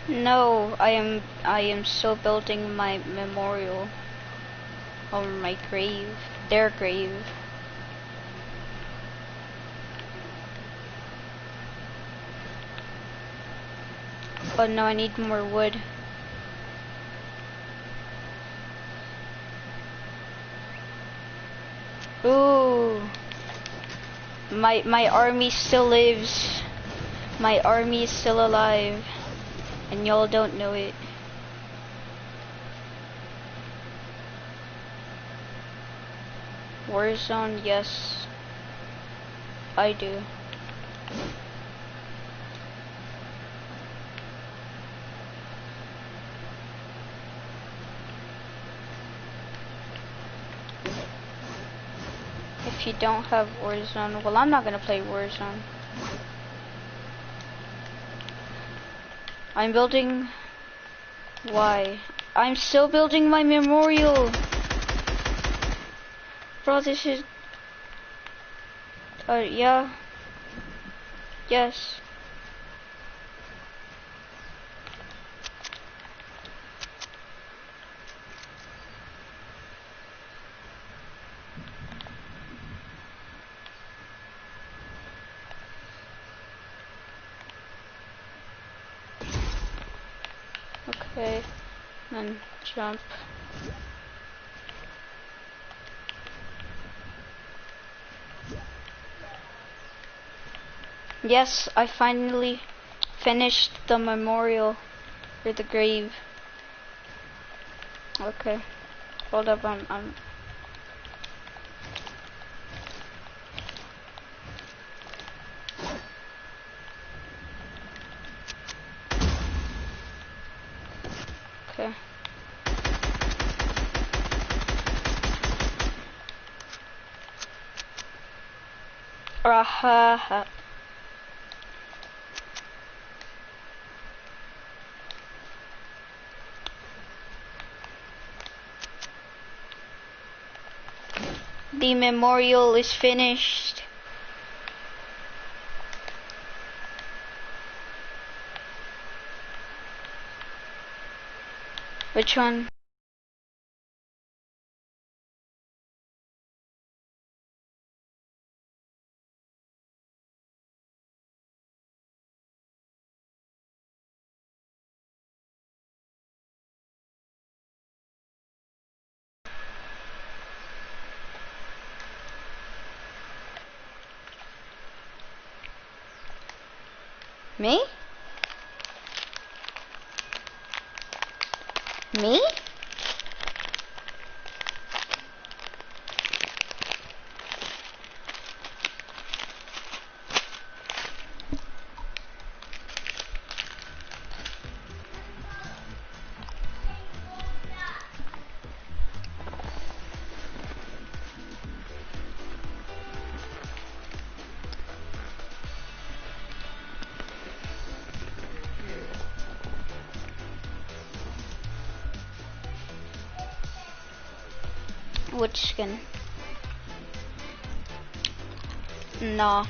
No, I am still building my memorial on my grave, their grave. Oh no, I need more wood. Ooh. My army still lives. My army is still alive. And y'all don't know it. Warzone, yes. I do. If you don't have Warzone, well, I'm not gonna play Warzone. I'm building... Why? I'm still building my memorial! Bro, this is... yeah. Yes. Okay, then jump. Yes, I finally finished the memorial for the grave. Okay, hold up, I'm okay. Rahaha. The memorial is finished. Which one? Me? Me? Which skin? No.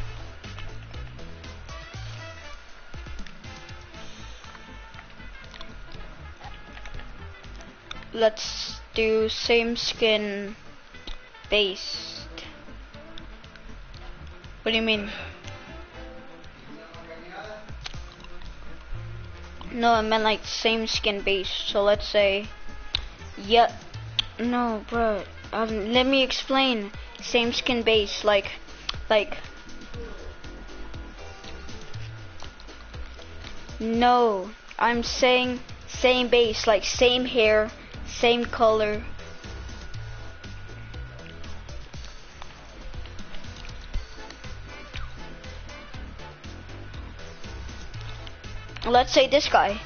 Let's do same skin based. What do you mean? No, I meant like same skin based. So let's say, yeah, no, bro. Let me explain. Same skin base, like. No, I'm saying same base, like same hair, same color. Let's say this guy.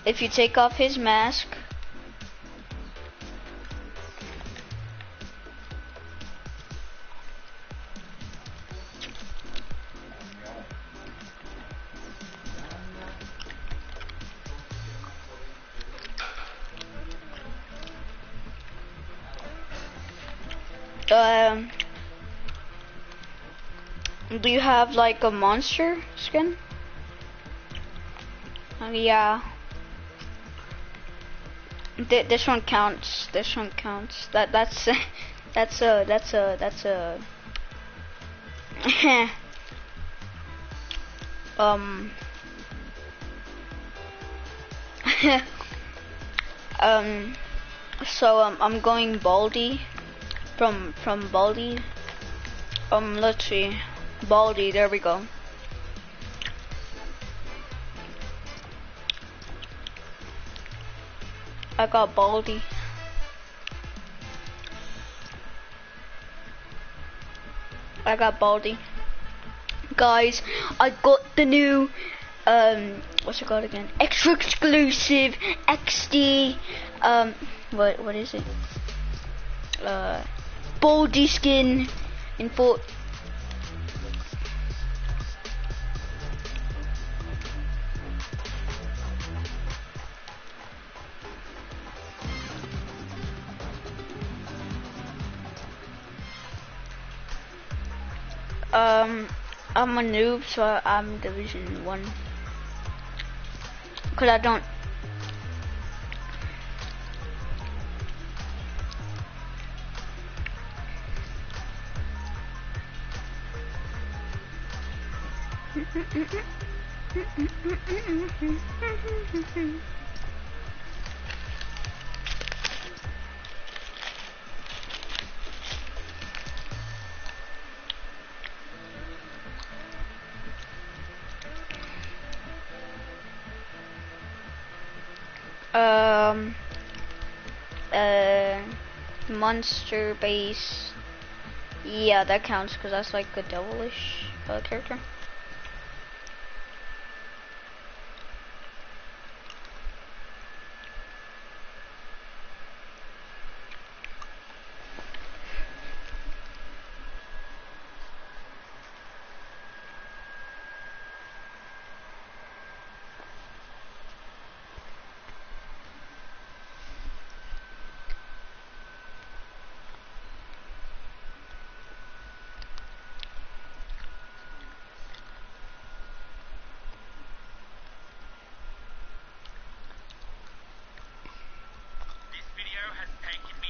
If you take off his mask. Do you have like a monster skin? Yeah. This one counts. This one counts. That's a so I'm going Baldy from Baldy. Let's see. Baldy, there we go. I got Baldy. I got Baldy. Guys, I got the new what's it called again? Extra exclusive XD what is it? Baldy skin in Fort. I'm a noob, so I'm Division 1. Cause I don't. Monster base. Yeah, that counts because that's like a devilish character.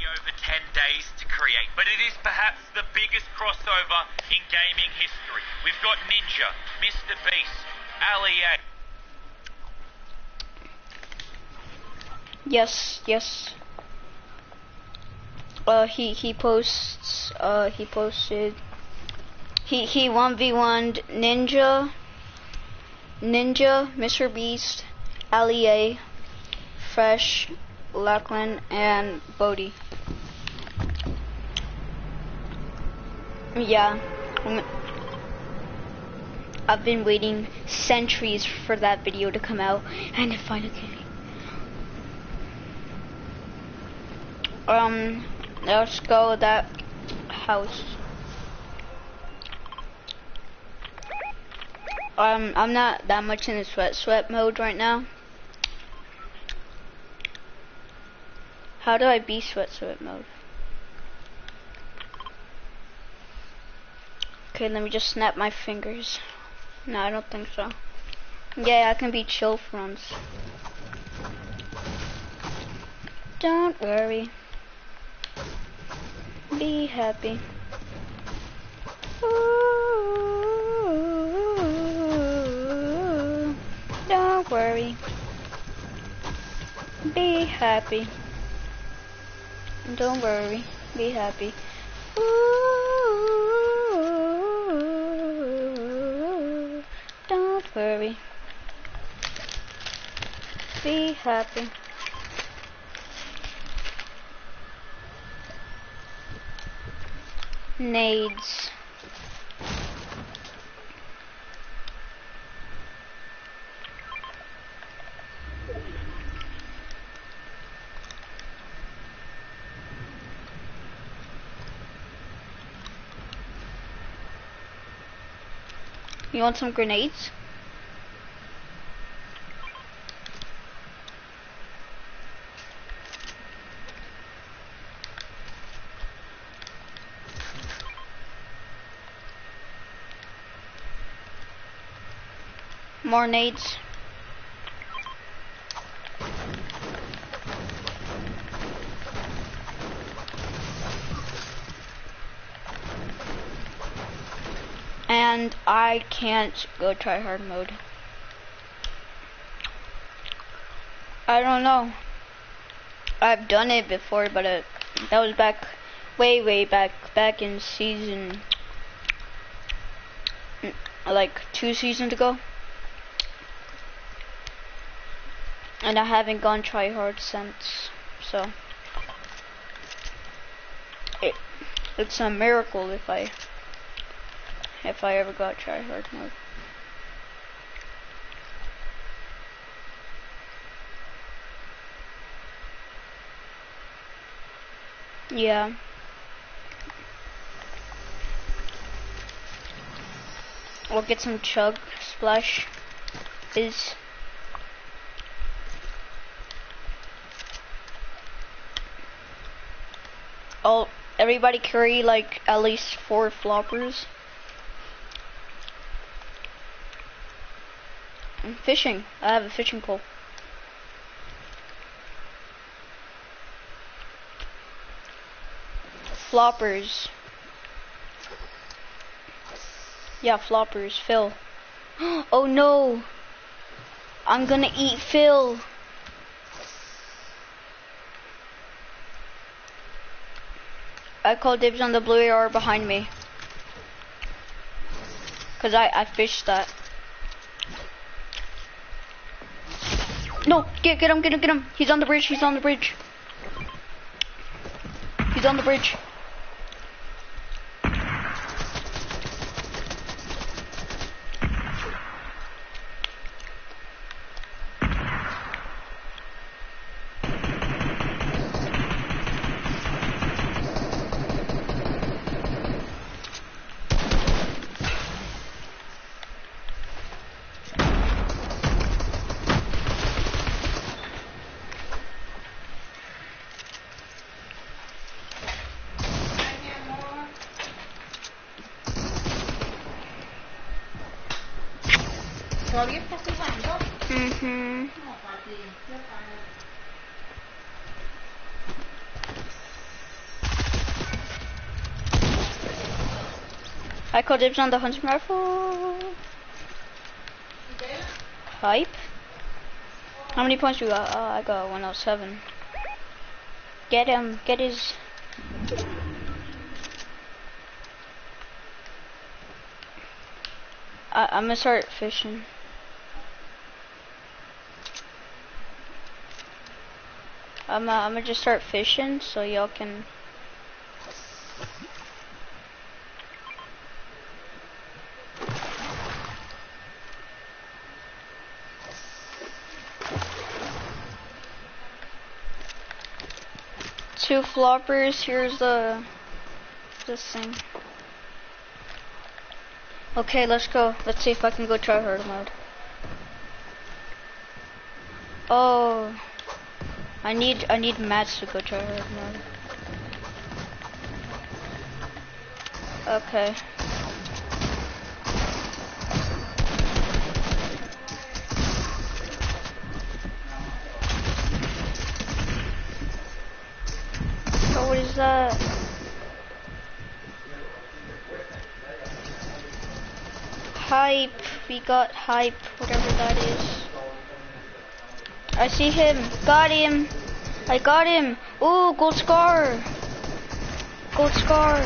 Over 10 days to create, but it is perhaps the biggest crossover in gaming history. We've got Ninja, Mr. Beast, Ali A. Yes. He posted. He 1v1'd Ninja, Mr. Beast, Ali A, Fresh, Lachlan, and Bodhi. Yeah, I've been waiting centuries for that video to come out, and it finally came. Let's go that house. I'm not that much in the sweat mode right now. How do I be sweat mode? Okay, let me just snap my fingers. No, I don't think so. Yeah, I can be chill for once. Don't worry. Be happy. Ooh, don't worry. Be happy. Don't worry. Be happy. Ooh, don't worry. Be happy. Nades. You want some grenades? More nades. And I can't go try hard mode. I don't know. I've done it before, but that was back, way back in season, like 2 seasons ago. And I haven't gone try hard since, so it's a miracle if I ever got try hard mode. Yeah. We'll get some chug splash is. Oh, everybody carry like at least 4 floppers. I'm fishing. I have a fishing pole. Floppers. Yeah, floppers. Phil. Oh no! I'm gonna eat Phil. I call dibs on the blue AR behind me. Cause I fished that. No, get him. He's on the bridge. He's on the bridge. ¿Todavía estás jugando? Mhm. No, papi, ya para. I call dibs on the hunting rifle. Hype. How many points you got? I got 107. Get him. Get his. I'm gonna start fishing. I'm gonna just start fishing so y'all can. Two floppers. Here's this thing. Okay, let's go. Let's see if I can go try hard mode. Oh, I need mats to go try hard mode. Okay. hype. We got hype, whatever that is. I see him. Got him. I got him. Ooh, gold scar. Gold scar.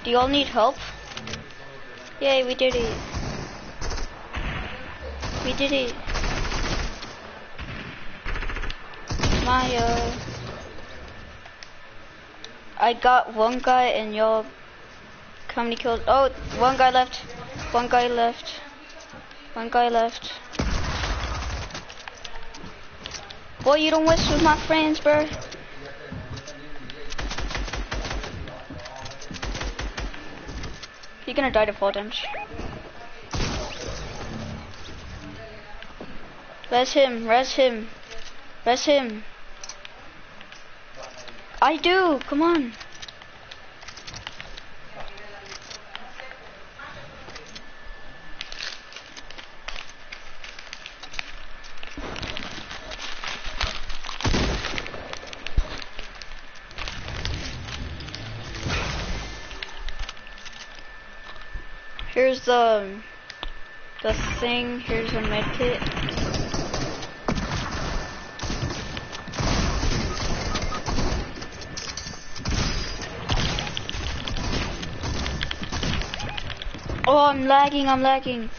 Do y'all need help? Yay, we did it. We did it. Maya. I got one guy and y'all, how many kills? Oh, one guy left. One guy left. One guy left. Boy, you don't mess with my friends, bro. You're gonna die to fall damage. Res him, res him, res him. I do, come on. Here's the thing, here's a med kit. Oh, I'm lagging.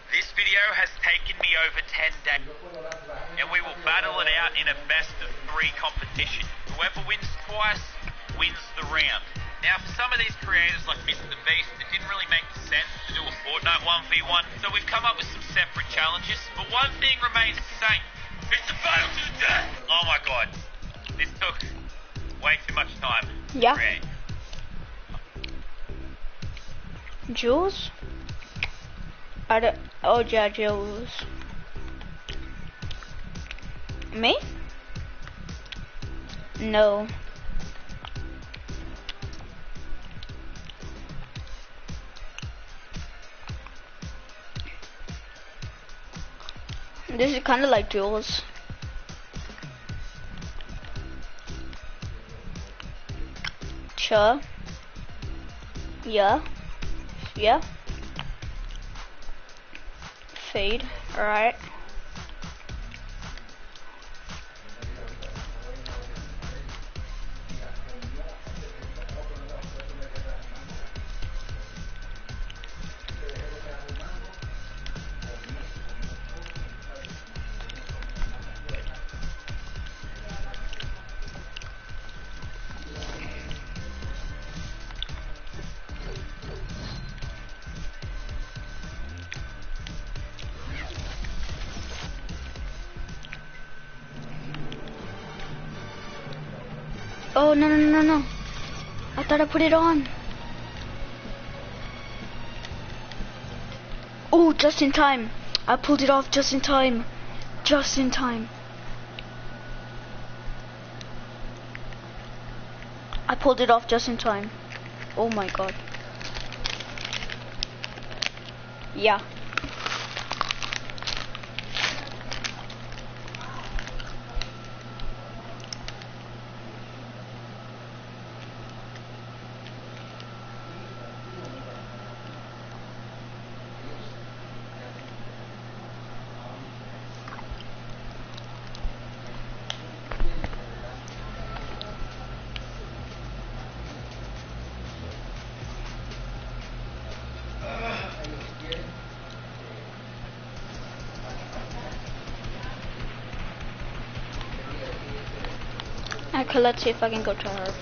This video has taken me over 10 days, and we will battle it out in a best of 3 competition. Whoever wins twice, wins the round. Now, for some of these creators like Mr. Beast, it didn't really make sense to do a Fortnite 1v1, so we've come up with some separate challenges, but one thing remains the same. It's the battle to the death! Oh my god. This took way too much time to create. Jules? I don't. Oh, yeah, Jules. Me? No. This is kind of like Jules. Sure. Yeah. Yeah. Fade. Alright. Oh, no. I thought I put it on. Oh, just in time. I pulled it off just in time. Just in time. I pulled it off just in time. Oh my god. Yeah. Okay, let's see if I can go to her.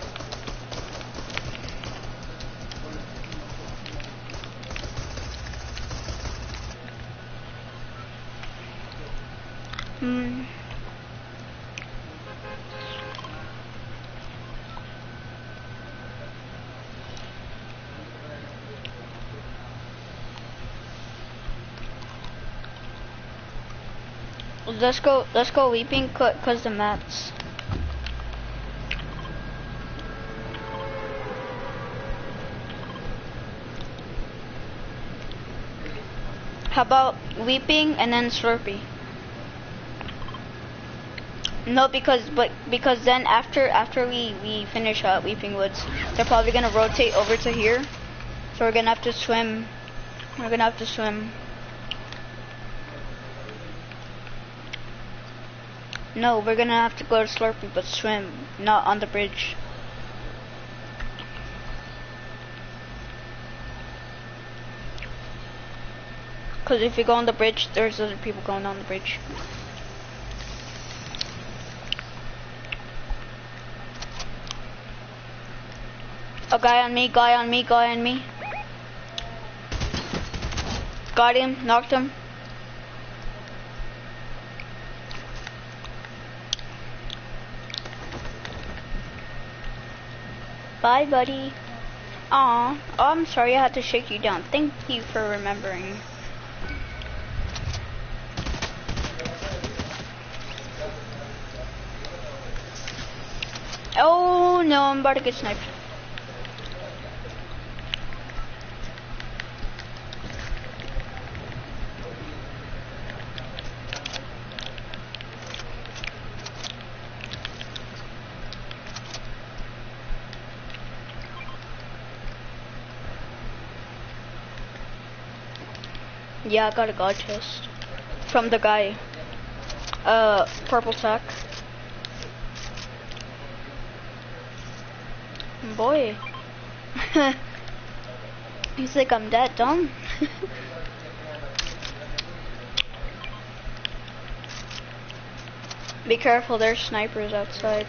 Let's go weeping, cause the mats. How about weeping and then Slurpee? No, because then after we finish Weeping Woods, they're probably gonna rotate over to here. So we're gonna have to swim. We're gonna have to swim. No, we're gonna have to go to Slurpee, but swim, not on the bridge. Cause if you go on the bridge, there's other people going on the bridge. A guy on me, guy on me, guy on me. Got him, knocked him. Bye, buddy. Aw, oh, I'm sorry I had to shake you down. Thank you for remembering. Oh no, I'm about to get sniped. Yeah, I got a god chest from the guy. Purple sack. Boy. He's like, I'm that dumb. Be careful, there's snipers outside.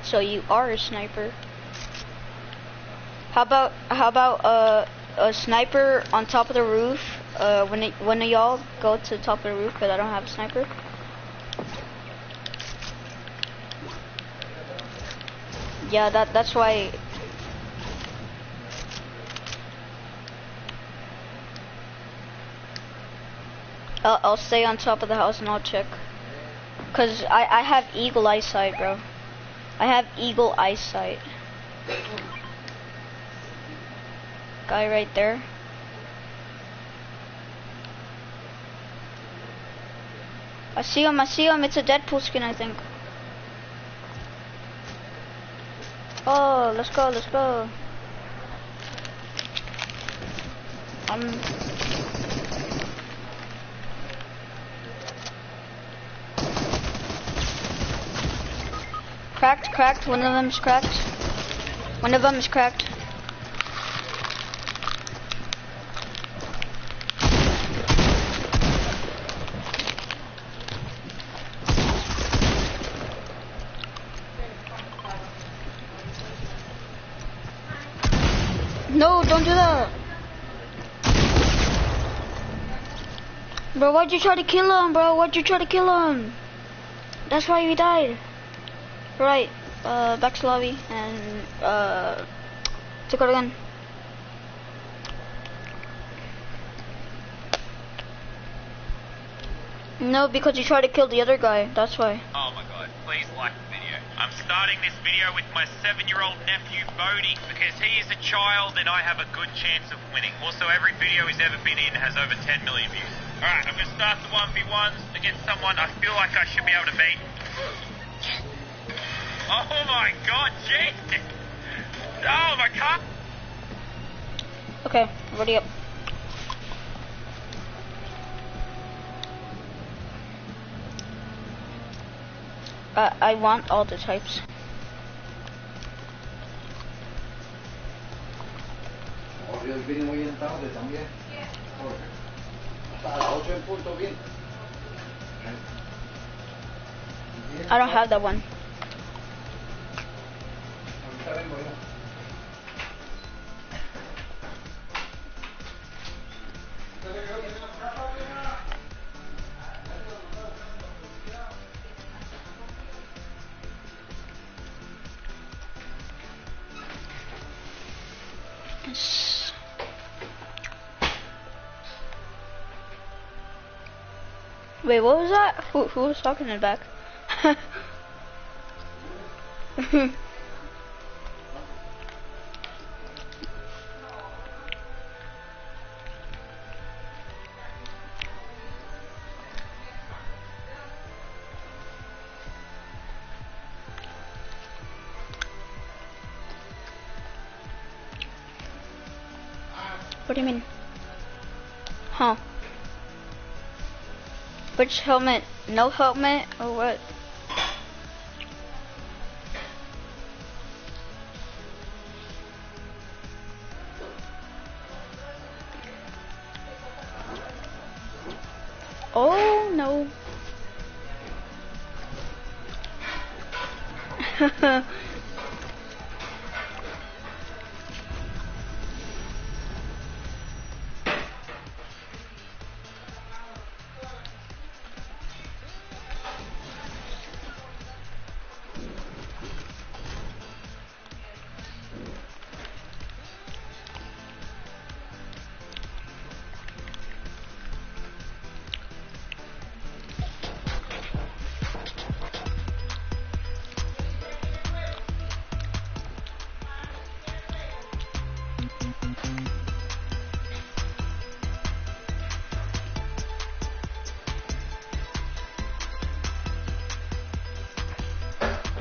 So you are a sniper. How about a sniper on top of the roof? When y'all go to the top of the roof, because I don't have a sniper. Yeah, that's why. I'll stay on top of the house and I'll check. Cause I have eagle eyesight, bro. I have eagle eyesight. Guy right there. I see him, it's a Deadpool skin, I think. Oh, let's go. Cracked, one of them is cracked. No, don't do that. Bro, why'd you try to kill him, That's why we died. Right, back to lobby and take out again. No, because you tried to kill the other guy, that's why. Oh my god, please like the video. I'm starting this video with my 7-year-old nephew Bodie because he is a child and I have a good chance of winning. Also, every video he's ever been in has over 10 million views. Alright, I'm gonna start the 1v1s against someone I feel like I should be able to beat. Oh my god, Jesus! Oh my god! Okay, ready up. I want all the types. I don't have that one. Wait, what was that? Who was talking in the back? What do you mean? Huh? Which helmet? No helmet or what? Oh no.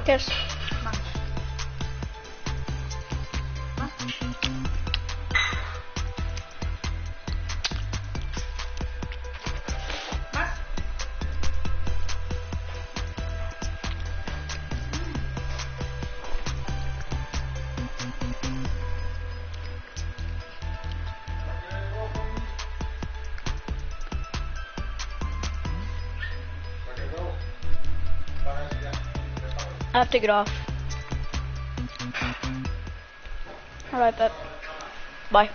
Yes. I have to get off. Alright, bet. Bye.